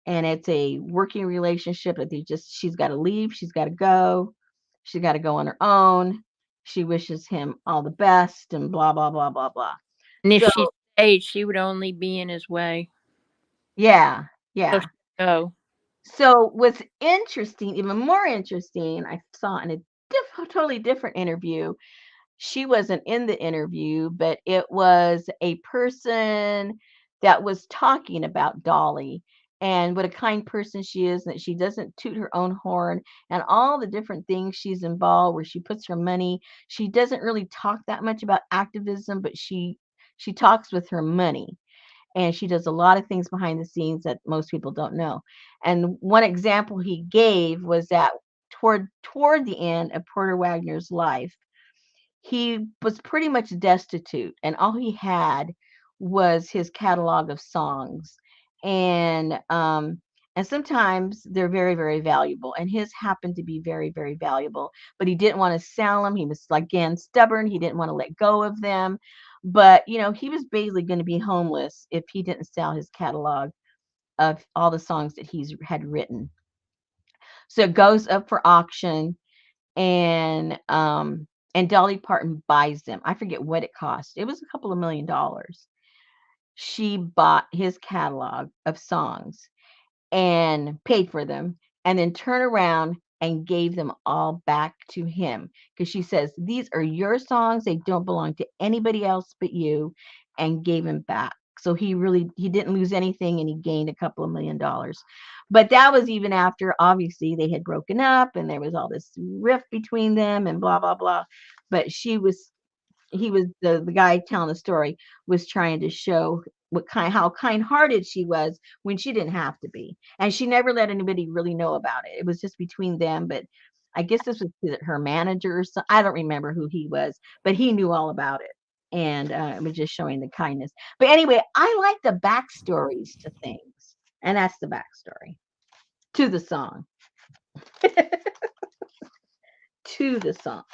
and it's a working relationship that she's got to leave, she's got to go on her own. She wishes him all the best and blah blah blah blah blah. And if So she stayed, she would only be in his way. yeah, So yeah. she go. So what's interesting, even more interesting, I saw in a totally different interview. She wasn't in the interview, but it was a person that was talking about Dolly and what a kind person she is, and that she doesn't toot her own horn, and all the different things she's involved where she puts her money. She doesn't really talk that much about activism, but she talks with her money, and she does a lot of things behind the scenes that most people don't know. And one example he gave was that toward the end of Porter Wagner's life, he was pretty much destitute, and all he had was his catalog of songs. And sometimes they're very, very valuable, and his happened to be very, very valuable, but he didn't want to sell them. He was, again, stubborn. He didn't want to let go of them. But he was basically going to be homeless if he didn't sell his catalog of all the songs that he's had written. So it goes up for auction, and Dolly Parton buys them. I forget what it cost. It was a couple of $1 million. She bought his catalog of songs and paid for them, and then turned around and gave them all back to him because she says, "These are your songs. They don't belong to anybody else but you," and gave him back. So he didn't lose anything, and he gained a couple of $1 million. But that was even after, obviously, they had broken up and there was all this rift between them and blah blah blah. But he was the guy telling the story was trying to show how kind-hearted she was when she didn't have to be, and she never let anybody really know about it. It was just between them. But I guess this was her manager or so. I don't remember who he was, but he knew all about it, and it was just showing the kindness. But anyway, I like the backstories to things, and that's the backstory to the song. To the song.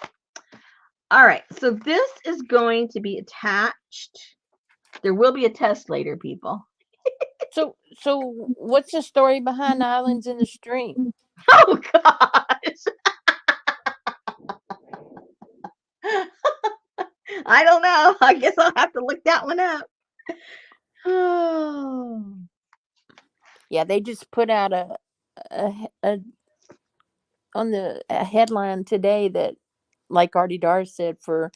All right, so this is going to be attached. There will be a test later, people. So what's the story behind Islands in the Stream? Oh gosh. I don't know. I guess I'll have to look that one up. Oh. Yeah, they just put out a on a headline today that, like Artie Dar said, for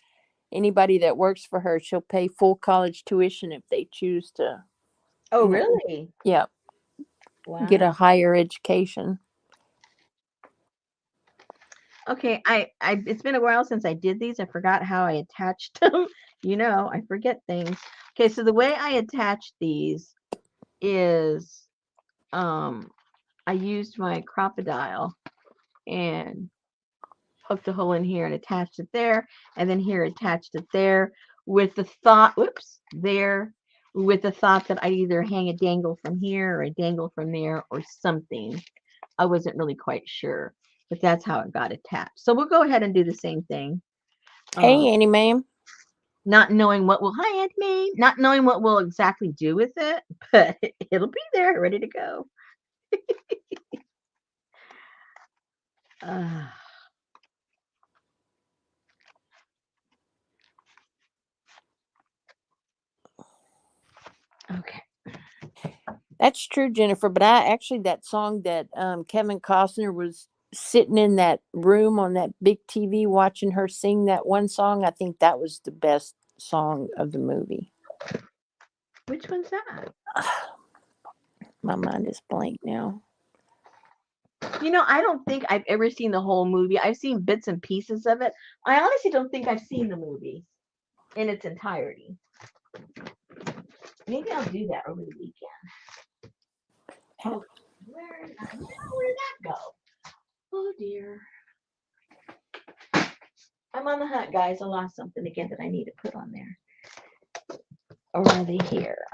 anybody that works for her, she'll pay full college tuition if they choose to, Oh, you know, really? yeah, get Wow. a higher education. Okay, I it's been a while since I did these. I forgot how I attached them. I forget things. Okay, so the way I attached these is um I used my crocodile and poked a hole in here and attached it there, and then here attached it there with the thought, whoops, there with the thought that I either hang a dangle from here or a dangle from there or something. I wasn't really quite sure, but that's how it got attached. So we'll go ahead and do the same thing. Um, Hey, Annie, ma'am. not knowing what will, hi, Aunt May, not knowing what we'll exactly do with it, but it'll be there ready to go. Uh, okay. That's true, Jennifer. But I actually, that song that Kevin Costner was sitting in that room on that big TV watching her sing that one song, I think that was the best song of the movie. Which one's that? My mind is blank now. I don't think I've ever seen the whole movie. I've seen bits and pieces of it. I honestly don't think I've seen the movie in its entirety. Maybe I'll do that over the weekend. Oh, where'd that go? Oh dear. I'm on the hunt, guys. I lost something again that I need to put on there. Or are they here?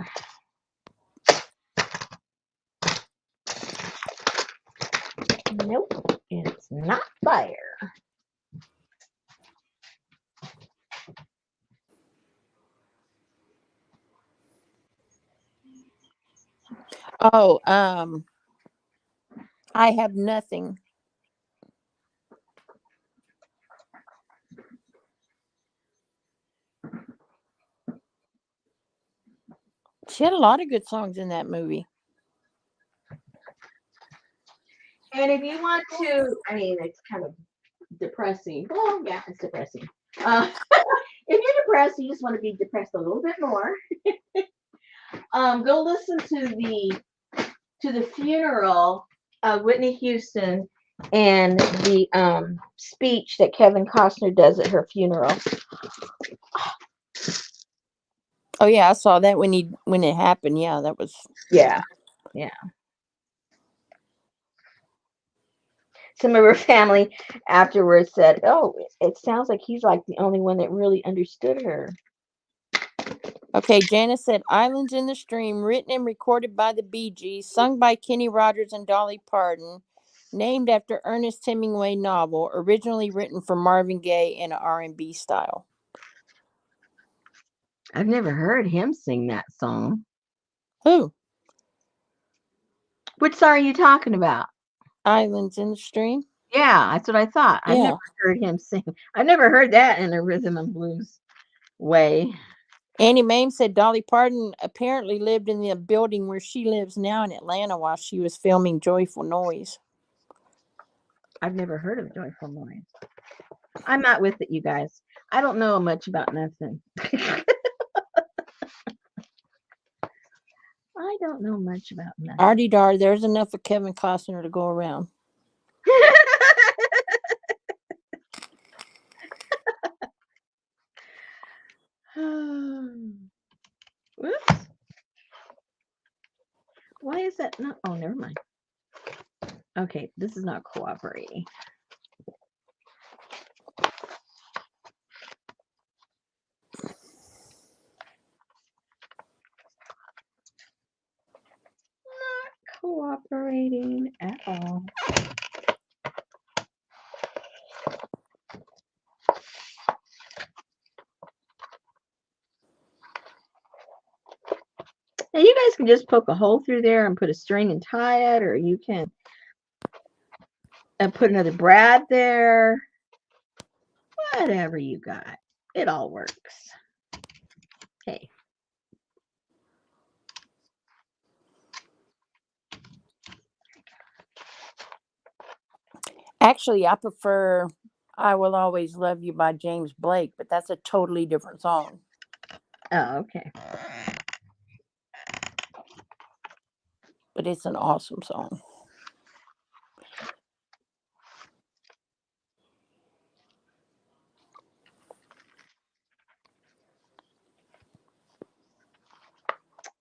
Nope, it's not there. Oh, I have nothing. She had a lot of good songs in that movie. And if you want to, I mean, it's kind of depressing. Well, yeah, it's depressing. If you're depressed, you just want to be depressed a little bit more. Go listen to the funeral of Whitney Houston and the speech that Kevin Costner does at her funeral. Oh yeah, I saw that when it happened. Yeah, that was Yeah. Some of her family afterwards said, "Oh, it sounds like he's like the only one that really understood her." Okay, Janice said Islands in the Stream, written and recorded by the Bee Gees, sung by Kenny Rogers and Dolly Parton, named after Ernest Hemingway novel, originally written for Marvin Gaye in an R&B style. I've never heard him sing that song. Who? Which song are you talking about? Islands in the Stream? Yeah, that's what I thought. I've Yeah. never heard him sing. I've never heard that in a rhythm and blues way. Annie Mame said Dolly Parton apparently lived in the building where she lives now in Atlanta while she was filming Joyful Noise. I've never heard of Joyful Noise. I'm not with it, you guys. I don't know much about nothing. I don't know much about nothing. Artie Dar, there's enough of Kevin Costner to go around. Whoops. Why is that not? Oh, never mind. Okay, this is not cooperating. Not cooperating at all. Now you guys can just poke a hole through there and put a string and tie it, or you can put another brad there. Whatever you got. It all works. Okay. Actually, I prefer I Will Always Love You by James Blake, but that's a totally different song. Oh, okay. But it's an awesome song.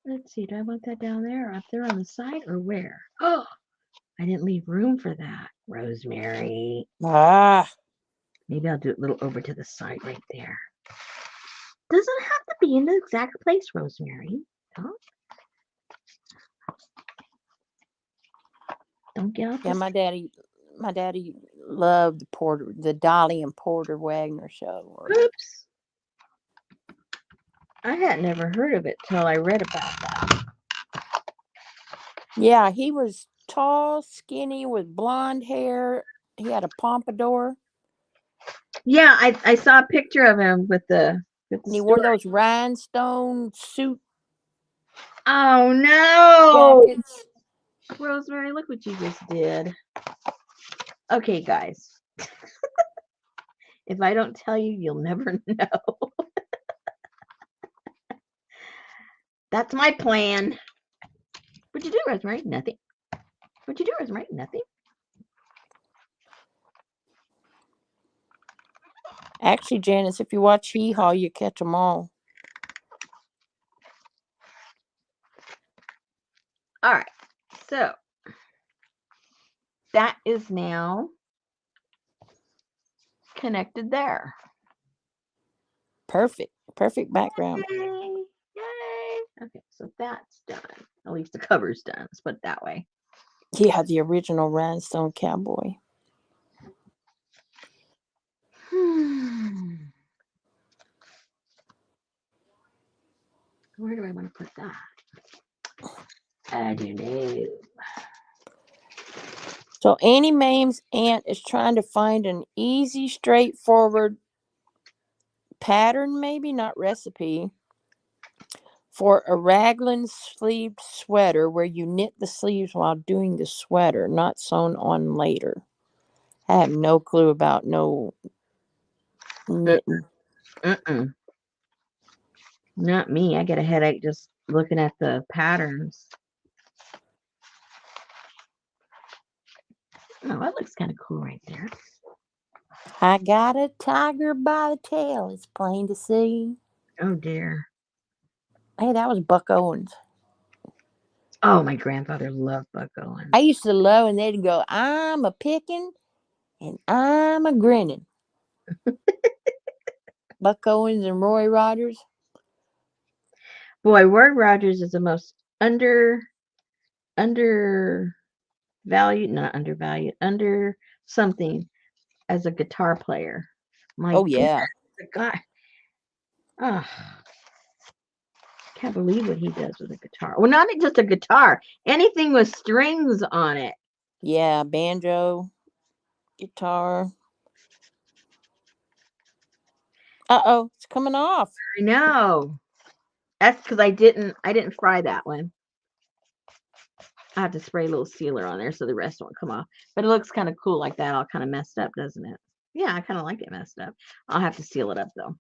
Let's see. Do I want that down there or up there on the side or where? Oh, I didn't leave room for that. Rosemary. Ah. Maybe I'll do it a little over to the side right there. Doesn't have to be in the exact place, Rosemary. Don't get off. Yeah, my daddy loved the Dolly and Porter Wagner show. Oops. I had never heard of it till I read about that. Yeah, he was tall, skinny, with blonde hair. He had a pompadour. Yeah, I saw a picture of him with the And he wore story. those rhinestone suit Oh no, jackets. Rosemary! Look what you just did. Okay, guys. If I don't tell you, you'll never know. That's my plan. What'd you do, Rosemary? Nothing. What'd you do, Rosemary? Nothing. Actually, Janice, if you watch Hee Haw, you catch them all. All right. So that is now connected there. Perfect. Perfect background. Yay! Yay! Okay, so that's done. At least the cover's done. Let's put it that way. Yeah, the original rhinestone cowboy. Where do I want to put that? I don't know. So Annie Mae's aunt is trying to find an easy, straightforward pattern, maybe not recipe, for a raglan sleeved sweater where you knit the sleeves while doing the sweater, not sewn on later. I have no clue about no knitting. Mm-mm. Not me. I get a headache just looking at the patterns. Oh, that looks kind of cool right there. I got a tiger by the tail, it's plain to see. Oh dear. Hey, that was Buck Owens. Oh, my grandfather loved Buck Owens. I used to love when they'd go, I'm a picking and I'm a grinning. Buck Owens and Roy Rogers. Boy, Roy Rogers is the most undervalued, not undervalued, under something as a guitar player. My Oh, goodness, yeah. the guy. Oh, can't believe what he does with a guitar. Well, not just a guitar, anything with strings on it. Yeah, banjo, guitar. Uh-oh, it's coming off. I know. That's because I didn't fry that one. I have to spray a little sealer on there so the rest won't come off. But it looks kind of cool like that, all kind of messed up, doesn't it? Yeah, I kind of like it messed up. I'll have to seal it up though,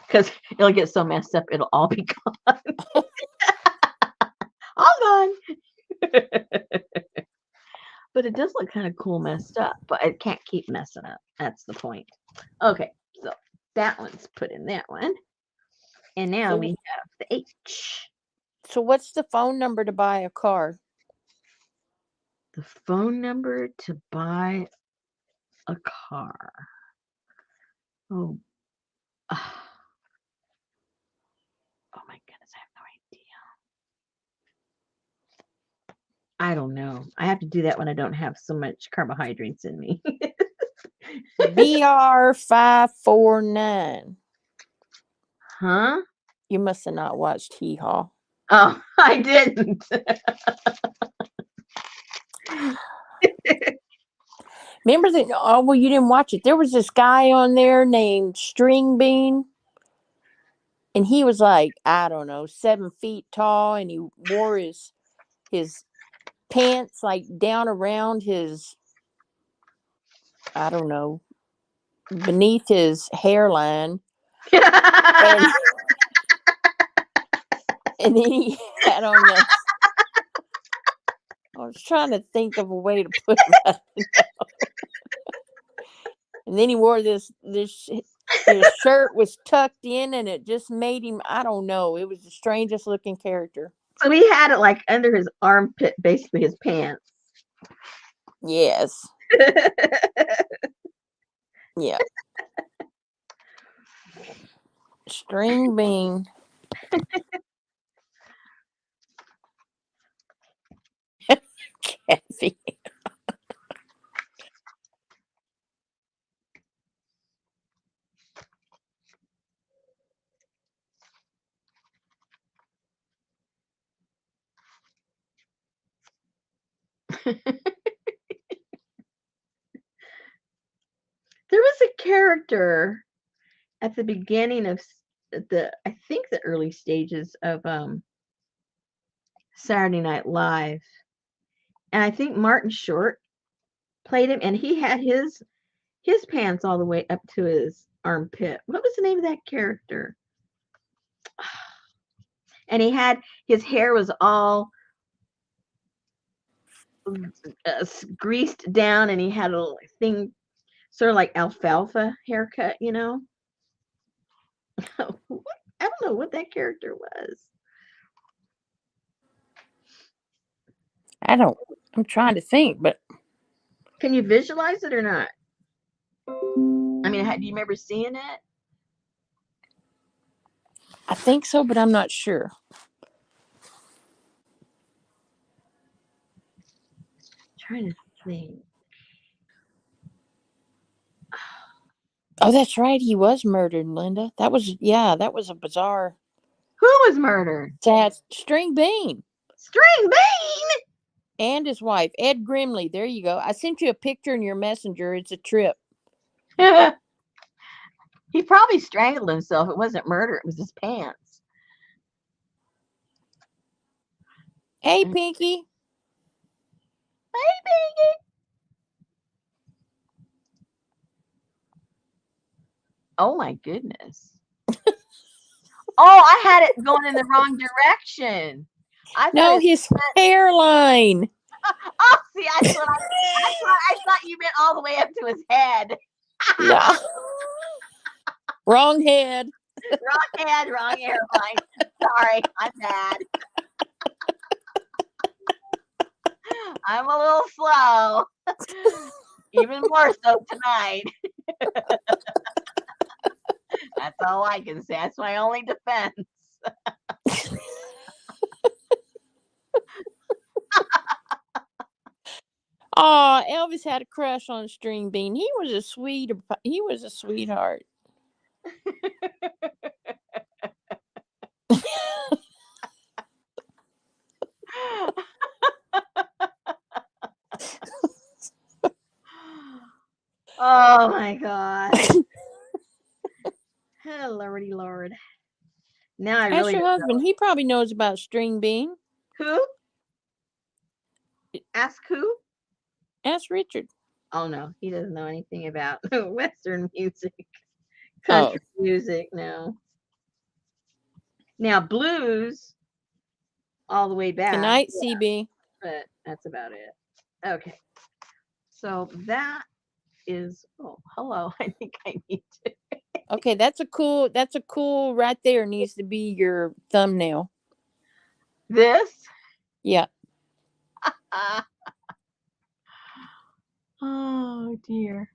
because it'll get so messed up, it'll all be gone. All gone. But it does look kind of cool messed up, but it can't keep messing up. That's the point. Okay, so that one's put in that one. And now we have the H. So what's the phone number to buy a car? The phone number to buy a car. Oh, oh my goodness, I have no idea. I don't know. I have to do that when I don't have so much carbohydrates in me. BR549. Huh? You must have not watched Hee Haw. Oh, I didn't. Remember that? Oh, well, you didn't watch it. There was this guy on there named String Bean. And he was like, I don't know, 7 feet tall. And he wore his pants like down around his, I don't know, beneath his hairline. And and then he had on this. I was trying to think of a way to put it. And then he wore this his shirt was tucked in and it just made him, I don't know, it was the strangest looking character. So he had it like under his armpit, basically his pants. Yes. Yeah. String Bean. Kathy. character at the beginning of I think the early stages of Saturday Night Live, and I think Martin Short played him, and he had his pants all the way up to his armpit. What was the name of that character? And he had his hair was all greased down, and he had a little thing, sort of like alfalfa haircut, you know. I don't know what that character was. I'm trying to think, but Can you visualize it or not? I mean, do you remember seeing it? I think so, but I'm not sure. Trying to think. Oh, that's right. He was murdered, Linda. That was a bizarre, Who was murdered? sad String Bean String Bean. and his wife, Ed Grimley. There you go. I sent you a picture in your messenger. It's a trip. He probably strangled himself. It wasn't murder. It was his pants. Hey, Pinky. Hey, Pinky. Oh my goodness. Oh, I had it going in the wrong direction. No, his hairline. Oh, see, I thought you meant all the way up to his head. No. Wrong head. Wrong head, wrong hairline. Sorry, I'm bad. I'm a little slow. Even more so tonight. That's all I can say. That's my only defense. Oh, Elvis had a crush on String Bean. He was a sweetheart. Oh my God. Oh, Lordy Lord. Now I Ask really your don't know. husband. He probably knows about String Bean. Who? Ask who? Ask Richard. Oh no, he doesn't know anything about Western music, country music. No. Now blues, all the way back. Good night, yeah, CB. but that's about it. Okay, so that is. Oh, hello. I think I need to. Okay, that's a cool right there needs to be your thumbnail. This. Yeah. Oh dear.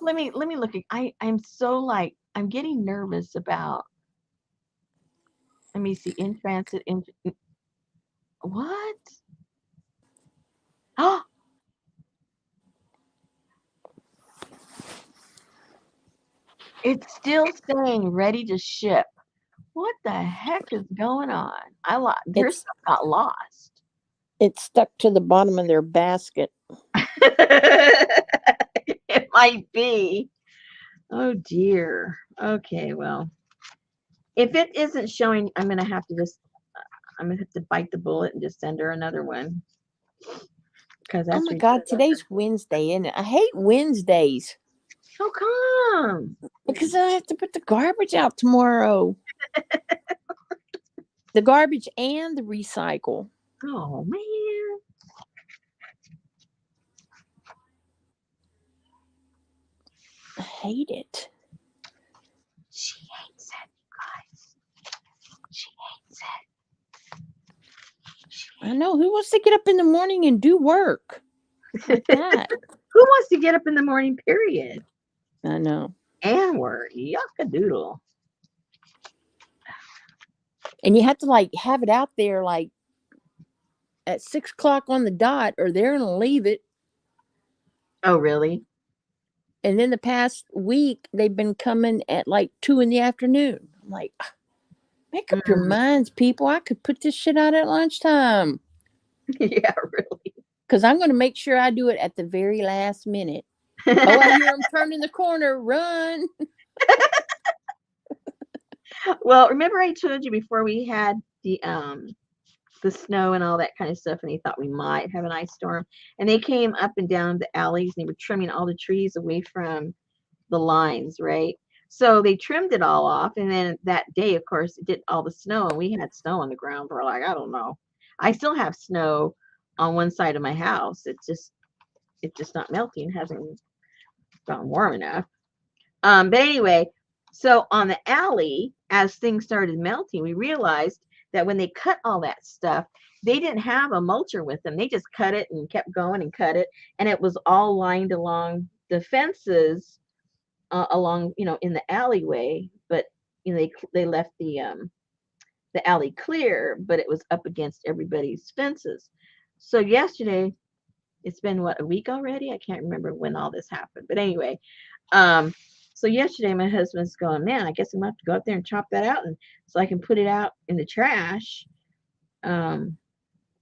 Let me look. I'm so like I'm getting nervous about. Let me see. In transit. In what? Oh. It's still saying ready to ship. What the heck is going on? Your stuff got lost. It's stuck to the bottom of their basket. It might be. Oh dear. Okay, well, if it isn't showing, I'm gonna have to bite the bullet and just send her another one. Because that's Oh my God, today's Wednesday, isn't it? I hate Wednesdays. How come? Because I have to put the garbage out tomorrow. The garbage and the recycle. Oh man. I hate it. She hates it, guys. She hates it. I know. Who wants to get up in the morning and do work like that? Who wants to get up in the morning, period? I know. And work. Yuckadoodle. And you have to like have it out there like at 6 o'clock on the dot, or they're gonna leave it. Oh, really? And then the past week they've been coming at like 2 in the afternoon. I'm like, make up your minds, people. I could put this shit out at lunchtime. Yeah, really. Because I'm going to make sure I do it at the very last minute. Oh, I hear them turning the corner. Run. Well, remember I told you before we had the snow and all that kind of stuff, and they thought we might have an ice storm, and they came up and down the alleys and they were trimming all the trees away from the lines, right? So they trimmed it all off, and then that day, of course, it did all the snow, and we had snow on the ground for like, I don't know. I still have snow on one side of my house. It's just not melting. It hasn't gotten warm enough. But anyway, so on the alley, as things started melting, we realized that when they cut all that stuff, they didn't have a mulcher with them. They just cut it and kept going and cut it, and it was all lined along the fences, along, in the alleyway. But they left the alley clear, but it was up against everybody's fences. So yesterday, it's been what, a week already? I can't remember when all this happened, but anyway, um, so yesterday my husband's going, man, I guess I'm gonna have to go up there and chop that out, and so I can put it out in the trash um,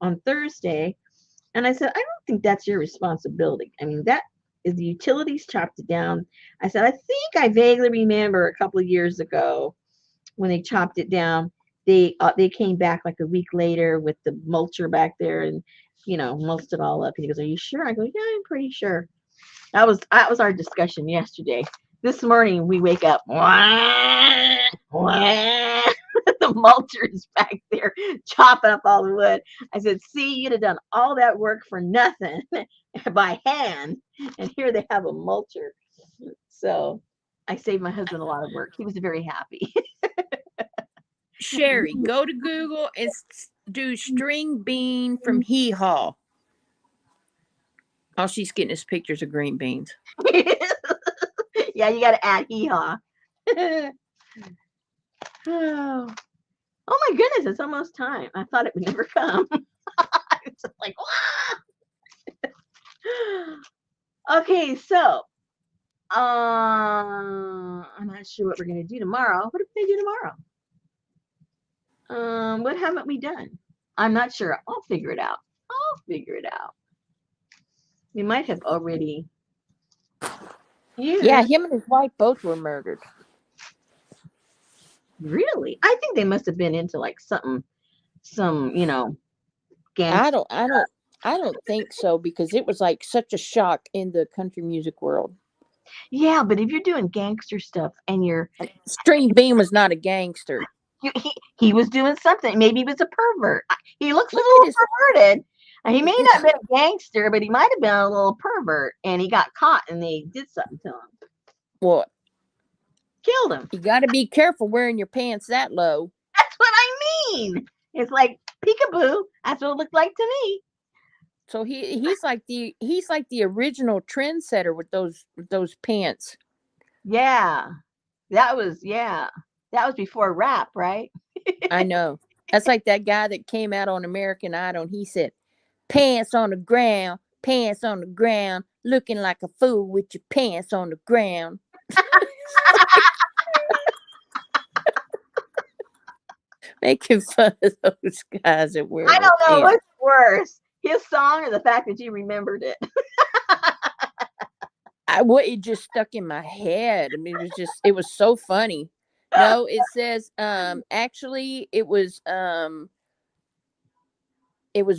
on Thursday. And I said, I don't think that's your responsibility. I mean, that is the utilities chopped it down. I said, I think I vaguely remember a couple of years ago when they chopped it down. They came back like a week later with the mulcher back there and mulched it all up. And he goes, "Are you sure?" I go, "Yeah, I'm pretty sure." That was our discussion yesterday. This morning we wake up, wah, wah, the mulcher is back there chopping up all the wood. I said, "See, you'd have done all that work for nothing by hand, and here they have a mulcher." So I saved my husband a lot of work. He was very happy. Sherry, go to Google and do string bean from Hee Haw. All she's getting is pictures of green beans. Yeah, you got to add hee haw. Oh. Oh my goodness, it's almost time. I thought it would never come. It's like, okay, so I'm not sure what we're gonna do tomorrow. What are we gonna do tomorrow? What haven't we done? I'm not sure. I'll figure it out. We might have already used. Yeah, him and his wife both were murdered. Really? I think they must have been into like some gangster. I don't think so, because it was like such a shock in the country music world. Yeah, but if you're doing gangster stuff and String Bean was not a gangster. he was doing something. Maybe he was a pervert. He looks a Look at little his. perverted. He may not have been a gangster, but he might have been a little pervert, and he got caught, and they did something to him. What? Killed him. You got to be careful wearing your pants that low. That's what I mean. It's like peekaboo. That's what it looked like to me. So he's like the original trendsetter with those pants. Yeah, that was before rap, right? I know. That's like that guy that came out on American Idol, and he said, pants on the ground, looking like a fool with your pants on the ground. Making fun of those guys that wear. I don't know what's worse, his song or the fact that you remembered it. It just stuck in my head. I mean, it was so funny. No, it says actually it was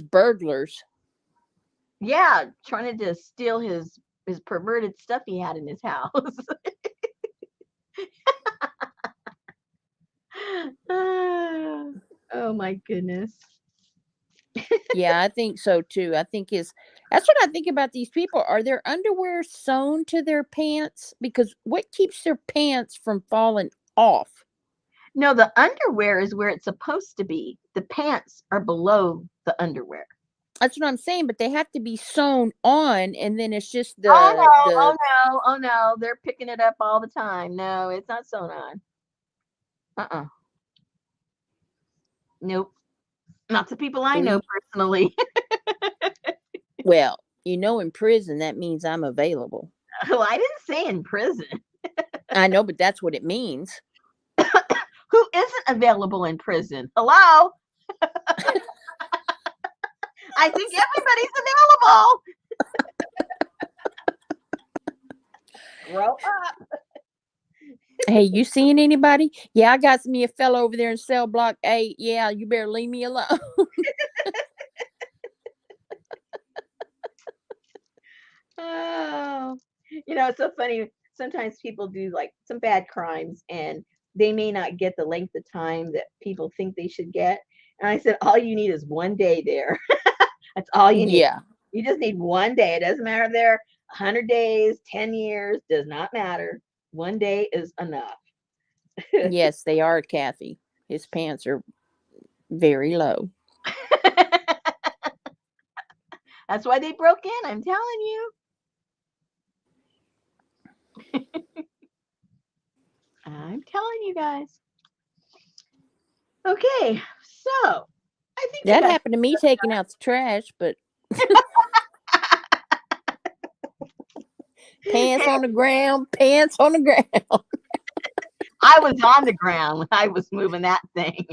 burglars. Yeah, trying to steal his perverted stuff he had in his house. Oh my goodness. Yeah, I think so too. That's what I think about these people. Are their underwear sewn to their pants? Because what keeps their pants from falling off? No, the underwear is where it's supposed to be. The pants are below the underwear. That's what I'm saying, but they have to be sewn on, and then it's just oh no, they're picking it up all the time. No, it's not sewn on. Nope. Not the people I know personally. Well, in prison, that means I'm available. Well, I didn't say in prison. I know, but that's what it means. Who isn't available in prison? Hello? I think everybody's available. Grow up. Hey, you seeing anybody? Yeah, I got me a fellow over there in cell block 8. Yeah, you better leave me alone. Oh, it's so funny. Sometimes people do like some bad crimes and they may not get the length of time that people think they should get. And I said, all you need is 1 day there. That's all you need. Yeah. You just need 1 day. It doesn't matter if they're 100 days, 10 years, does not matter. 1 day is enough. Yes, they are, Kathy. His pants are very low. That's why they broke in. I'm telling you. I'm telling you guys. Okay, so I think we That got. happened to me taking out the trash, but pants on the ground, pants on the ground. I was on the ground when I was moving that thing.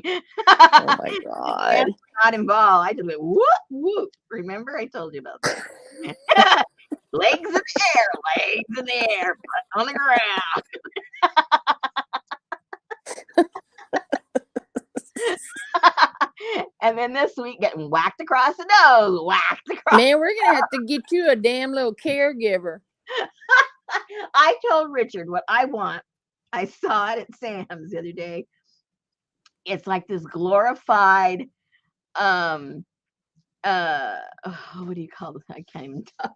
Oh my Hands God. were not involved. I just went whoop whoop. Remember, I told you about that. Legs in the air, legs in the air, butt on the ground. And then this week, getting whacked across the nose, whacked across. Man, we're going to have to get you a damn little caregiver. I told Richard what I want. I saw it at Sam's the other day. It's like this glorified, um, what do you call this? I can't even talk.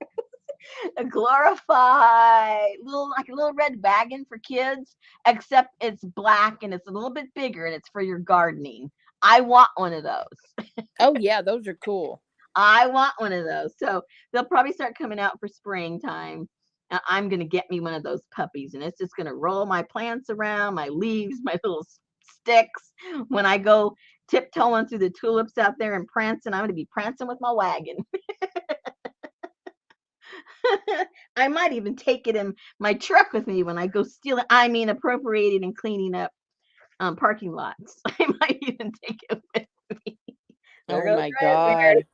A glorified like a little red wagon for kids, except it's black and it's a little bit bigger and it's for your gardening. I want one of those. Oh, yeah, those are cool. I want one of those. So they'll probably start coming out for springtime. I'm going to get me one of those puppies and it's just going to roll my plants around, my leaves, my little sticks. When I go tiptoeing through the tulips out there and prancing, I'm going to be prancing with my wagon. I might even take it in my truck with me when I go stealing. I mean, appropriating and cleaning up parking lots. I might even take it with me. There Oh goes my Rosemary God.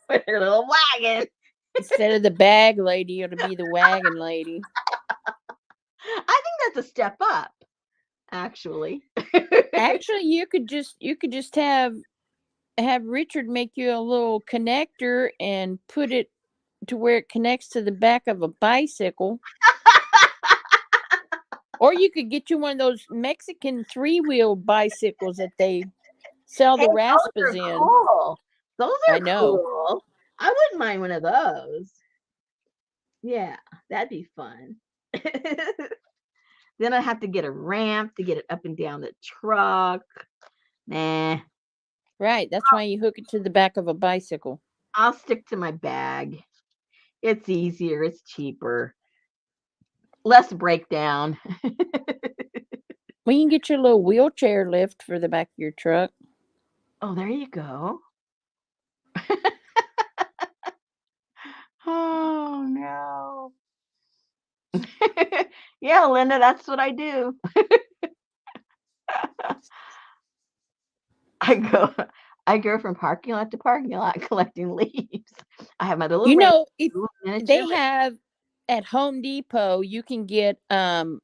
with her little wagon. Instead of the bag lady, it'll be the wagon lady. I think that's a step up, actually. Actually, you could just have Richard make you a little connector and put it to where it connects to the back of a bicycle. Or you could get you one of those Mexican 3-wheel bicycles that they sell Hey, the those raspas are in. cool. Those I are know. cool. I wouldn't mind one of those. Yeah, that'd be fun. Then I have to get a ramp to get it up and down the truck. Nah, Right. That's why you hook it to the back of a bicycle. I'll stick to my bag. It's easier, it's cheaper, less breakdown. Well, you can get your little wheelchair lift for the back of your truck. Oh, there you go. Oh, no. Yeah, Linda, that's what I do. I go I go from parking lot to parking lot collecting leaves. I have my little You rake, know, if little miniature they rake. have at Home Depot, you can get the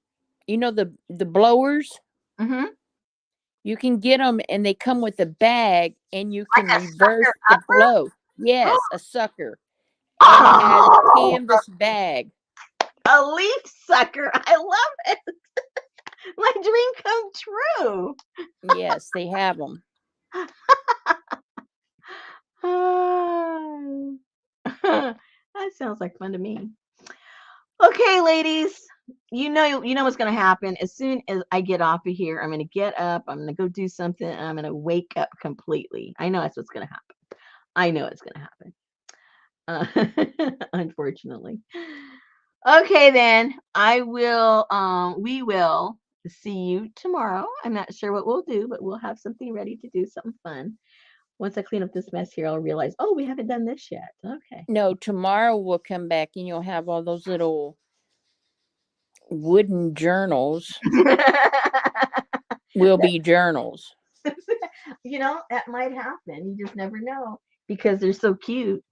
blowers. Mhm. You can get them, and they come with a bag, and you can Like a reverse sucker the upper? blow. Yes, a sucker, and it has a Oh, canvas bag. a leaf sucker. I love it. My dream come true. Yes, they have them. Oh. That sounds like fun to me. Okay, ladies. You know what's gonna happen. As soon as I get off of here, I'm gonna get up, I'm gonna go do something, and I'm gonna wake up completely. I know that's what's gonna happen. I know it's gonna happen. Unfortunately. Okay, then we will see you tomorrow. I'm not sure what we'll do, but we'll have something ready to do, something fun. Once I clean up this mess here, I'll realize, oh, we haven't done this yet. Okay. No, tomorrow we'll come back, and you'll have all those little wooden journals. Will be journals, That might happen. You just never know because they're so cute.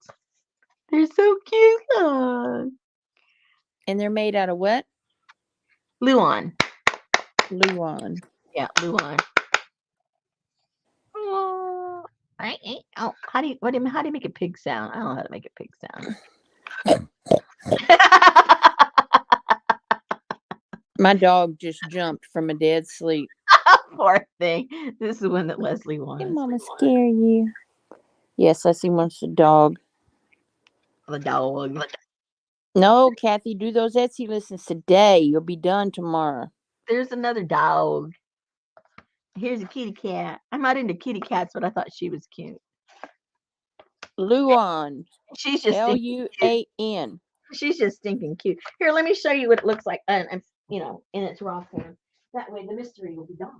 They're so cute. Oh. and they're made out of what? Luan. Luan. Yeah, Luan. Oh, how do you make a pig sound? I don't know how to make a pig sound. My dog just jumped from a dead sleep. Poor thing. This is the one that Leslie Did wants. Mama scare you? Yes, I see wants a dog. The dog. No, Kathy, do those Etsy listens today. You'll be done tomorrow. There's another dog. Here's a kitty cat. I'm not into kitty cats, but I thought she was cute. Luan. She's just stinking cute. Luan. She's just stinking cute. Here, let me show you what it looks like. And in its raw form. That way, the mystery will be gone.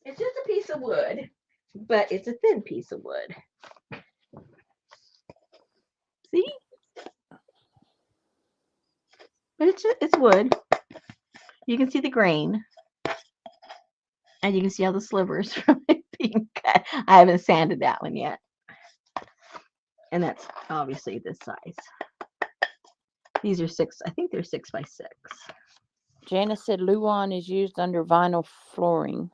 It's just a piece of wood, but it's a thin piece of wood. See? But it's wood. You can see the grain. And you can see all the slivers from it being cut. I haven't sanded that one yet. And that's obviously this size. These are 6, I think they're 6 by 6. Janice said Luan is used under vinyl flooring.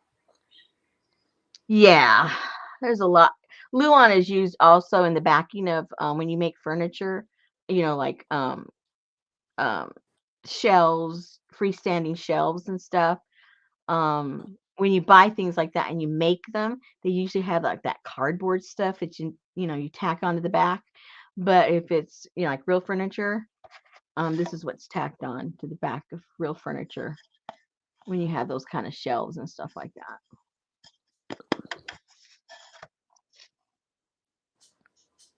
Yeah, there's a lot. Luan is used also in the backing of when you make furniture, like shelves, freestanding shelves and stuff. When you buy things like that and you make them, they usually have like that cardboard stuff that you tack onto the back. But if it's like real furniture, this is what's tacked on to the back of real furniture when you have those kind of shelves and stuff like that.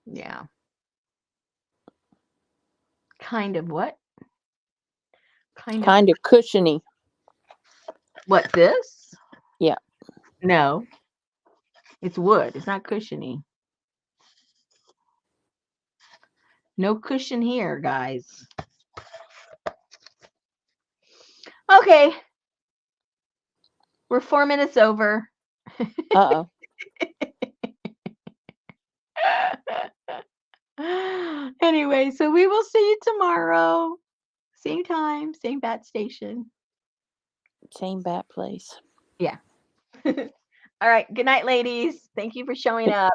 Yeah. Kind of what? Kind of cushiony. What, this? Yeah. No. It's wood. It's not cushiony. No cushion here, guys. Okay. We're 4 minutes over. Uh-oh. Anyway, so we will see you tomorrow. Same time, same bat station. Same bat place. Yeah. All right. Good night, ladies. Thank you for showing up.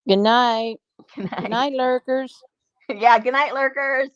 Good night. Good night. Good night, lurkers. Yeah, good night, lurkers.